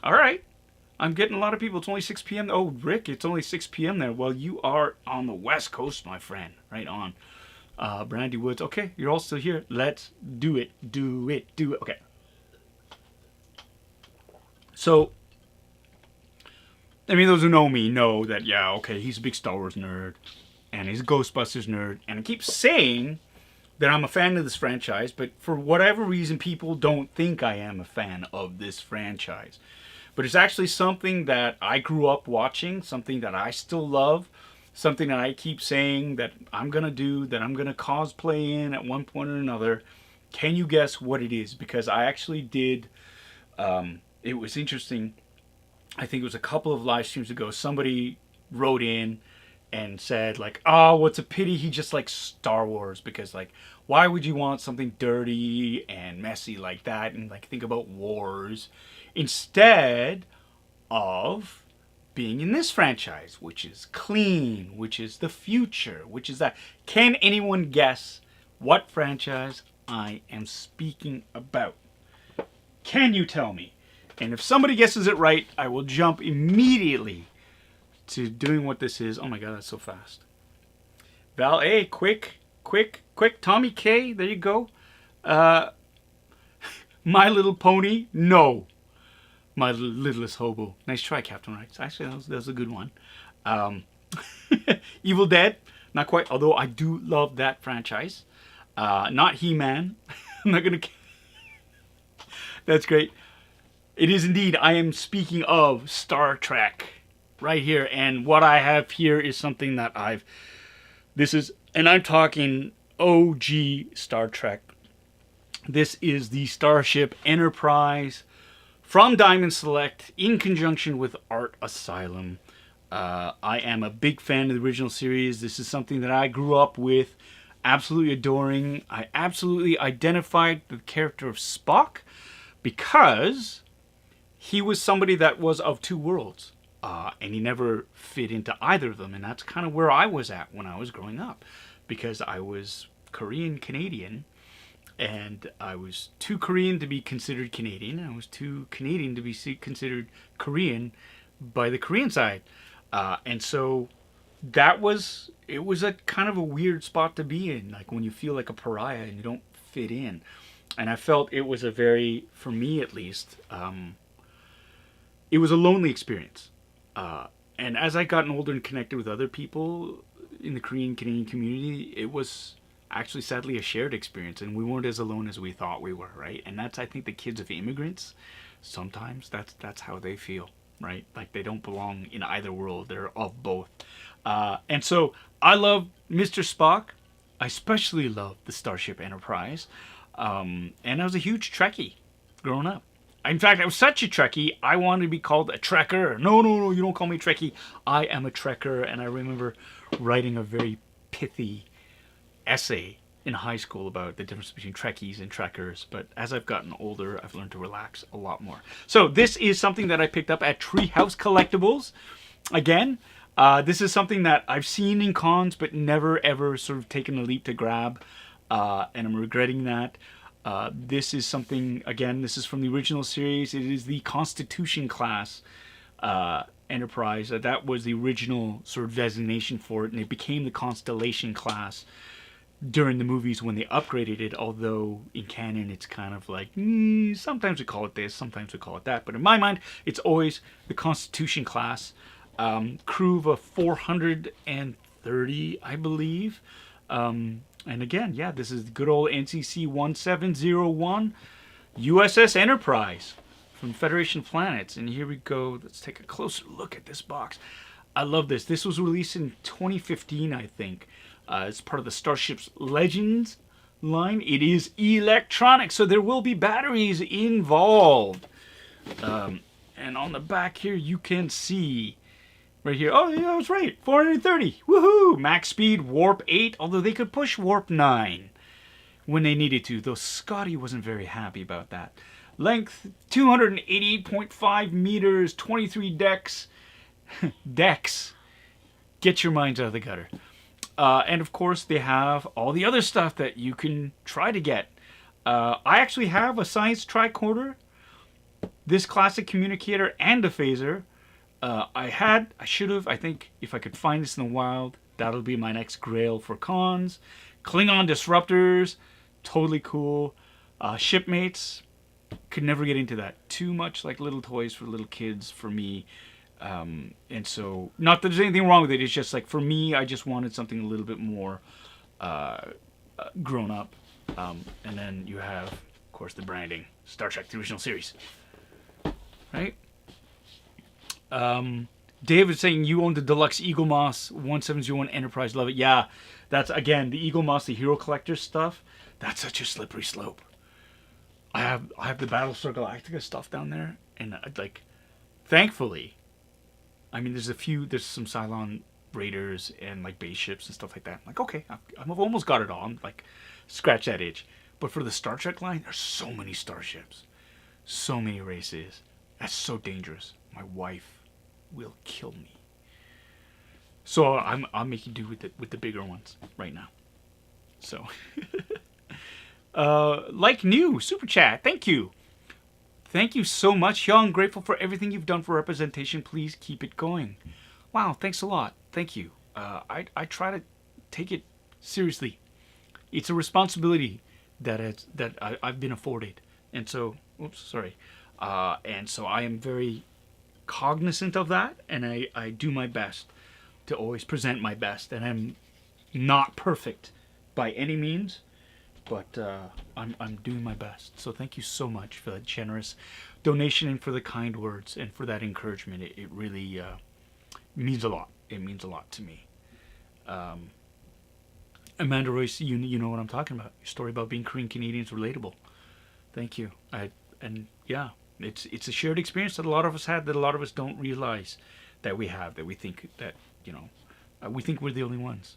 Speaker 1: right. I'm getting a lot of people. It's only 6 p.m. Oh, Rick, it's only 6 p.m. there. Well, you are on the West Coast, my friend. Right on. Brandy Woods. Okay, you're all still here. Let's do it. Do it. Do it. Okay. So, I mean, those who know me know that, yeah, okay, he's a big Star Wars nerd, and he's a Ghostbusters nerd, and I keep saying that I'm a fan of this franchise, but for whatever reason, people don't think I am a fan of this franchise. But it's actually something that I grew up watching, something that I still love, something that I keep saying that I'm going to do, that I'm going to cosplay in at one point or another. Can you guess what it is? Because I actually did... it was interesting. I think it was a couple of live streams ago. Somebody wrote in and said, like, oh, what's a pity he just likes Star Wars, because, like, why would you want something dirty and messy like that and, like, think about wars instead of being in this franchise, which is clean, which is the future, which is that. Can anyone guess what franchise I am speaking about? Can you tell me? And if somebody guesses it right, I will jump immediately to doing what this is. Oh my god, that's so fast. Val A, quick. Tommy K, there you go. My Little Pony, no. My Littlest Hobo. Nice try, Captain Rex. Actually, that was a good one. Evil Dead, not quite, although I do love that franchise. Not He-Man. I'm not going to... That's great. It is indeed. I am speaking of Star Trek right here. And what I have here is something that and I'm talking OG Star Trek. This is the Starship Enterprise from Diamond Select in conjunction with Art Asylum. I am a big fan of the original series. This is something that I grew up with, absolutely adoring. I absolutely identified the character of Spock because he was somebody that was of two worlds. And he never fit into either of them. And that's kind of where I was at when I was growing up. Because I was Korean Canadian. And I was too Korean to be considered Canadian. I was too Canadian to be considered Korean by the Korean side. And so it was a kind of a weird spot to be in, like when you feel like a pariah and you don't fit in. And I felt it was a very, for me at least, it was a lonely experience. And as I gotten older and connected with other people in the Korean Canadian community, it was actually sadly a shared experience, and we weren't as alone as we thought we were, right? And that's, I think, the kids of immigrants, sometimes that's how they feel, right? Like they don't belong in either world, they're of both. And so I love Mr. Spock. I especially love the Starship Enterprise. And I was a huge Trekkie growing up. In fact, I was such a Trekkie, I wanted to be called a Trekker. No, you don't call me Trekkie. I am a Trekker. And I remember writing a very pithy essay in high school about the difference between Trekkies and Trekkers. But as I've gotten older, I've learned to relax a lot more. So this is something that I picked up at Treehouse Collectibles. Again, this is something that I've seen in cons, but never ever sort of taken a leap to grab. And I'm regretting that. This is something, again, this is from the original series. It is the Constitution class Enterprise. That was the original sort of designation for it, and it became the Constellation class during the movies when they upgraded it, although in canon it's kind of like, sometimes we call it this, sometimes we call it that. But in my mind, it's always the Constitution class. Crew of a 430, I believe. And again, yeah, this is good old NCC 1701 USS Enterprise from Federation Planets. And here we go. Let's take a closer look at this box. I love this. This was released in 2015, I think. It's part of the Starship's Legends line. It is electronic, so there will be batteries involved. And on the back here, you can see right here. Oh, yeah, I was right. 430. Woohoo! Max speed, warp 8, although they could push warp 9 when they needed to, though Scotty wasn't very happy about that. Length, 288.5 meters, 23 decks. Decks. Get your minds out of the gutter. And of course, they have all the other stuff that you can try to get. I actually have a science tricorder, this classic communicator, and a phaser. I should have, I think, if I could find this in the wild, that'll be my next grail for cons. Klingon disruptors, totally cool. Shipmates, could never get into that. Too much like little toys for little kids for me. And so, not that there's anything wrong with it, it's just like, for me, I just wanted something a little bit more grown up. And then you have, of course, the branding. Star Trek, the original series. Right? David saying you own the deluxe Eagle Moss 1701 Enterprise. Love it. Yeah, that's, again, the Eagle Moss, the Hero Collector stuff. That's such a slippery slope. I have the Battlestar Galactica stuff down there, and like, thankfully, I mean, there's some Cylon raiders and like base ships and stuff like that. I'm like, okay, I've almost got it all. I'm like, scratch that itch. But for the Star Trek line, there's so many starships, so many races. That's so dangerous. My wife will kill me. So I'm making do with the bigger ones right now. So, like new super chat. Thank you. Thank you so much, Young. Grateful for everything you've done for representation. Please keep it going. Wow, thanks a lot. Thank you. I try to take it seriously. It's a responsibility that I've been afforded, and so, and so I am very cognizant of that, and I do my best to always present my best, and I'm not perfect by any means. But I'm doing my best. So thank you so much for that generous donation and for the kind words and for that encouragement. It really means a lot. It means a lot to me. Amanda Royce, you know what I'm talking about. Your story about being Korean Canadian is relatable. Thank you. And yeah, it's a shared experience that a lot of us had, that a lot of us don't realize that we have, that we think that, we think we're the only ones.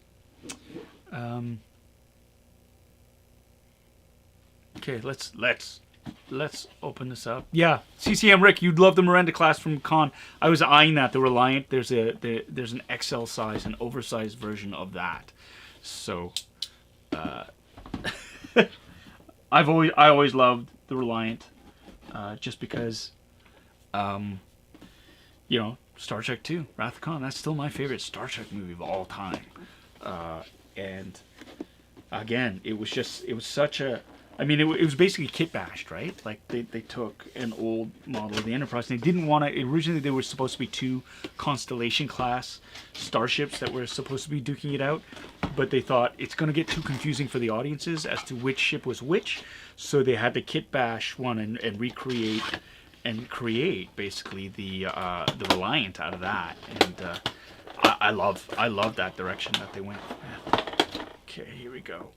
Speaker 1: Okay, let's open this up. Yeah, CCM Rick, you'd love the Miranda class from Con. I was eyeing that. The Reliant. There's an XL size, an oversized version of that. So, I always loved the Reliant, just because, you know, Star Trek 2, Wrath of Khan. That's still my favorite Star Trek movie of all time. And again, it was such a. I mean, it was basically kit bashed, right? Like they took an old model of the Enterprise, and they didn't want to. Originally, there were supposed to be 2 Constellation class starships that were supposed to be duking it out, but they thought it's going to get too confusing for the audiences as to which ship was which, so they had to kit bash one and recreate and create basically the Reliant out of that. And I love that direction that they went. Okay, here we go.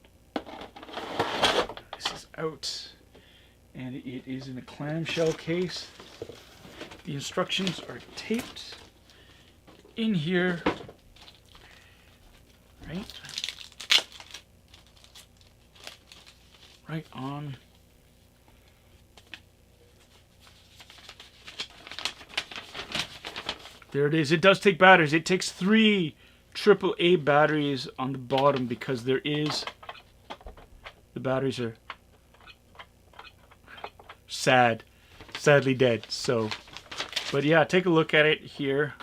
Speaker 1: This is out, and it is in a clamshell case. The instructions are taped in here, right on. There it is. It does take batteries. It takes 3 AAA batteries on the bottom, because the batteries are sadly dead. So, but yeah, take a look at it here.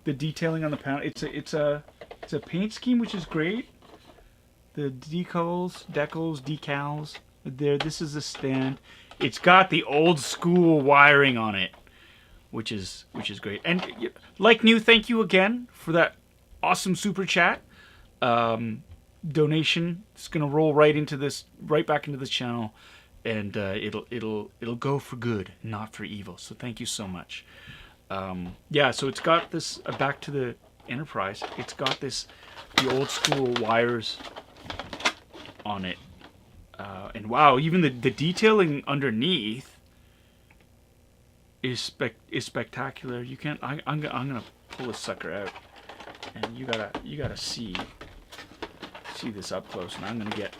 Speaker 1: The detailing on the panel. It's a paint scheme, which is great. The decals, there. This is a stand. It's got the old school wiring on it, which is great. And like new, thank you again for that awesome super chat. Donation. It's gonna roll right back into this channel, and it'll go for good, not for evil. So thank you so much. Yeah, so it's got this back to the Enterprise. It's got the old school wires on it, and wow, even the detailing underneath is spectacular. You can't. I'm gonna pull this sucker out, and you gotta see this up close, and I'm gonna get.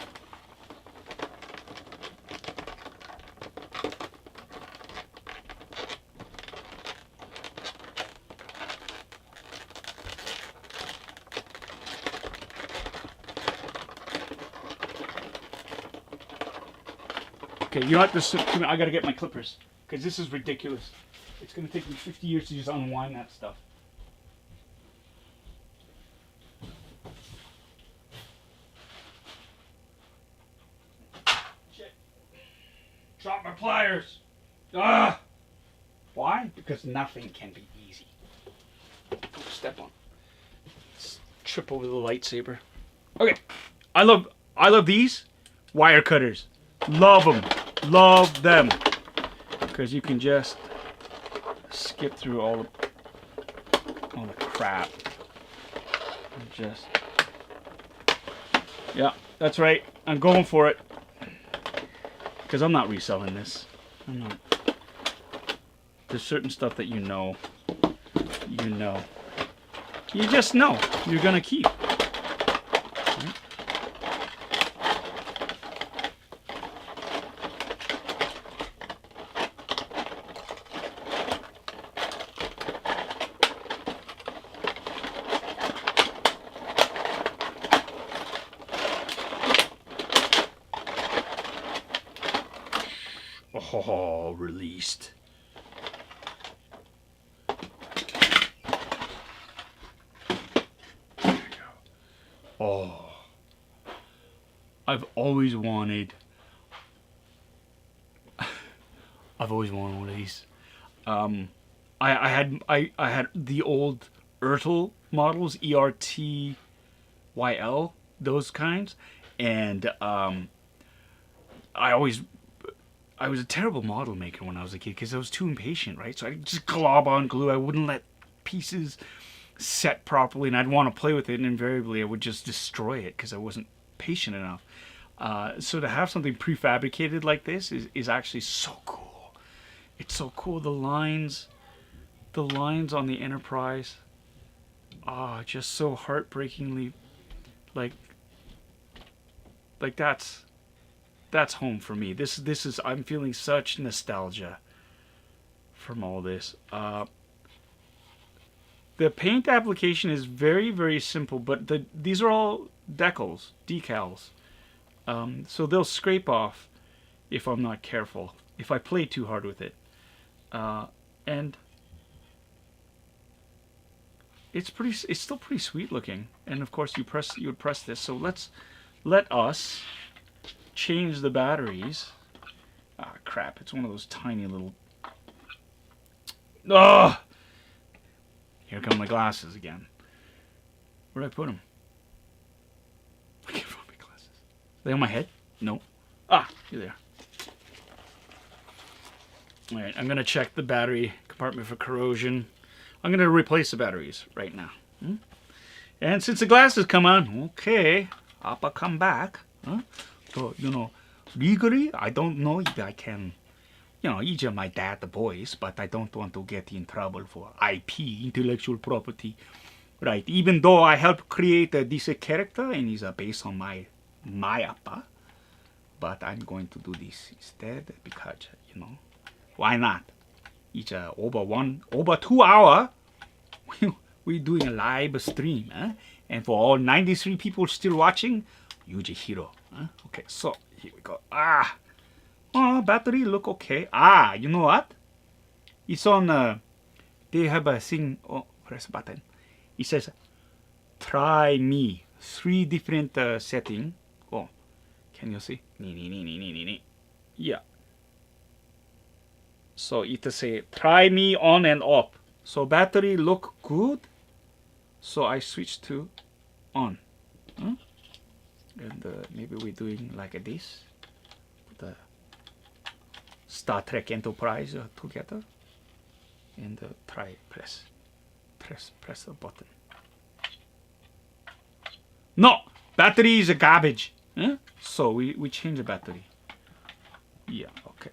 Speaker 1: Okay, you know what? I gotta get my clippers, because this is ridiculous. It's gonna take me 50 years to just unwind that stuff. Shit. Drop my pliers. Ah! Why? Because nothing can be easy. Step on. Let's trip over the lightsaber. Okay. I love these wire cutters. Love them. Love them. Because you can just skip through all the crap. And just, yeah, that's right. I'm going for it. Because I'm not reselling this. I'm not. There's certain stuff that you know. You just know you're gonna keep. Oh, released. There we go. Oh, I've always wanted one of these. I had the old Ertl models, ERTYL, those kinds, and I was a terrible model maker when I was a kid, because I was too impatient, right? So I'd just glob on glue. I wouldn't let pieces set properly, and I'd want to play with it, and invariably I would just destroy it because I wasn't patient enough. So to have something prefabricated like this is actually so cool. It's so cool. The lines on the Enterprise, just so heartbreakingly, like that's home for me. This is, I'm feeling such nostalgia from all this. The paint application is very, very simple, but these are all decals. So they'll scrape off if I'm not careful, if I play too hard with it. And it's still pretty sweet looking. And of course you would press this. So let us change the batteries. Ah, crap, it's one of those tiny little... Ugh! Here come my glasses again. Where'd I put them? I can't find my glasses. Are they on my head? No. Ah, here they are. Alright, I'm going to check the battery compartment for corrosion. I'm going to replace the batteries right now. And since the glasses come on, okay, Appa come back. So, you know, legally, I don't know if I can, you know, he's my dad, the boys, but I don't want to get in trouble for IP, intellectual property. Right, even though I helped create this character and he's based on my Appa, but I'm going to do this instead because, you know, why not? It's over 2 hour. We're doing a live stream, and for all 93 people still watching, use a hero. Okay, so here we go. Battery look okay. You know what? It's on. They have a thing. Oh, press button. It says, "Try me." 3 different setting. Oh, can you see? Yeah. So it say, "Try me on and off." So battery look good. So I switch to on. And maybe we're doing like this. The Star Trek Enterprise together. And try press the button. No, battery is garbage. So we change the battery. Yeah, okay.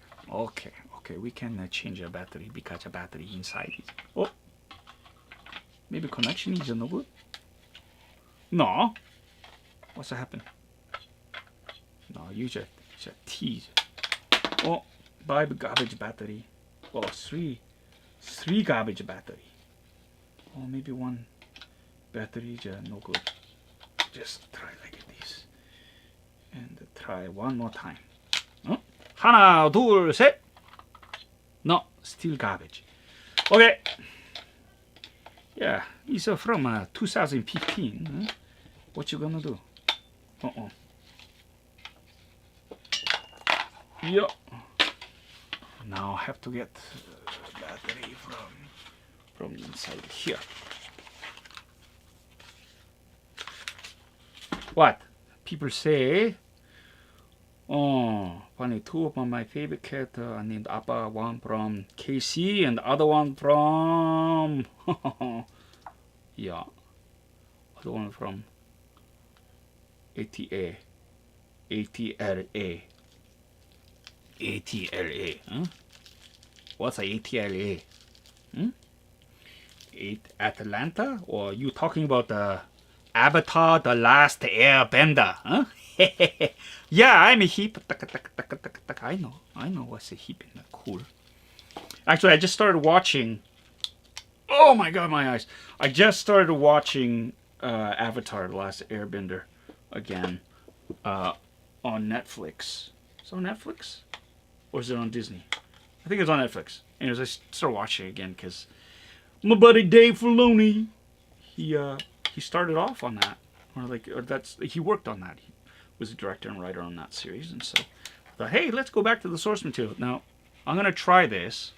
Speaker 1: We can change the battery because the battery inside is. Oh, maybe connection is no good. No, what's happened? No, you just tease. Oh, buy the garbage battery. Oh, three garbage battery. Oh, maybe 1 battery is no good. Just try like this. And try one more time. 하나, 둘, 셋. No, still garbage. Okay. Yeah, it's from 2015. What you gonna do? Yeah. Now I have to get battery from inside here. What? People say, funny, 2 of my favorite characters are named Appa, one from KC and the other one from yeah, other one from ATLA. What's a ATLA? Atlanta? Or you talking about the Avatar, the Last Airbender? Yeah, I'm a hip. I know what's a hip and cool. Actually, I just started watching. Oh my god, my eyes! I just started watching Avatar, the Last Airbender again on Netflix. Is it on Netflix? Or is it on Disney? I think it's on Netflix. Anyways, I started watching it again because my buddy Dave Filoni, he started off on that, he worked on that. He was a director and writer on that series, and so I thought, hey, let's go back to the source material. Now, I'm gonna try this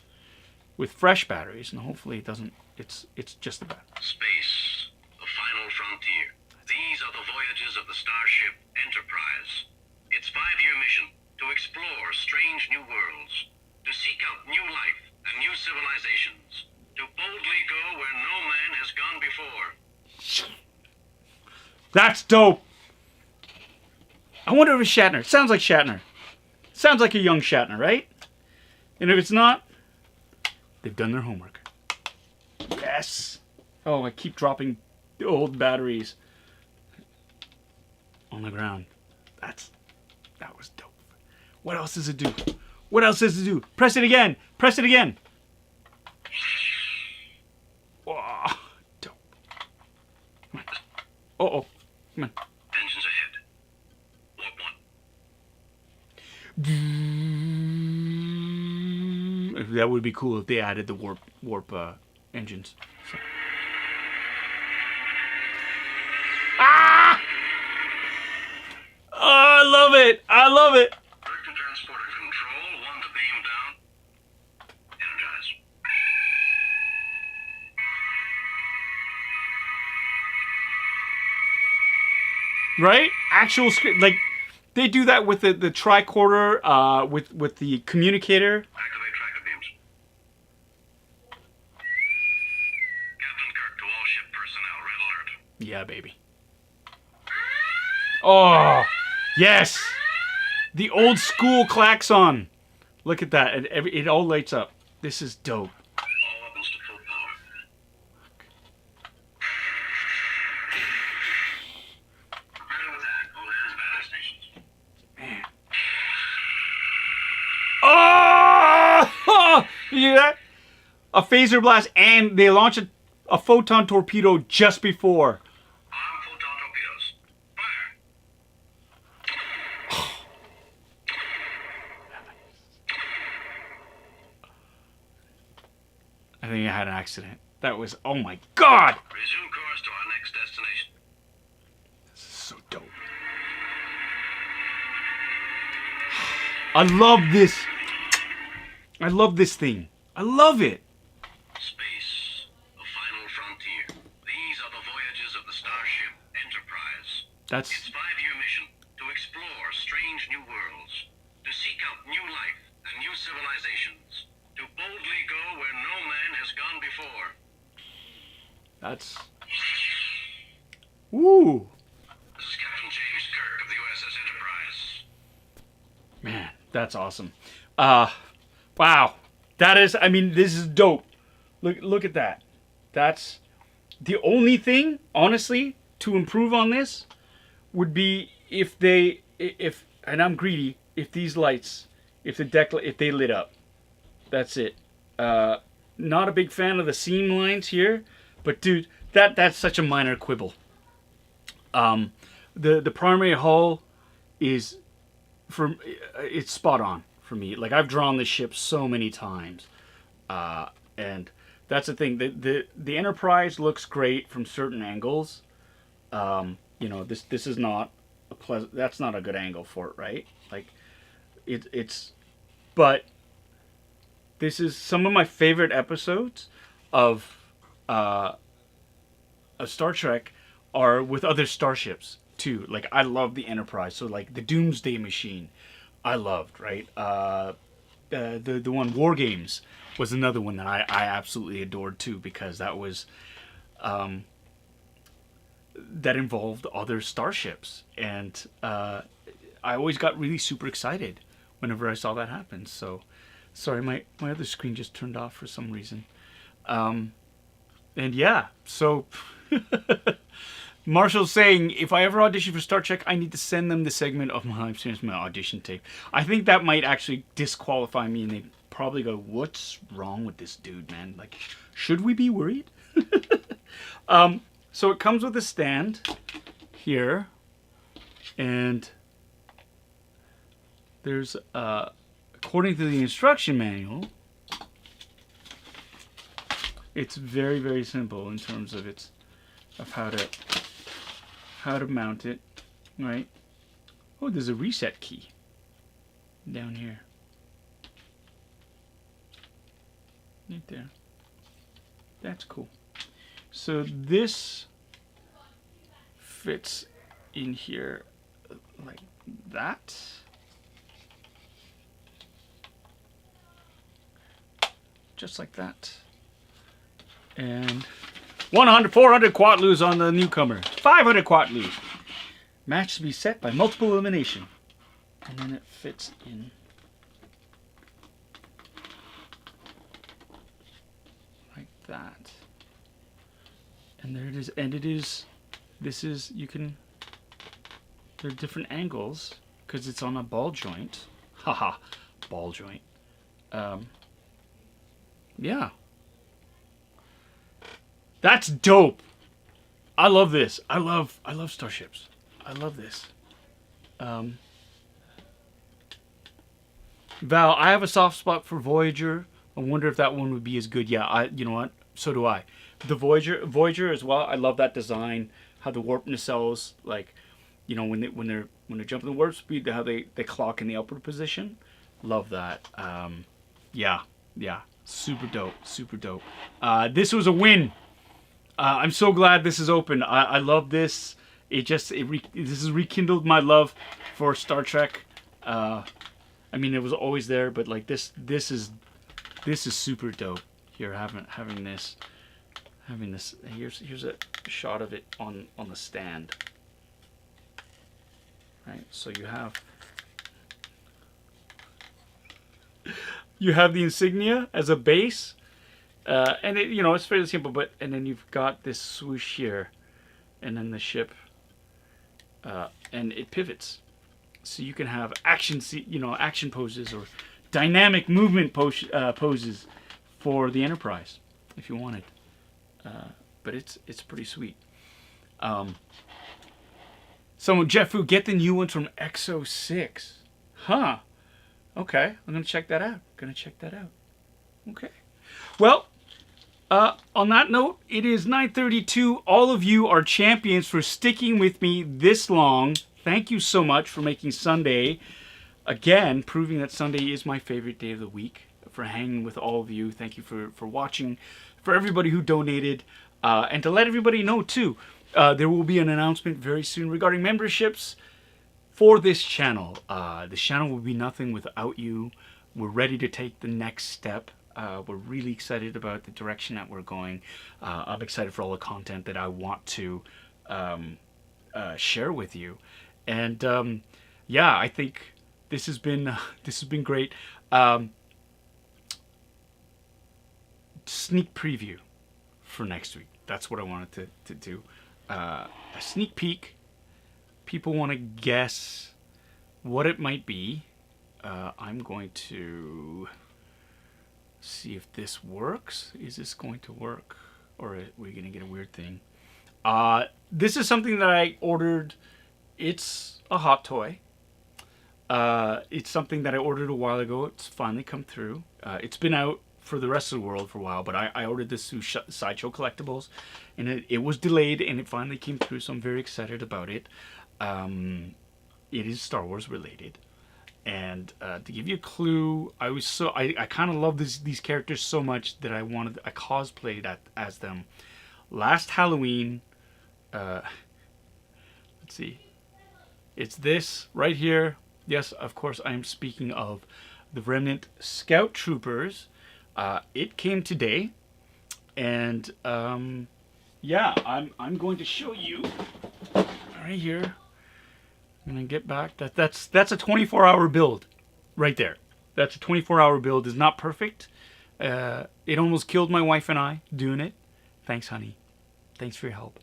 Speaker 1: with fresh batteries, and hopefully it doesn't. It's just about
Speaker 2: space, the final frontier. These are the voyages of the starship Enterprise. Its 5-year mission to explore strange new worlds, to seek out new life and new civilizations, to boldly go where no man has gone before.
Speaker 1: That's dope. I wonder if it's Shatner. It sounds like Shatner. Sounds like a young Shatner, right? And if it's not, they've done their homework. Yes. Oh, I keep dropping the old batteries on the ground. That was dope. What else does it do? What else does it do? Press it again. Press it again. Oh, dope. Come on. Uh-oh. Come on.
Speaker 2: Engines ahead. Warp 1.
Speaker 1: That would be cool if they added the warp engines. So. Ah! Oh, I love it! I love it!
Speaker 2: Vector transporter control, 1 to beam down. Energize.
Speaker 1: Right? Actual script, like they do that with the tricorder, with the communicator.
Speaker 2: Activate tracker beams. Captain Kirk to all ship personnel, red alert.
Speaker 1: Yeah, baby. Oh, yes! The old school klaxon. Look at that. It all lights up. This is dope.
Speaker 2: All weapons to full power. Prepare to attack. All hands battle stations.
Speaker 1: Man. Oh! You hear that? A phaser blast, and they launch a photon torpedo just before.
Speaker 2: Arm photon torpedoes. Fire.
Speaker 1: I think I had an accident. That was, oh my god!
Speaker 2: Resume course to our next destination.
Speaker 1: This is so dope. I love this. I love this thing. I love it.
Speaker 2: Space, the final frontier. These are the voyages of the starship Enterprise.
Speaker 1: That's
Speaker 2: Its 5-year mission to explore strange new worlds, to seek out new life and new civilizations, to boldly go where no man has gone before.
Speaker 1: that's. Woo!
Speaker 2: This is Captain James Kirk of the USS Enterprise.
Speaker 1: Man, that's awesome. Wow. That is, I mean, this is dope. Look at that. That's the only thing, honestly, to improve on this would be if and I'm greedy, if these lights, if they lit up. That's it. Not a big fan of the seam lines here, but dude, that's such a minor quibble. The primary hull is it's spot on for me. Like, I've drawn this ship so many times, and that's the thing. The Enterprise looks great from certain angles. You know, this is not a pleasant. That's not a good angle for it, right? Like, but this is some of my favorite episodes of Star Trek are with other starships too. Like, I love the Enterprise. So, like, the Doomsday Machine, I loved, right? The one War Games was another one that I absolutely adored too, because that was that involved other starships, and I always got really super excited whenever I saw that happen. So, sorry, my other screen just turned off for some reason. And yeah, so Marshall's saying, if I ever audition for Star Trek, I need to send them the segment of my live streams, my audition tape. I think that might actually disqualify me, and they probably go, what's wrong with this dude, man? Like, should we be worried? So it comes with a stand here, and there's, according to the instruction manual, it's very, very simple in terms of how to mount it, right? Oh, there's a reset key down here. Right there. That's cool. So this fits in here like that. Just like that. And 400 quatlus on the newcomer. 500 quatlus. Match to be set by multiple elimination. And then it fits in. Like that. And there it is. And it is, this is, you can, there are different angles because it's on a ball joint. Haha, ball joint. Yeah. That's dope. I love this. I love starships. I love this. Val, I have a soft spot for Voyager. I wonder if that one would be as good. Yeah, you know what? So do I. The Voyager as well. I love that design. How the warp nacelles, like, you know, when they're jumping the warp speed, how they clock in the upward position. Love that. Yeah, super dope, super dope. This was a win. I'm so glad this is open. I love this. This has rekindled my love for Star Trek. I mean, it was always there, but like this is super dope. Here, having this. Here's a shot of it on the stand. Right, so you have the insignia as a base, and it, you know, it's fairly simple. But and then you've got this swoosh here, and then the ship, and it pivots. So you can have action poses or dynamic movement poses for the Enterprise if you wanted. But it's pretty sweet. Someone, Jeffu, get the new ones from Exo 6. Huh. Okay, I'm gonna check that out. Okay. Well, on that note, it is 9:32. All of you are champions for sticking with me this long. Thank you so much for making Sunday, again, proving that Sunday is my favorite day of the week, for hanging with all of you. Thank you for watching, for everybody who donated, and to let everybody know, too, there will be an announcement very soon regarding memberships for this channel. This channel will be nothing without you. We're ready to take the next step. We're really excited about the direction that we're going. I'm excited for all the content that I want to share with you. And yeah, I think this has been great. Sneak preview for next week. That's what I wanted to do. A sneak peek. People want to guess what it might be. I'm going to see if this works. Is this going to work? Or are we going to get a weird thing? This is something that I ordered. It's a hot toy. It's something that I ordered a while ago. It's finally come through. It's been out for the rest of the world for a while, but I ordered this through Sideshow Collectibles, and it was delayed, and it finally came through, so I'm very excited about it. It is Star Wars related. And to give you a clue, I kind of love these characters so much that I cosplayed as them. Last Halloween, let's see, it's this right here. Yes, of course, I am speaking of the Remnant Scout Troopers. It came today, and yeah, I'm going to show you right here. I'm gonna get back. That's a 24-hour build, right there. That's a 24-hour build. It's not perfect. It almost killed my wife and I doing it. Thanks, honey. Thanks for your help.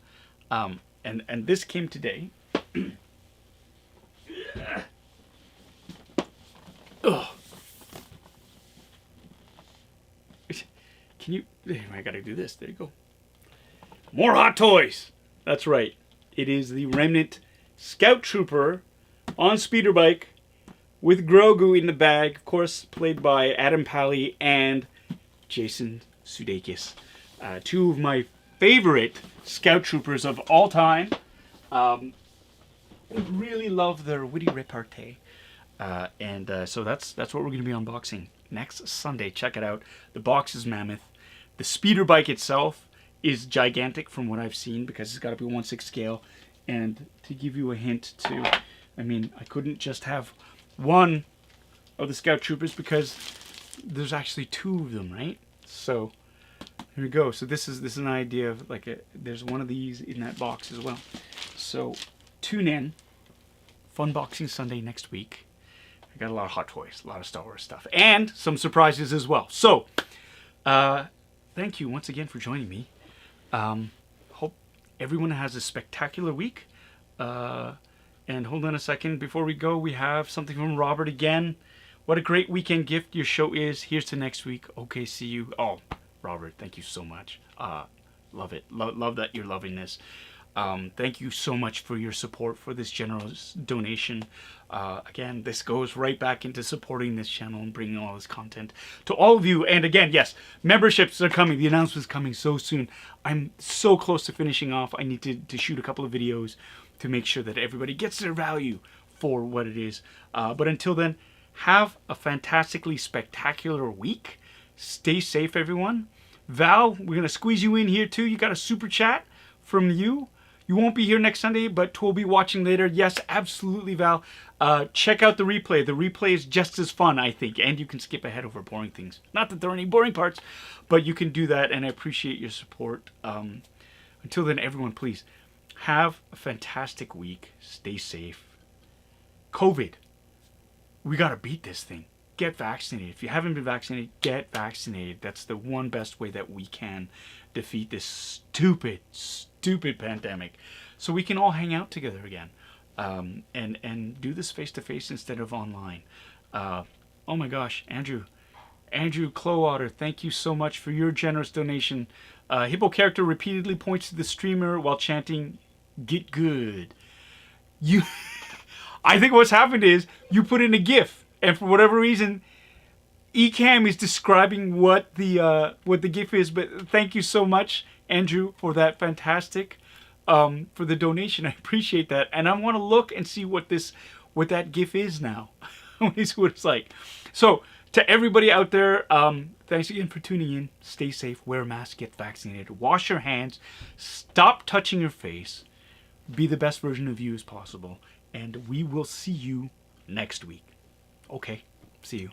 Speaker 1: And this came today. Ugh. Can you? I gotta do this. There you go. More hot toys. That's right. It is the Remnant Scout Trooper on speeder bike with Grogu in the bag, of course, played by Adam Pally and Jason Sudeikis. Two of my favorite Scout Troopers of all time. Really love their witty repartee. So that's what we're going to be unboxing next Sunday. Check it out. The box is mammoth. The speeder bike itself is gigantic from what I've seen because it's got to be 1/6 scale. And to give you a hint too, I mean, I couldn't just have one of the Scout Troopers because there's actually two of them, right? So here we go. So this is an idea of like there's one of these in that box as well. So tune in. Funboxing Sunday next week. I got a lot of hot toys, a lot of Star Wars stuff, and some surprises as well. So thank you once again for joining me. Hope everyone has a spectacular week. And hold on a second. Before we go, we have something from Robert again. What a great weekend gift your show is. Here's to next week. Okay, see you. Oh, Robert, thank you so much. Love it. Love that you're loving this. Thank you so much for your support for this generous donation. Again, this goes right back into supporting this channel and bringing all this content to all of you. And again, yes, memberships are coming. The announcement's coming so soon. I'm so close to finishing off. I need to shoot a couple of videos to make sure that everybody gets their value for what it is. But until then, have a fantastically spectacular week. Stay safe, everyone. Val, we're going to squeeze you in here too. You got a super chat from you. You won't be here next Sunday, but we'll be watching later. Yes, absolutely, Val. Check out the replay. The replay is just as fun, I think, and you can skip ahead over boring things. Not that there are any boring parts, but you can do that, and I appreciate your support. Until then, everyone, please have a fantastic week. Stay safe. COVID. We got to beat this thing. Get vaccinated. If you haven't been vaccinated, get vaccinated. That's the one best way that we can defeat this stupid pandemic, so we can all hang out together again, and do this face to face instead of online. Oh my gosh, Andrew Clowater, thank you so much for your generous donation. Hippo character repeatedly points to the streamer while chanting, "Get good." You, I think what's happened is you put in a GIF, and for whatever reason, Ecamm is describing what the GIF is. But thank you so much, Andrew, for that fantastic, for the donation. I appreciate that, and I want to look and see what that GIF is now. I want to see what it's like. So to everybody out there, thanks again for tuning in. Stay safe, wear a mask, get vaccinated, wash your hands, stop touching your face, be the best version of you as possible, and we will see you next week. Okay, see you.